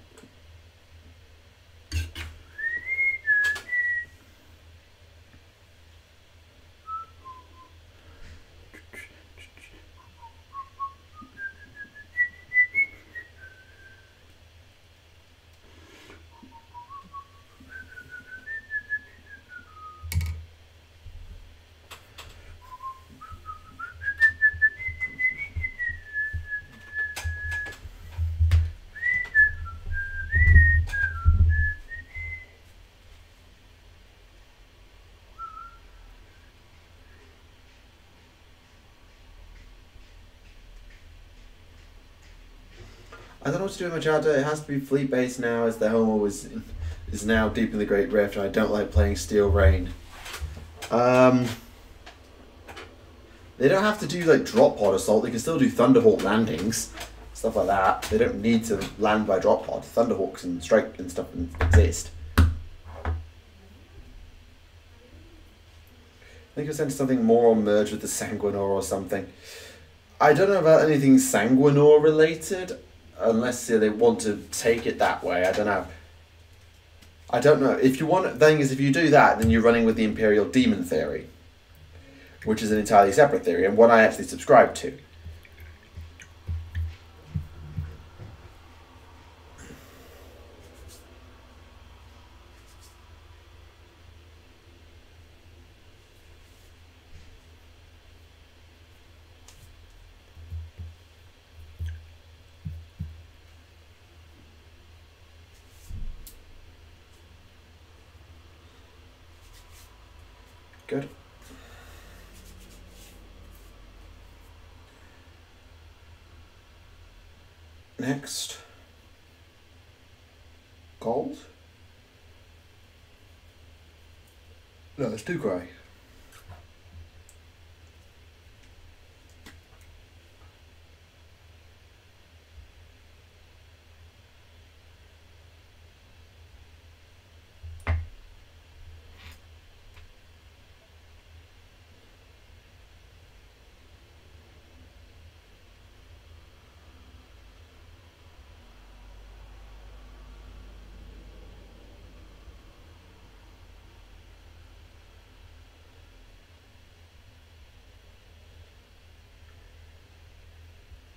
I don't know what to do with my character. It has to be fleet based now, as the home is now deep in the Great Rift, and I don't like playing Steel Rain. They don't have to do like drop pod assault. They can still do Thunderhawk landings, stuff like that. They don't need to land by drop pod. Thunderhawks and strike and stuff exist. I think it's into something more on merge with the Sanguinor or something. I don't know about anything Sanguinor related. Unless they want to take it that way, I don't know. I don't know. If you want, the thing is, if you do that, then you're running with the Imperial Demon theory, which is an entirely separate theory, and one I actually subscribe to. Good. Next. Gold? No, it's too grey.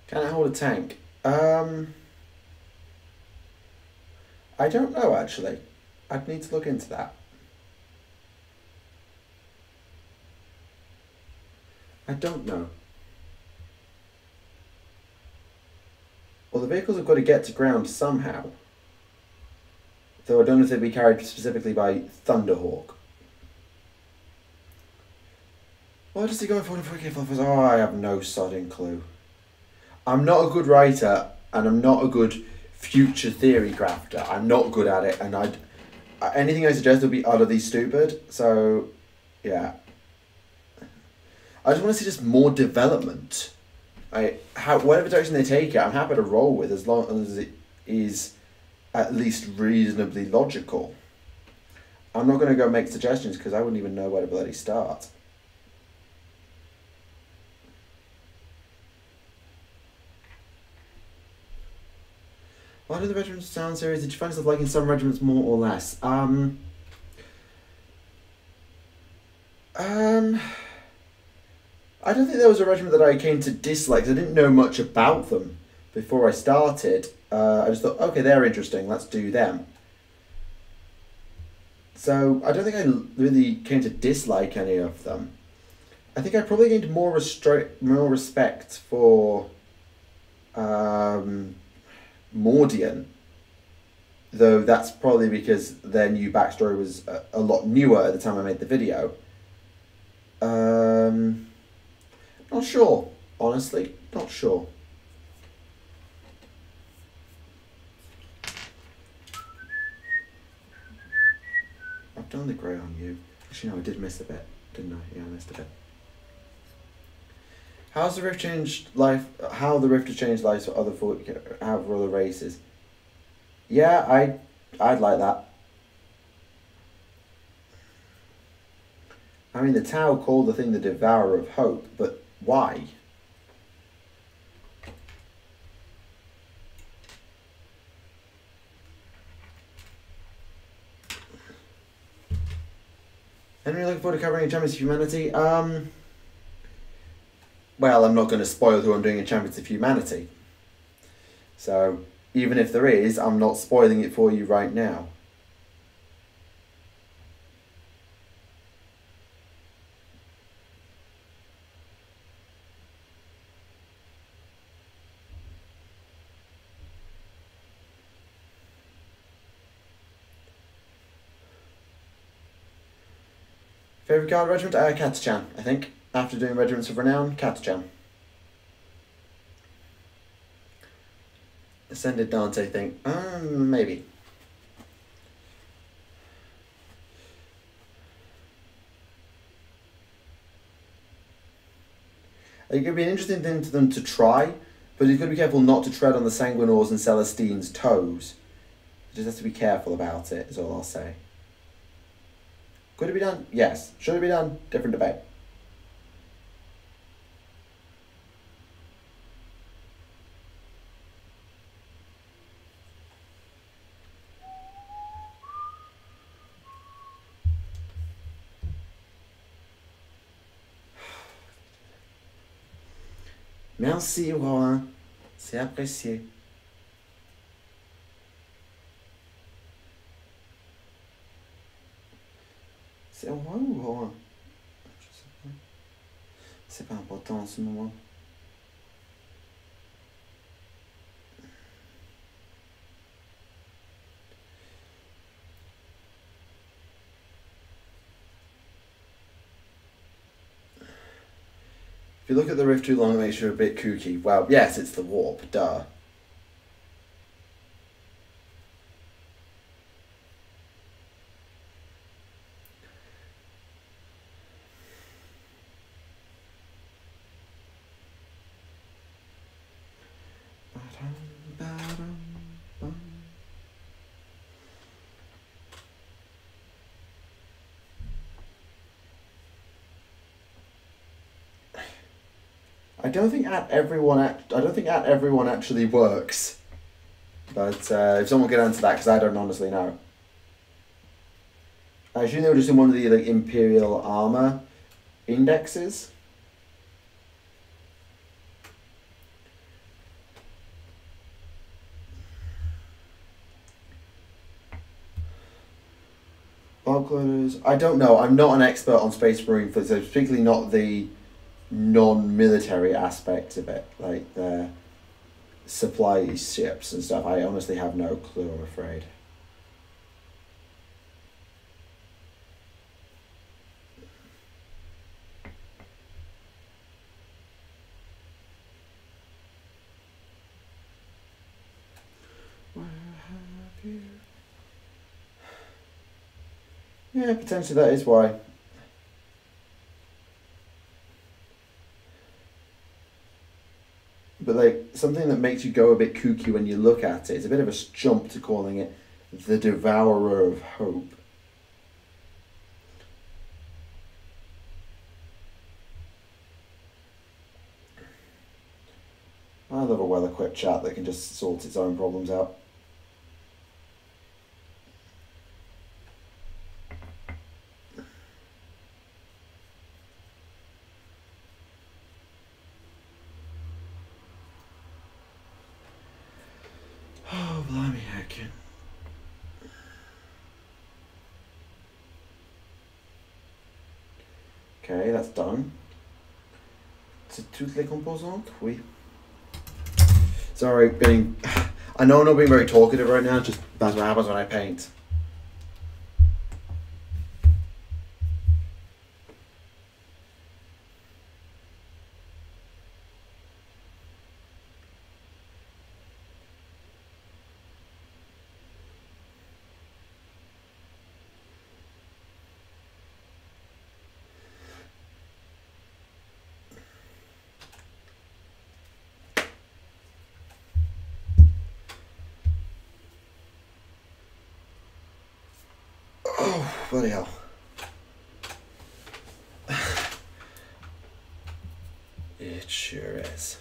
Can I hold a tank? I don't know, actually. I'd need to look into that. I don't know. Well, the vehicles have got to get to ground somehow. Though I don't know if they'd be carried specifically by Thunderhawk. Why does he go for it? Oh, I have no sodding clue. I'm not a good writer, and I'm not a good future theory crafter. I'm not good at it, and anything I suggest will be utterly stupid. So, yeah. I just want to see just more development. Whatever direction they take it, I'm happy to roll with as long as it is at least reasonably logical. I'm not going to go make suggestions because I wouldn't even know where to bloody start. Why do the Regiment Sound series, did you find yourself liking some regiments more or less? I don't think there was a regiment that I came to dislike. I didn't know much about them before I started. I just thought, okay, they're interesting, let's do them. So I don't think I really came to dislike any of them. I think I probably gained more respect for Mordian, though that's probably because their new backstory was a lot newer at the time I made the video. Not sure, honestly, not sure. I've done the grey on you. Actually, no, I did miss a bit, didn't I? Yeah, I missed a bit. How's the Rift changed life? How the Rift has changed lives for other races? Yeah, I'd like that. I mean, the Tau called the thing the Devourer of Hope, but why? And we're looking forward to covering a Champions of Humanity. Well, I'm not going to spoil who I'm doing in Champions of Humanity. So, even if there is, I'm not spoiling it for you right now. Favourite card regiment? Katachan, I think. After doing Regiments of Renown, Katachan. Ascended Dante thing. Maybe. It could be an interesting thing for them to try, but you've got to be careful not to tread on the Sanguinors and Celestine's toes. You just have to be careful about it, is all I'll say. Could it be done? Yes. Should it be done? Different debate. Merci, Rohan. C'est apprécié. C'est Rohan ou Rohan? Je sais pas. C'est pas important en ce moment. If you look at the rift too long, it makes you a bit kooky. Well, yes, it's the warp, duh. I don't think at everyone actually works, but if someone could answer that, because I don't honestly know. I assume they were just in one of the like Imperial armor indexes. Bogloaders. I don't know. I'm not an expert on Space Marine fleets, so particularly not the non-military aspect of it, like the supply ships and stuff. I honestly have no clue, I'm afraid. Where have you? Yeah, potentially that is why. But like something that makes you go a bit kooky when you look at it. It's a bit of a jump to calling it the Devourer of Hope. I love a well-equipped chat that can just sort its own problems out. Oh, blimey, heckin'. Okay, that's done. C'est toutes les composantes? Oui. Sorry, I know I'm not being very talkative right now, just that's what happens when I paint. Oh, bloody hell. It sure is.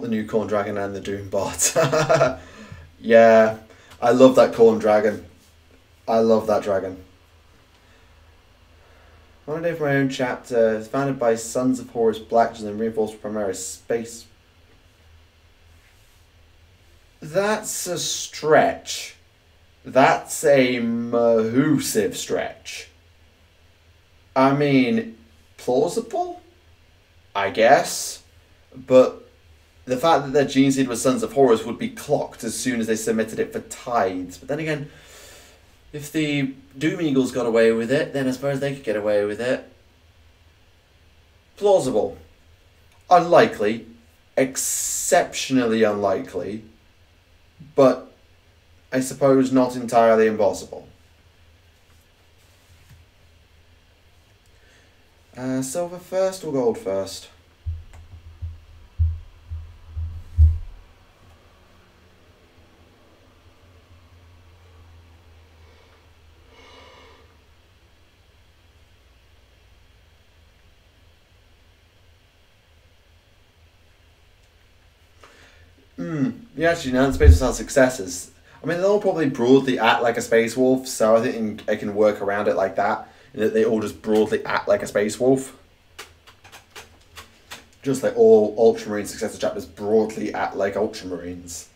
the new Corn Dragon and the Doom bot. Yeah, I love that Corn Dragon. I love that dragon. On a day for my own chapter, it's founded by Sons of Horus Black and reinforced with Primaris Space. That's a stretch. That's a massive stretch. I mean, plausible? I guess. But the fact that their gene seed was Sons of Horus would be clocked as soon as they submitted it for tithes. But then again, if the Doom Eagles got away with it, then I suppose they could get away with it. Plausible. Unlikely. Exceptionally unlikely. But I suppose not entirely impossible. Silver first or gold first? Yeah, actually, now that Space Wolves has successors, I mean, they'll all probably broadly act like a Space Wolf, so I think I can work around it like that, in that they all just broadly act like a Space Wolf. Just like all Ultramarine successor chapters broadly act like Ultramarines.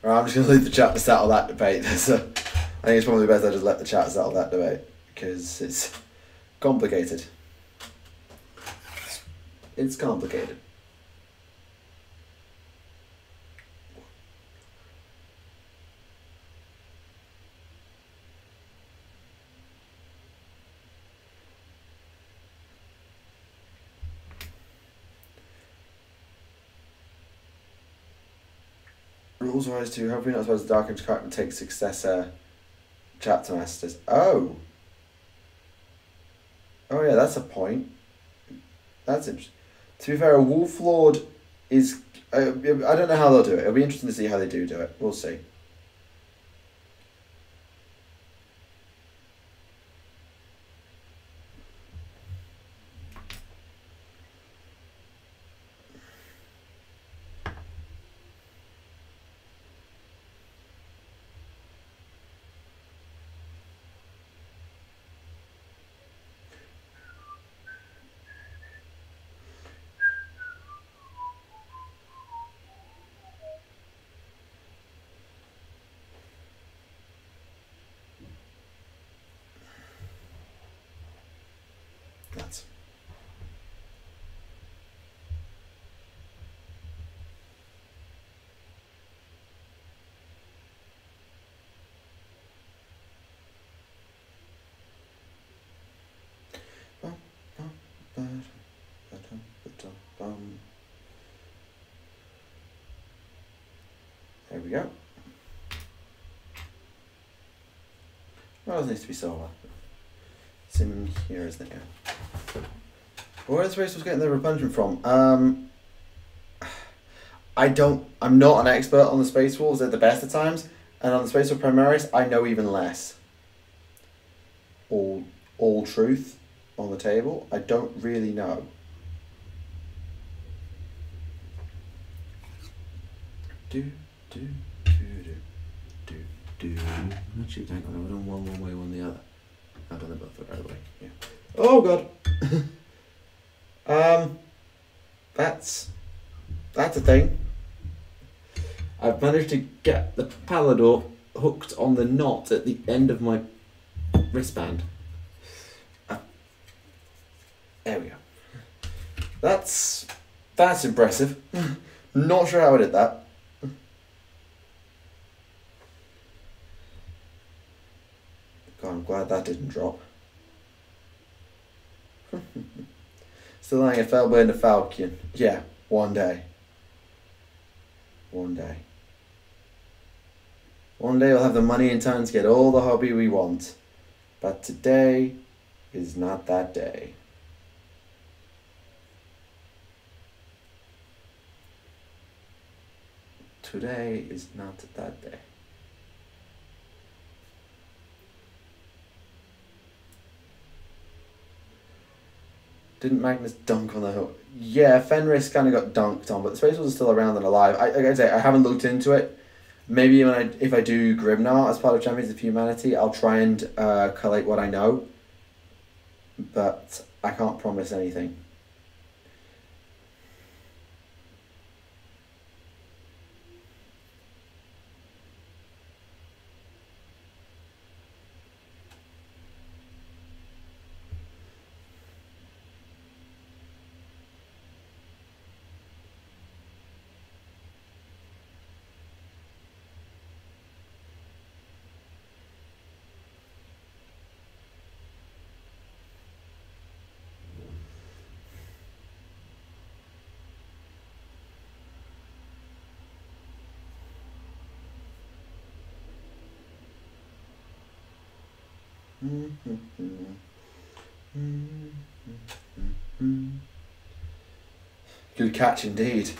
Right, I'm just going to leave the chat to settle that debate. I think it's probably best I just let the chat settle that debate, because it's complicated. It's complicated. Rules wise too. Hopefully not supposed to Dark Age character take successor chapter masters. Oh. Oh yeah, that's a point. That's interesting. To be fair, a Wolf Lord is... I don't know how they'll do it. It'll be interesting to see how they do it. We'll see. That's... There we go. Well, it needs to be solar. It's in here, isn't it? Yeah. Where is Space Wolves getting their replenishment from? I'm not an expert on the Space Wolves at the best of times, and on the Space Wolf Primaris, I know even less. All truth on the table, I don't really know. Actually, hang on, I've done one way, one the other. I've done them both the right way. Yeah. Oh god. That's a thing. I've managed to get the Palador hooked on the knot at the end of my wristband. There we go. That's impressive. Not sure how I did that. God, I'm glad that didn't drop. Still lying a fell burn a falcon. Yeah, one day. One day. One day we'll have the money and time to get all the hobby we want. But today is not that day. Today is not that day. Didn't Magnus dunk on the hook? Yeah, Fenris kind of got dunked on, but the Space Wolves are still around and alive. Like I say, I haven't looked into it. Maybe if I do Grimnar as part of Champions of Humanity, I'll try and collate what I know. But I can't promise anything. Good catch indeed.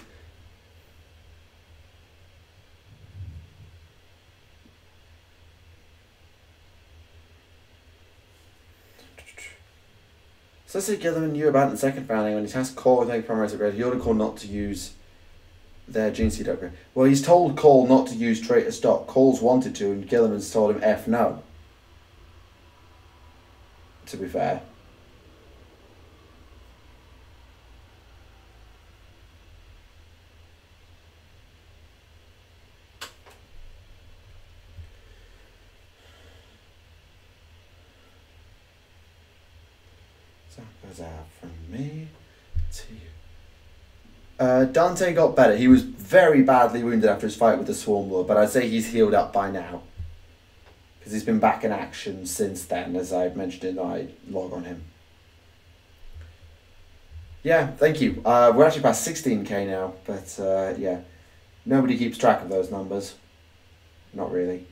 So let's say Gilliman knew about it in the second founding when he tasked Cole with making Promise upgrade. He ordered Cole not to use their Gene Seed upgrade. Well, he's told Cole not to use Traitor Stock. Cole's wanted to, and Gilliman's told him F no. To be fair. So that goes out from me to you. Dante got better. He was very badly wounded after his fight with the Swarm Lord, but I'd say he's healed up by now. Because he's been back in action since then, as I've mentioned in my log on him. Yeah, thank you. We're actually past 16k now, but yeah. Nobody keeps track of those numbers. Not really.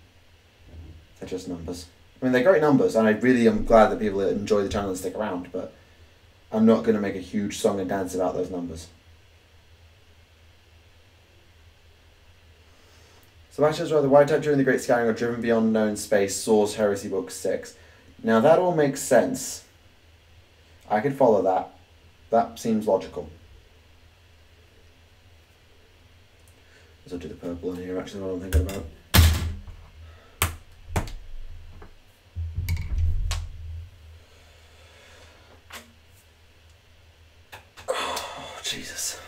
They're just numbers. I mean, they're great numbers, and I really am glad that people enjoy the channel and stick around, but I'm not going to make a huge song and dance about those numbers. Sebastian's rather White Type during the Great Scouring or Driven Beyond Known Space, Source Heresy Book 6. Now that all makes sense. I could follow that. That seems logical. I'll do the purple in here, actually, what I'm thinking about. Oh, Jesus.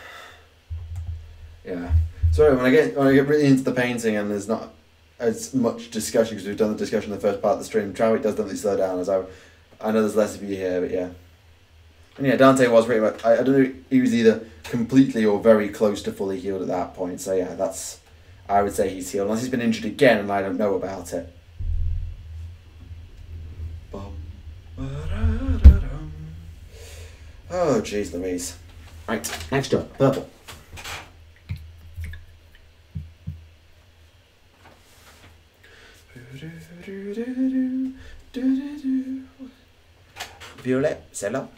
Yeah. Sorry, when I get really into the painting and there's not as much discussion because we've done the discussion in the first part of the stream, traffic does definitely slow down. As I know there's less of you here, but yeah. And yeah, Dante was pretty much. I don't know. He was either completely or very close to fully healed at that point. So yeah, that's. I would say he's healed unless he's been injured again and I don't know about it. Oh jeez Louise. Right, next up, purple. Violet, celle-là.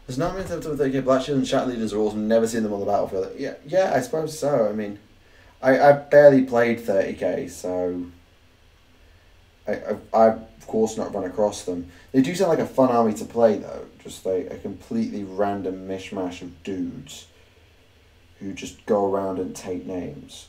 There's not many times with 30k. Black Shield and Shatter Legions are awesome. Never seen them on the battlefield. Yeah, I suppose so. I mean, I barely played 30k, so I've of course not run across them. They do sound like a fun army to play though. Just like a completely random mishmash of dudes who just go around and take names.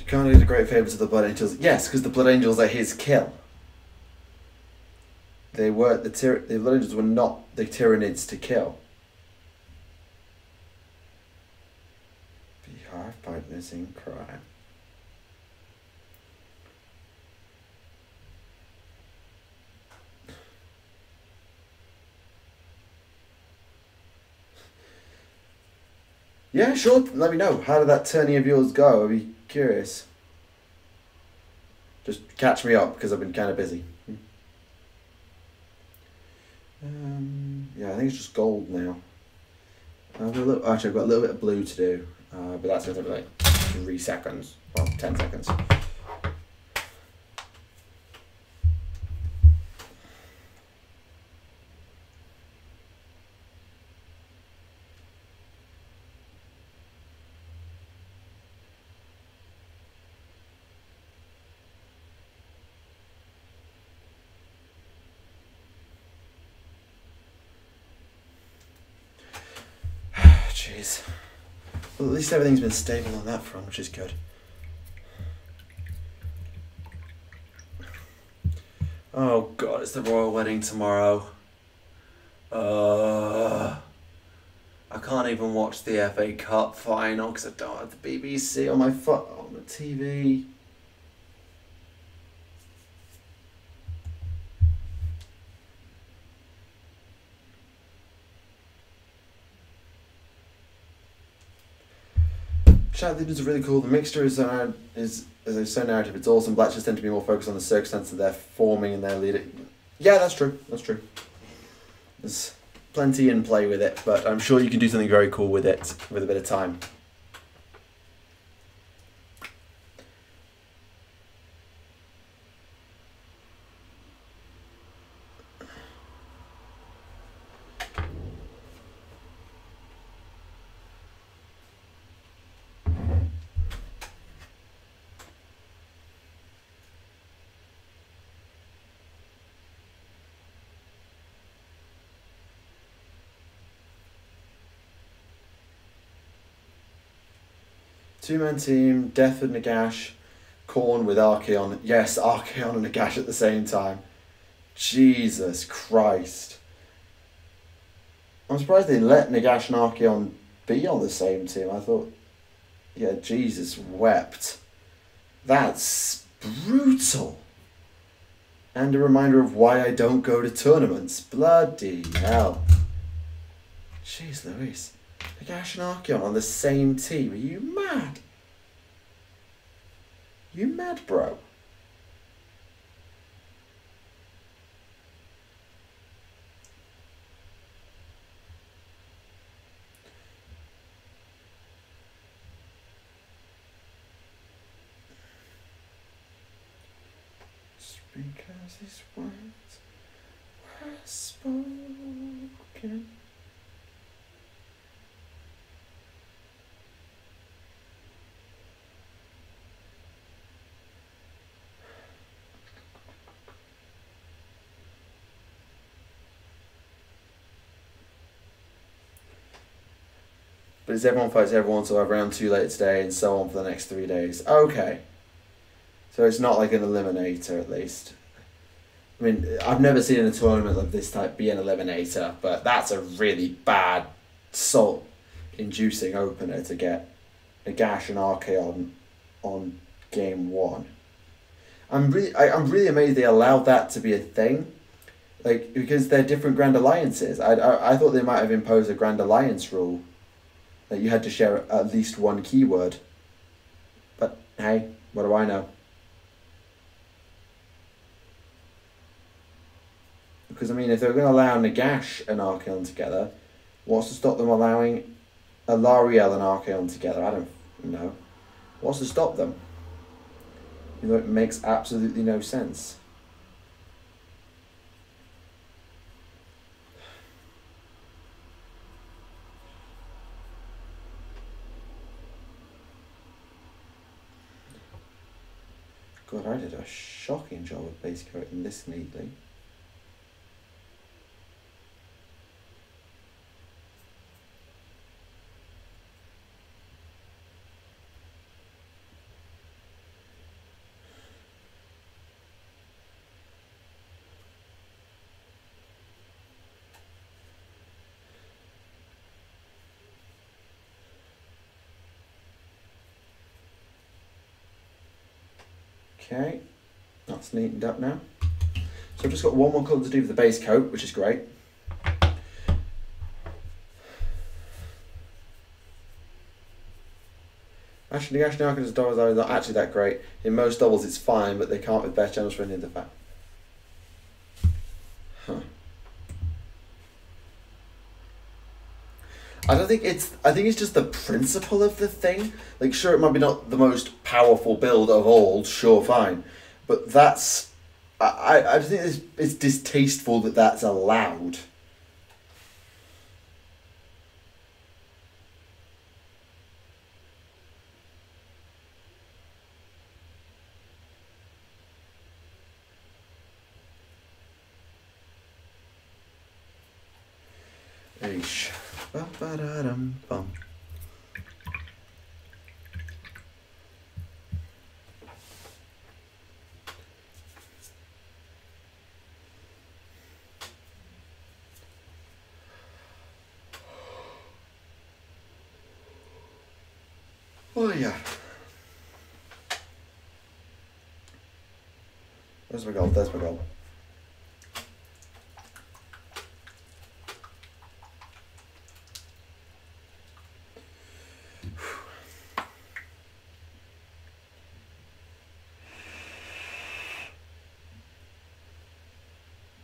Can't do the great favour to the Blood Angels. Yes, because the Blood Angels are his kill. The Blood Angels were not the Tyranids to kill. Beehive partners in crime. Yeah, sure. Let me know. How did that tourney of yours go? I'd be curious. Just catch me up because I've been kind of busy. Yeah, I think it's just gold now. Actually, I've got a little bit of blue to do, but that's going to be like 3 seconds. Well, 10 seconds. Jeez. Well, at least everything's been stable on that front, which is good. Oh god, it's the royal wedding tomorrow. I can't even watch the FA Cup final because I don't have the BBC on my on the TV. Shatter Legions are really cool. The mixture is so narrative. It's awesome. Black just tend to be more focused on the circumstances they're forming and their leader. Yeah, that's true. That's true. There's plenty in play with it, but I'm sure you can do something very cool with it with a bit of time. Two-man team, Death with Nagash, Khorne with Archaon. Yes, Archaon and Nagash at the same time. Jesus Christ. I'm surprised they let Nagash and Archaon be on the same team. I thought, yeah, Jesus wept. That's brutal. And a reminder of why I don't go to tournaments. Bloody hell. Jeez Louise. Nagash and Archaon on the same team. Are you mad? You mad, bro? Because his words were spoken. But it's everyone fights everyone, so I have round 2 later today and so on for the next 3 days. Okay. So it's not like an eliminator, at least. I mean, I've never seen in a tournament of this type be an eliminator, but that's a really bad salt-inducing opener to get a Gash and Archaon on game 1. I'm really amazed they allowed that to be a thing, like, because they're different Grand Alliances. I thought they might have imposed a Grand Alliance rule that you had to share at least one keyword. But hey, what do I know? Because, I mean, if they're going to allow Nagash and Archaon together, what's to stop them allowing Alariel and Archaon together? I don't know. What's to stop them? You know, it makes absolutely no sense. God, I did a shocking job of base coating this neatly. Okay, that's neatened up now. So I've just got one more colour to do for the base coat, which is great. Actually, Gash now can just doubles are not actually that great. In most doubles it's fine, but they can't with best channels for any of the fact. Huh. I think it's just the principle of the thing. Like, sure, it might be not the most powerful build of all, sure, fine. But that's... I just think it's distasteful that that's allowed. Eesh. Ba-ba-da-dum-bum. Oh yeah. There's my goal, there's my goal.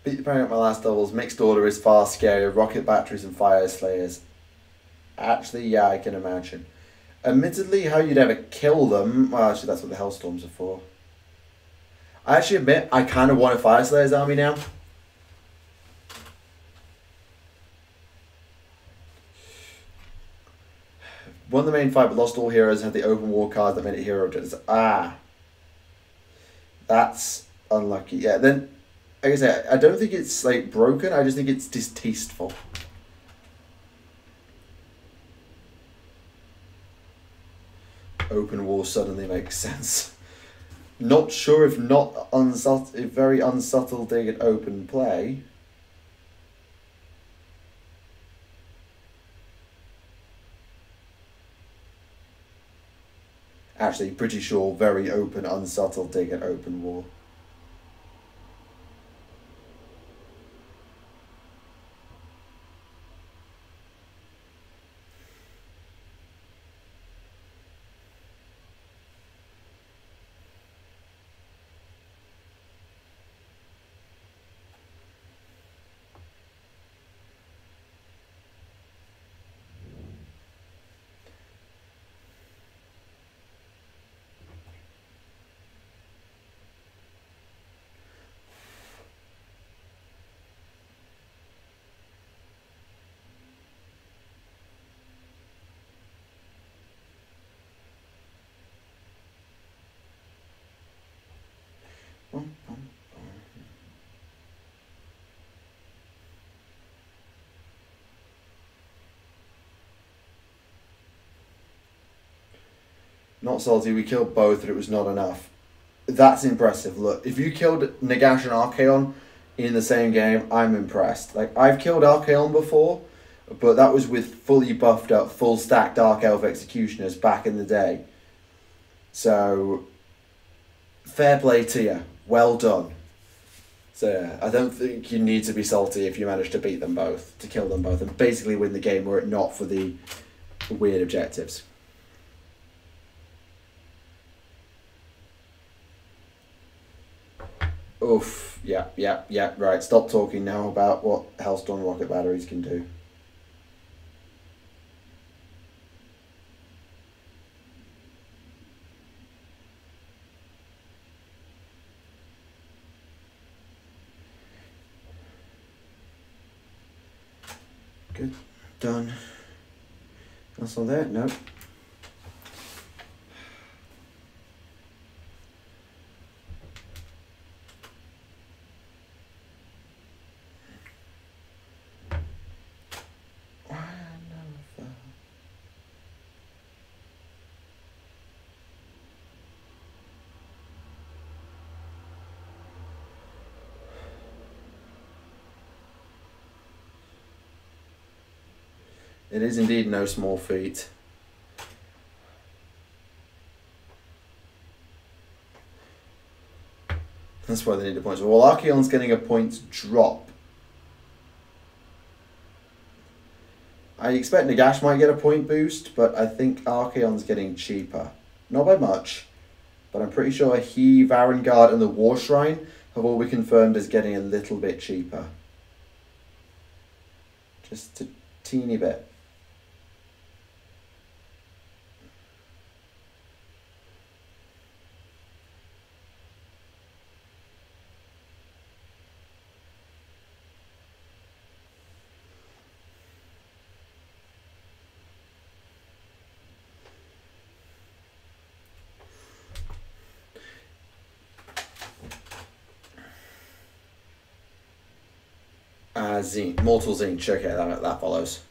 Beat the parent at my last doubles. Mixed order is far scarier. Rocket batteries and fire slayers. Actually, yeah, I can imagine. Admittedly, how you'd ever kill them... Well, actually, that's what the Hellstorms are for. I actually admit, I kind of want a Fire Slayer's army now. Won the main fight, but lost all heroes and had the open war cards that made it hero objectives. Ah. That's unlucky. Yeah, then... Like I say, I don't think it's, like, broken. I just think it's distasteful. Open war suddenly makes sense. Not sure if not unsubtle, if very unsubtle dig at open play. Actually, pretty sure very open unsubtle dig at open war. Not salty, we killed both, but it was not enough. That's impressive. Look, if you killed Nagash and Archaon in the same game, I'm impressed. Like, I've killed Archaon before, but that was with fully buffed up, full stack Dark Elf Executioners back in the day. So, fair play to you. Well done. So, yeah, I don't think you need to be salty if you manage to beat them both, to kill them both, and basically win the game were it not for the weird objectives. Oof, yeah, right. Stop talking now about what Hellstorm rocket batteries can do. Good, done. That's all there? Nope. It is indeed no small feat. That's why they need a point. Well, Archaon's getting a points drop. I expect Nagash might get a point boost, but I think Archaon's getting cheaper. Not by much, but I'm pretty sure he, Varangard, and the War Shrine have all been confirmed as getting a little bit cheaper. Just a teeny bit. Zinch, Mortal Zinch, okay, that follows.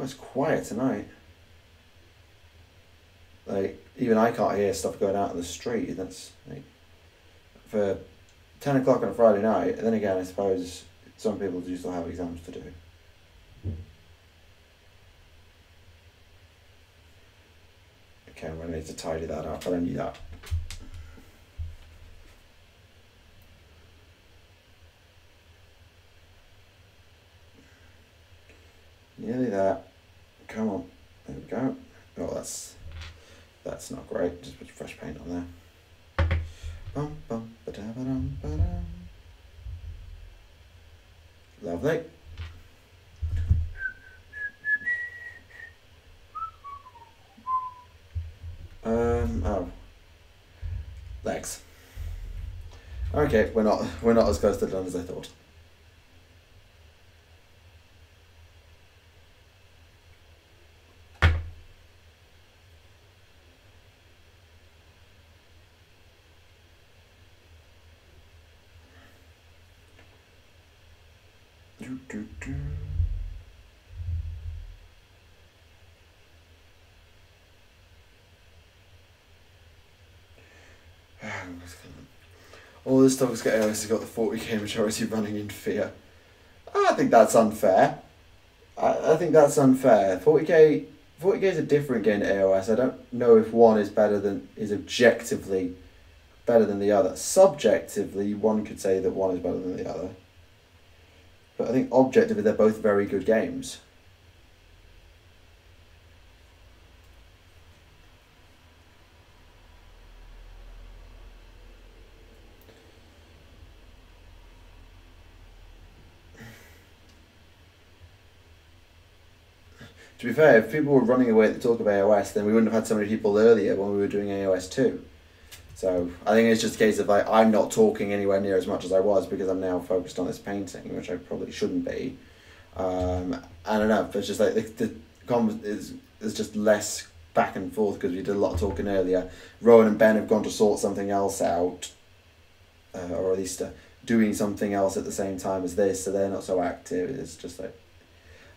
It's quiet tonight. Like, even I can't hear stuff going out in the street. That's like, for 10 o'clock on a Friday night. And then again, I suppose some people do still have exams to do. Okay, I'm going to need to tidy that up. I don't need that. Nearly there. Come on. There we go. Oh, that's not great. Just put your fresh paint on there. Bum, bum, ba-da-ba-dum, ba-dum. Lovely. Oh. Legs. Okay, we're not as close to done as I thought. All this talk's got AoS has got the 40k majority running in fear. I think that's unfair. I think that's unfair. 40k is a different game to AoS. I don't know if one is objectively better than the other. Subjectively, one could say that one is better than the other. But I think objectively, they're both very good games. To be fair, if people were running away at the talk of AoS, then we wouldn't have had so many people earlier when we were doing AoS 2. So I think it's just a case of like, I'm not talking anywhere near as much as I was because I'm now focused on this painting, which I probably shouldn't be. I don't know, but it's just like the is just less back and forth because we did a lot of talking earlier. Rowan and Ben have gone to sort something else out, or at least doing something else at the same time as this, so they're not so active. It's just like,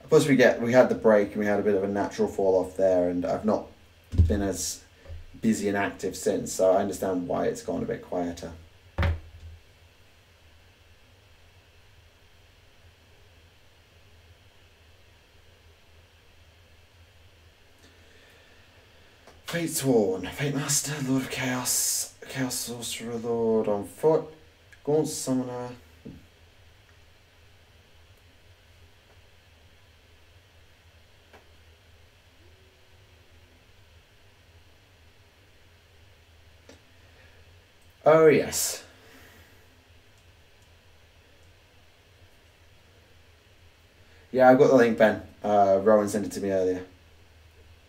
plus we had the break and we had a bit of a natural fall off there, and I've not been as busy and active since, so I understand why it's gone a bit quieter. Fate Sworn, Fate Master, Lord of Chaos, Chaos Sorcerer, Lord on foot, Gaunt Summoner. Oh yes. Yeah, I've got the link, Ben. Rowan sent it to me earlier.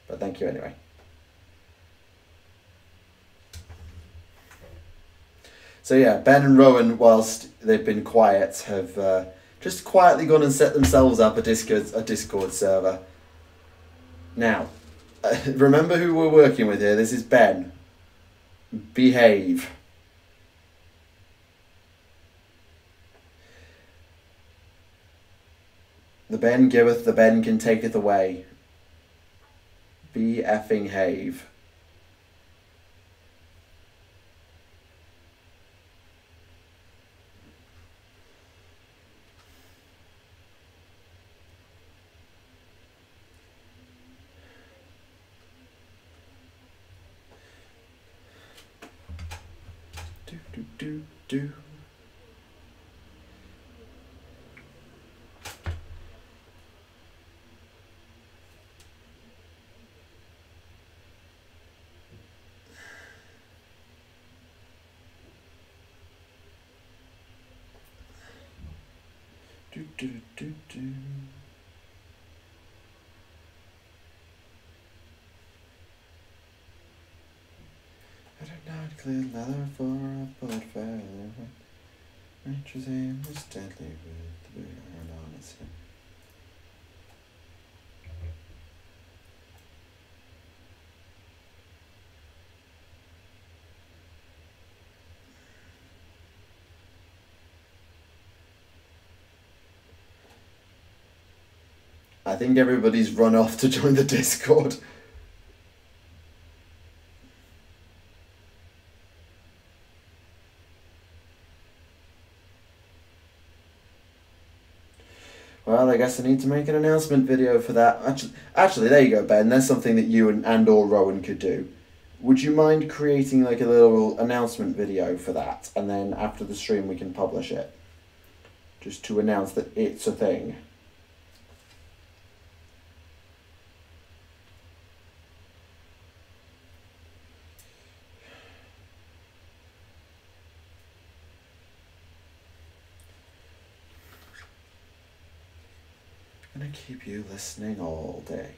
But thank you anyway. So yeah, Ben and Rowan, whilst they've been quiet, have just quietly gone and set themselves up a Discord server. Now, remember who we're working with here. This is Ben. Behave. The Ben giveth, the Ben can taketh away. Be effing have. Do. Do. I did not clear leather for a bullet feather. Rachel's aim was deadly with the boot iron on its hip. I think everybody's run off to join the Discord. Well, I guess I need to make an announcement video for that. Actually, there you go, Ben. There's something that you and or Rowan could do. Would you mind creating like a little announcement video for that, and then after the stream we can publish it, just to announce that it's a thing. I'm gonna keep you listening all day.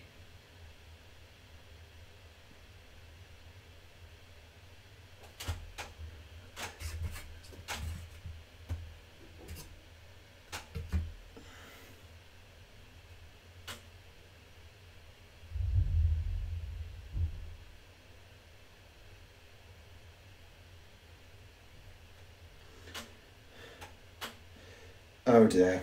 Oh dear.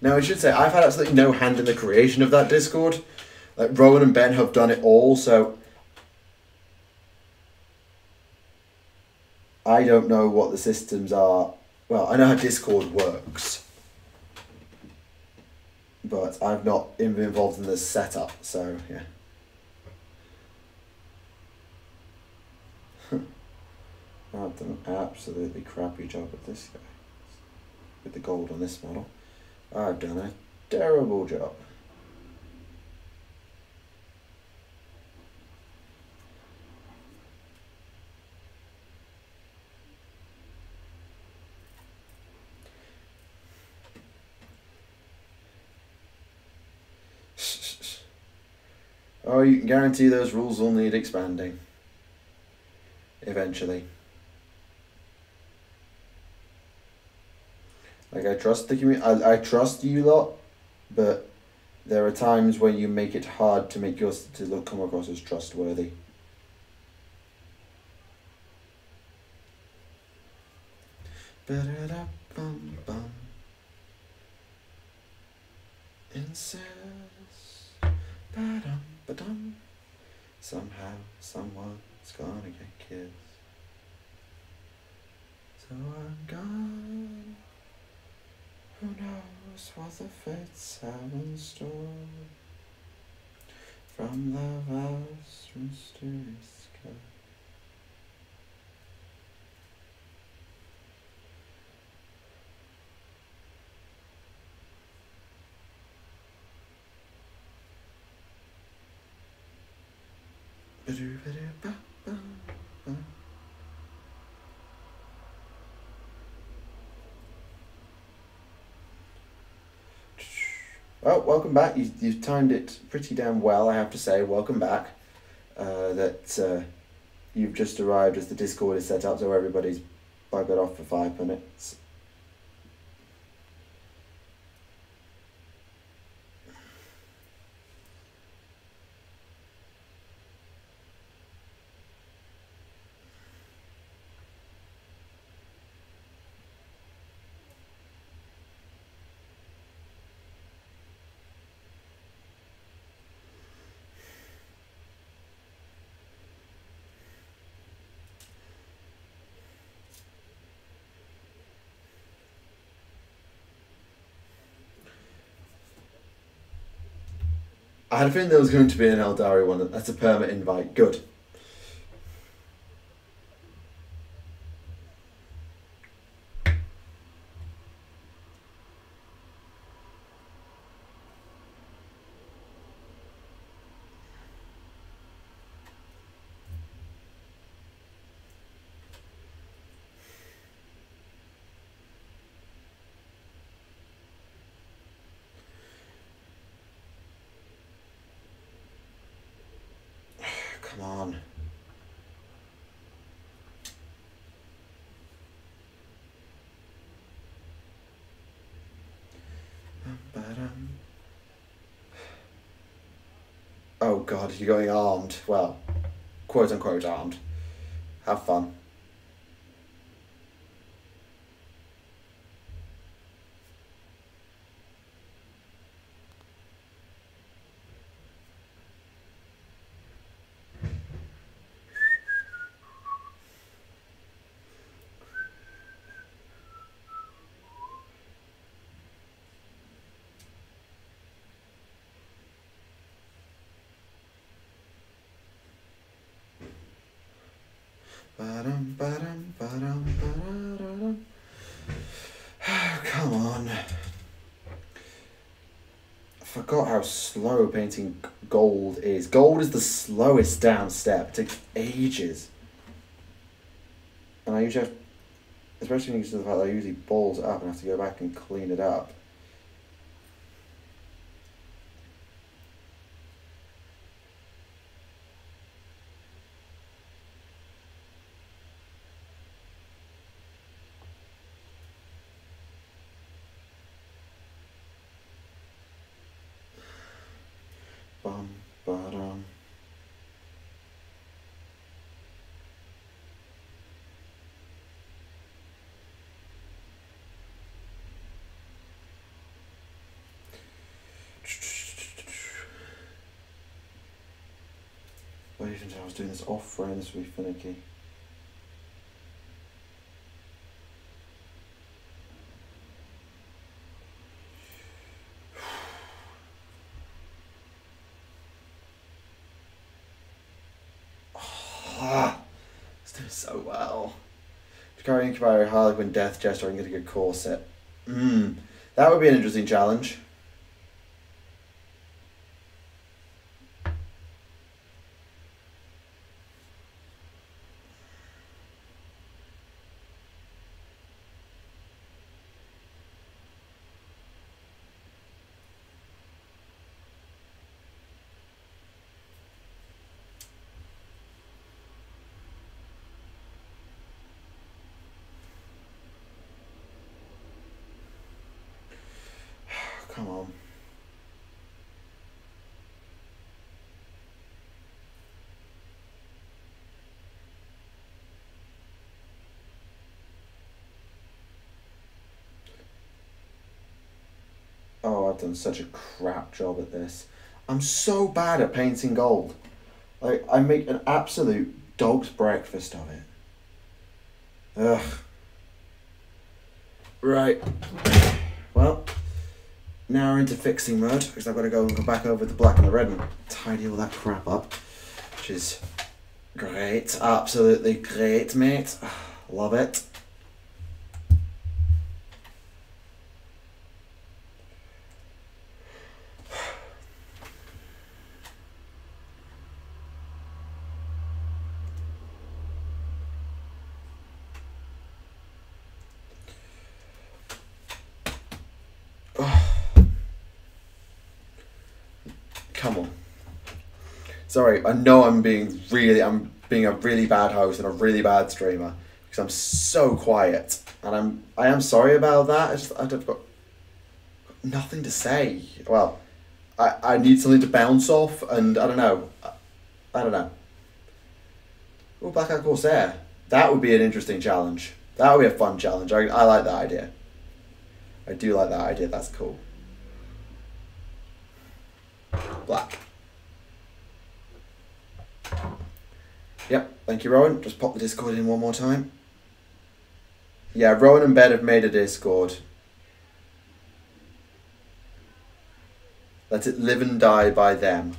Now I should say, I've had absolutely no hand in the creation of that Discord. Like, Rowan and Ben have done it all, so I don't know what the systems are. Well, I know how Discord works, but I've not been involved in the setup, so yeah. I've done an absolutely crappy job at this guy. With the gold on this model. I've done a terrible job. Oh, you can guarantee those rules will need expanding. Eventually. Like, I trust the community. I trust you lot, but there are times when you make it hard to make yours to look come across as trustworthy. Ba-da-da-bum-bum. Incest. Ba-dum-ba-dum. Somehow, someone's gonna get kissed. So I'm gone. Who knows what the fates have in store? From the vast mysterious sky. Well, welcome back. You've timed it pretty damn well, I have to say. Welcome back. You've just arrived as the Discord is set up, so everybody's buggered off for 5 minutes. I had a feeling there was going to be an Eldari one. That's a permit invite. Good. Come on. Oh god, you're going armed. Well, quote unquote armed. Have fun. Come on. I forgot how slow painting gold is. Gold is the slowest down step. It takes ages. And I usually have, especially when you consider the fact that I usually balls it up and have to go back and clean it up. Ba-dum. Wait until I was doing this off-frame, this would be finicky. It's doing so well. Carry Incubator, Harlequin, Death Jester, and get a good corset. That would be an interesting challenge. Come on. Oh, I've done such a crap job at this. I'm so bad at painting gold. Like, I make an absolute dog's breakfast of it. Ugh. Right. Well, now we're into fixing mode, because I've got to go and come back over the black and the red and tidy all that crap up, which is great. Absolutely great, mate. Love it. Come on. Sorry, I know I'm being a really bad host and a really bad streamer because I'm so quiet, and I am sorry about that. I've got nothing to say. Well, I need something to bounce off, and I don't know. I don't know. Oh, Blackout Corsair. That would be an interesting challenge. That would be a fun challenge. I like that idea. I do like that idea. That's cool. Black. Yep, thank you, Rowan. Just pop the Discord in one more time. Yeah, Rowan and Ben have made a Discord. Let it live and die by them.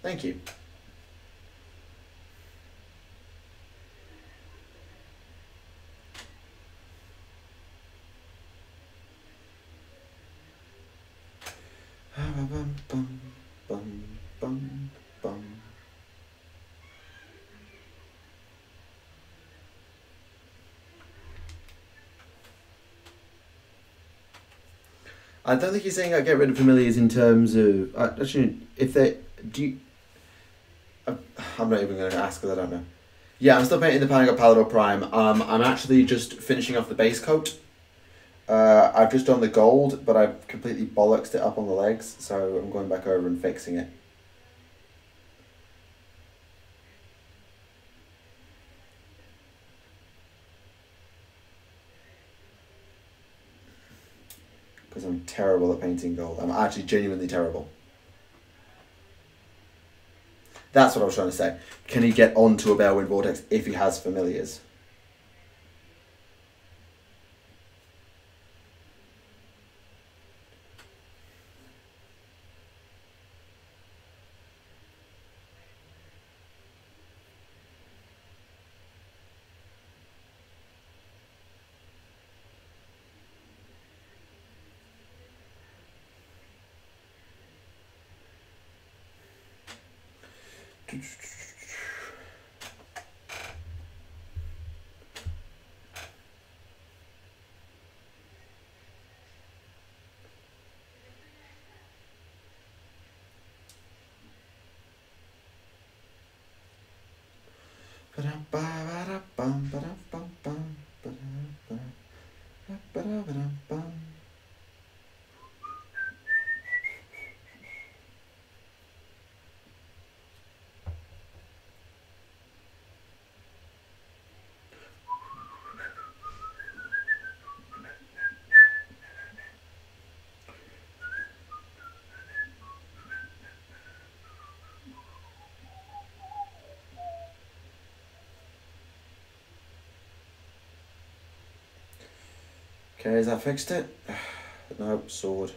Thank you. I don't think he's saying I get rid of familiars in terms of actually if they do. I'm not even going to ask because I don't know. Yeah, I'm still painting the Panagot Palador Prime. I'm actually just finishing off the base coat. I've just done the gold, but I've completely bollocksed it up on the legs, so I'm going back over and fixing it. Because I'm terrible at painting gold. I'm actually genuinely terrible. That's what I was trying to say. Can he get onto a Balewind Vortex if he has familiars? Okay, has that fixed it? No, sword.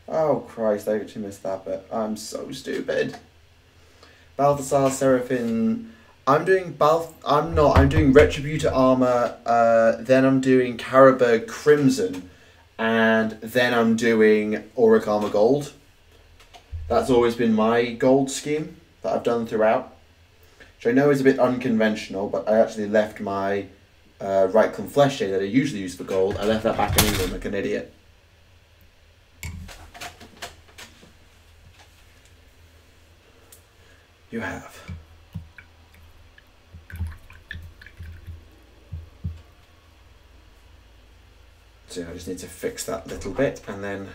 Oh Christ, I actually missed that bit. I'm so stupid. Balthasar Seraphim. I'm doing I'm doing Retributor Armor, then I'm doing Caraberg Crimson, and then I'm doing Auric Armor Gold. That's always been my gold scheme that I've done throughout. Which I know is a bit unconventional, but I actually left my Reichland Flesh Shade that I usually use for gold. I left that back in England like an idiot. You have. So I just need to fix that little bit and then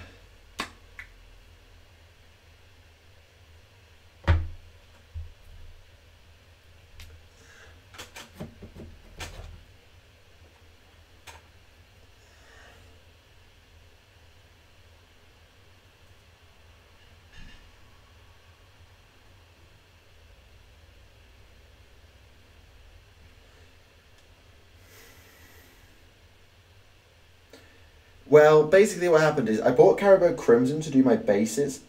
well, basically what happened is I bought Caribou Crimson to do my bases,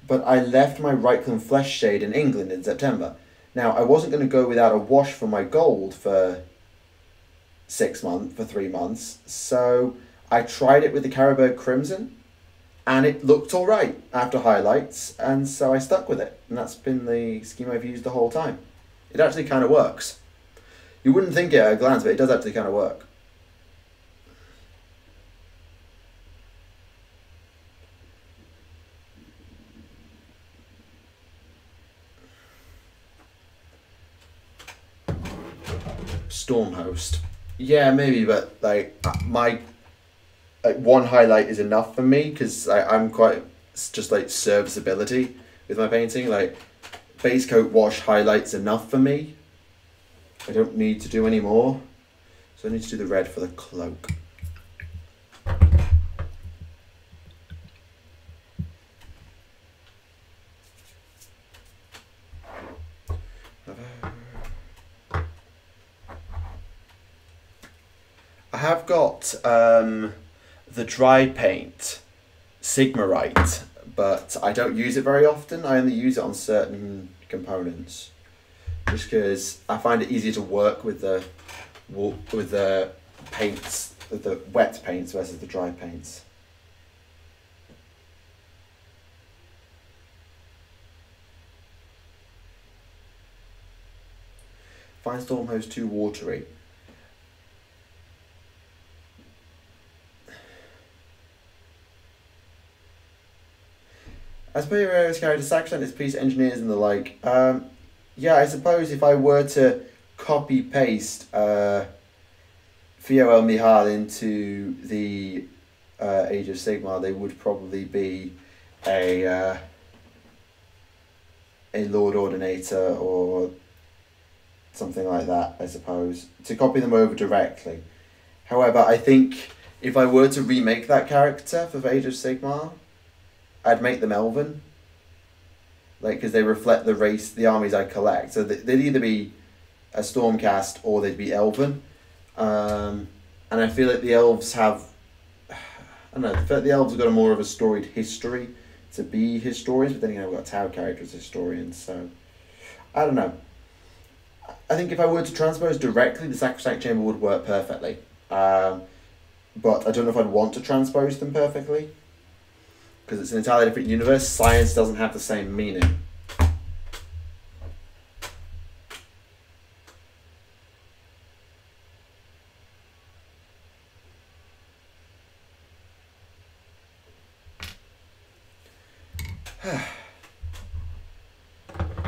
but I left my Reichland Flesh Shade in England in September. Now, I wasn't going to go without a wash for my gold for 3 months, so I tried it with the Caribou Crimson, and it looked alright after highlights, and so I stuck with it, and that's been the scheme I've used the whole time. It actually kind of works. You wouldn't think it at a glance, but it does actually kind of work. Stormhost. Yeah, maybe, but like my one highlight is enough for me because I'm quite just like serviceability with my painting. Like base coat, wash, highlights enough for me. I don't need to do any more. So I need to do the red for the cloak. I have got the dry paint Sigmarite, but I don't use it very often. I only use it on certain components, just because I find it easier to work with the paints, the wet paints versus the dry paints. Find Stormhost too watery. As per your AoS character, sacrifice its piece engineers and the like. Yeah, I suppose if I were to copy paste Fio El Mihal into the Age of Sigmar, they would probably be a Lord Ordinator or something like that, I suppose, to copy them over directly. However, I think if I were to remake that character for Age of Sigmar, I'd make them Elven, like, because they reflect the race, the armies I collect. So they'd either be a Stormcast or they'd be Elven. And I feel like the elves have, I don't know, I feel like the elves have got a more of a storied history to be historians, but then again, I've got Tau characters as historians, so I don't know. I think if I were to transpose directly, the Sacrosanct Chamber would work perfectly. But I don't know if I'd want to transpose them perfectly, because it's an entirely different universe. Science doesn't have the same meaning.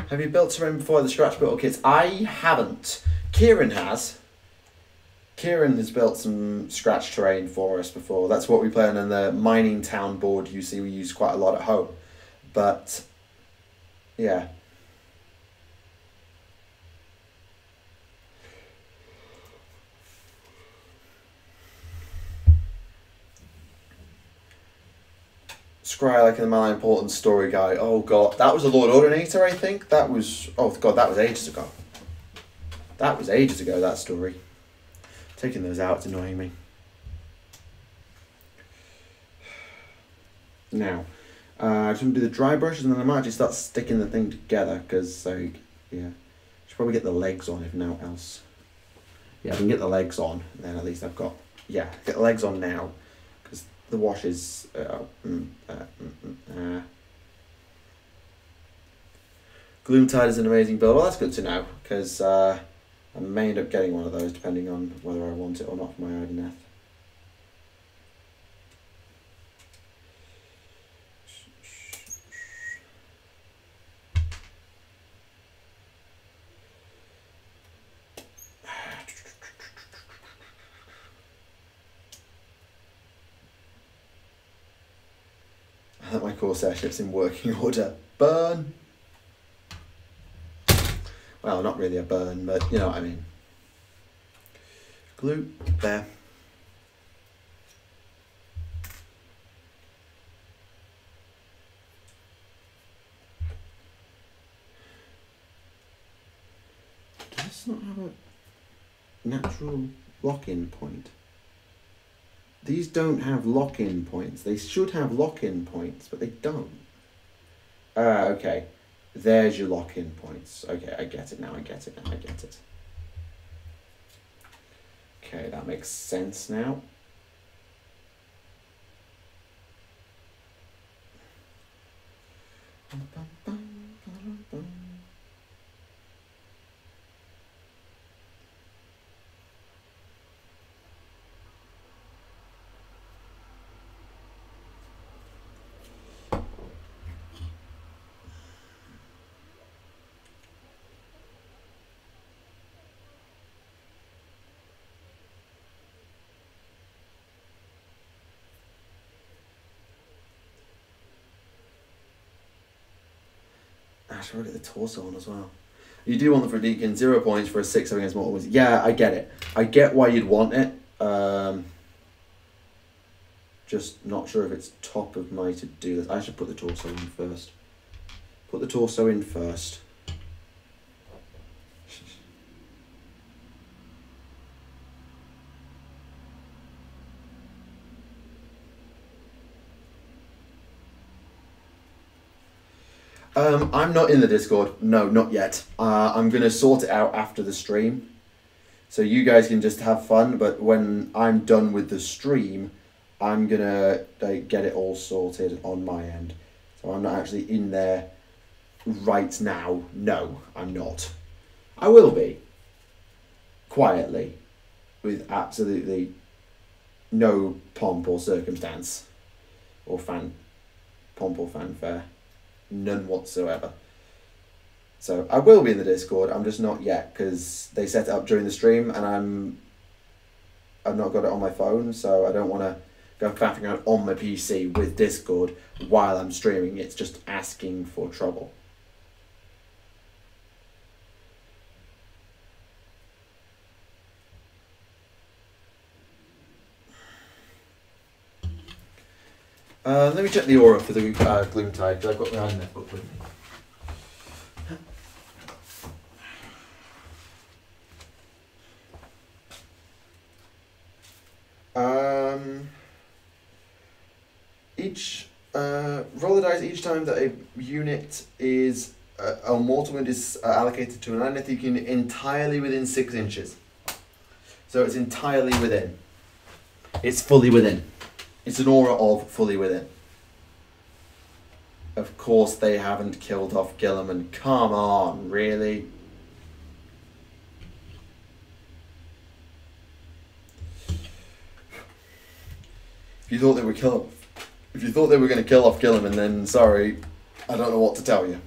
Have you built terrain before the scratch build kits? I haven't. Kieran has. Kieran has built some scratch terrain for us before. That's what we play on the mining town board you see we use quite a lot at home. But, yeah. Scry like a man important story guy. Oh god, that was a Lord Ordinator, I think. That was, oh god, that was ages ago. That was ages ago, that story. Taking those out, it's annoying me. Now, I just want to do the dry brushes and then I might actually start sticking the thing together because, like, yeah, should probably get the legs on if no else. Yeah, I can get the legs on, then at least I've got, yeah, get the legs on now because the wash is. Gloomtide is an amazing build. Well, that's good to know because I may end up getting one of those depending on whether I want it or not for my Ideneth. I think my Corsair ship's in working order. Burn! Well, not really a burn, but you know what I mean. Glue, there. Does this not have a natural lock-in point? These don't have lock-in points. They should have lock-in points, but they don't. Okay. There's your lock-in points. Okay, I get it now, I get it now, I get it. Okay, that makes sense now. I should get the torso on as well. You do want the Deacon, 0 points for a 6 against mortal wounds. Yeah, I get it. I get why you'd want it. Just not sure if it's top of my to do this. I should put the torso in first. Put the torso in first. I'm not in the Discord. No, not yet. I'm going to sort it out after the stream. So you guys can just have fun, but when I'm done with the stream, I'm going to get it all sorted on my end. So I'm not actually in there right now. No, I'm not. I will be. Quietly. With absolutely no pomp or circumstance. Or pomp or fanfare. None whatsoever. So I will be in the Discord. I'm just not yet because they set it up during the stream and I've not got it on my phone, so I don't want to go faffing around on my PC with Discord while I'm streaming. It's just asking for trouble. Let me check the aura for the Gloomtide because I've got my Ideneth book with me. Roll the dice each time that a unit is a mortal wound is allocated to an Ideneth unit entirely within 6 inches. So it's entirely within. It's fully within. It's an aura of fully within. Of course they haven't killed off Gilliman. Come on, really? If you thought they were going to kill off Gilliman, then sorry, I don't know what to tell you.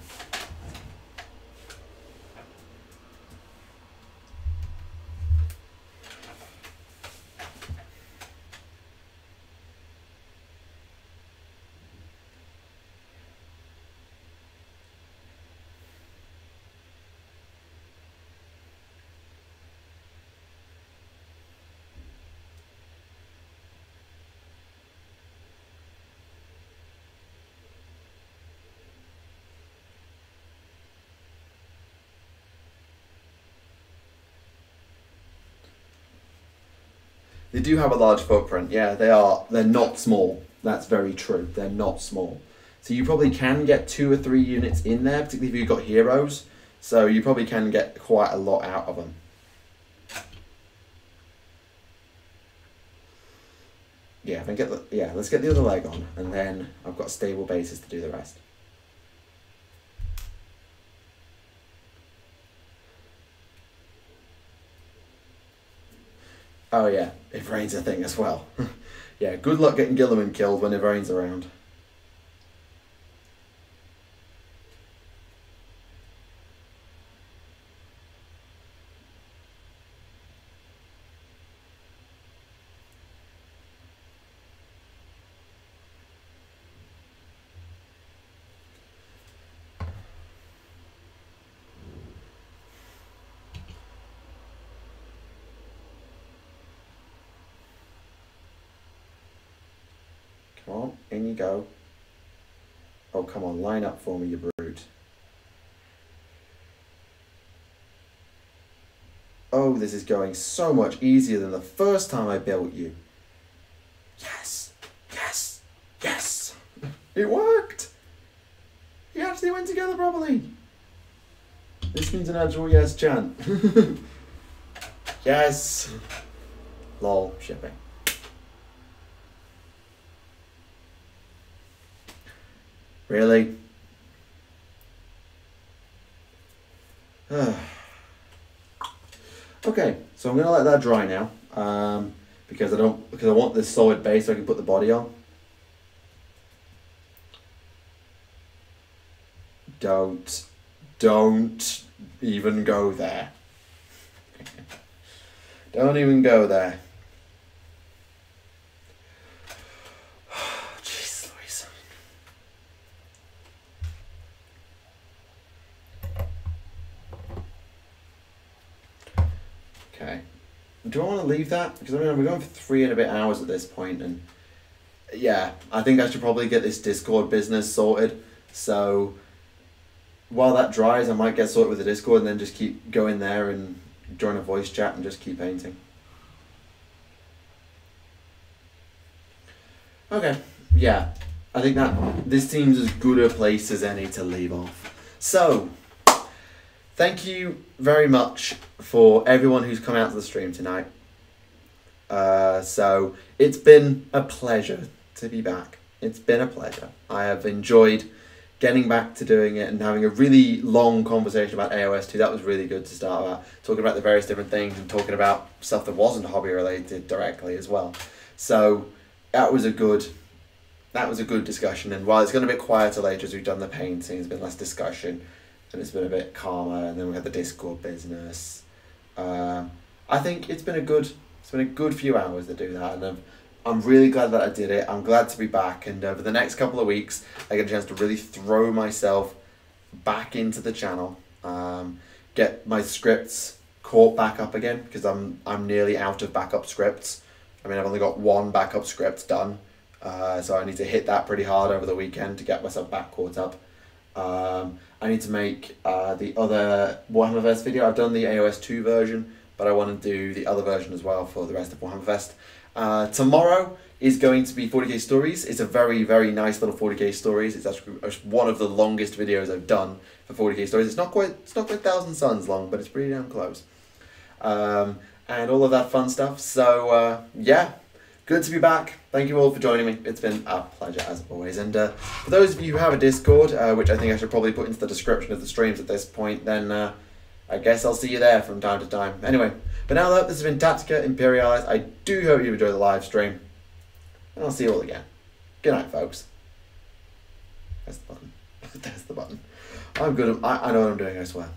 They do have a large footprint. Yeah, they are. They're not small. That's very true. They're not small. So you probably can get 2 or 3 units in there, particularly if you've got heroes. So you probably can get quite a lot out of them. Yeah, let's get the other leg on, and then I've got stable bases to do the rest. Oh yeah, if rain's a thing as well. Yeah, good luck getting Gilliman killed when it rains around. Come on, in you go. Oh, come on, line up for me, you brute. Oh, this is going so much easier than the first time I built you. Yes, yes, yes. It worked. He actually went together properly. This means an actual yes chant. Yes. Lol, shipping. Really? Okay, so I'm gonna let that dry now, because I want this solid base so I can put the body on. Don't even go there. Don't even go there. Jeez Louise. Okay. Do I want to leave that? Because I mean, we're going for 3 and a bit hours at this point, and yeah, I think I should probably get this Discord business sorted. So while that dries, I might get sorted with the Discord and then just keep going there and join a voice chat and just keep painting. Okay, yeah, I think that this seems as good a place as any to leave off. So, thank you very much for everyone who's come out to the stream tonight. So, it's been a pleasure to be back. It's been a pleasure. I have enjoyed getting back to doing it and having a really long conversation about AoS 2. That was really good to start about, talking about the various different things and talking about stuff that wasn't hobby related directly as well. So that was a good discussion, and while it's gone a bit quieter later as we've done the painting, there's been less discussion and it's been a bit calmer, and then we had the Discord business. I think it's been a good few hours to do that, and I'm really glad that I did it. I'm glad to be back, and over the next couple of weeks I get a chance to really throw myself back into the channel, get my scripts caught back up again, because I'm nearly out of backup scripts. I mean, I've only got 1 backup script done, so I need to hit that pretty hard over the weekend to get myself back caught up. I need to make the other Warhammer Fest video. I've done the AoS 2 version, but I want to do the other version as well for the rest of Warhammer Fest. Tomorrow is going to be 40k stories. It's a very, very nice little 40k stories. It's actually one of the longest videos I've done for 40k stories. It's not quite 1,000 Suns long, but it's pretty damn close. And all of that fun stuff. So yeah, good to be back. Thank you all for joining me. It's been a pleasure as always. And for those of you who have a Discord, which I think I should probably put into the description of the streams at this point, then I guess I'll see you there from time to time. Anyway, but now that this has been Tactica, Imperialis, I do hope you enjoyed the live stream, and I'll see you all again. Good night, folks. There's the button. There's the button. I'm good. I know what I'm doing, I swear.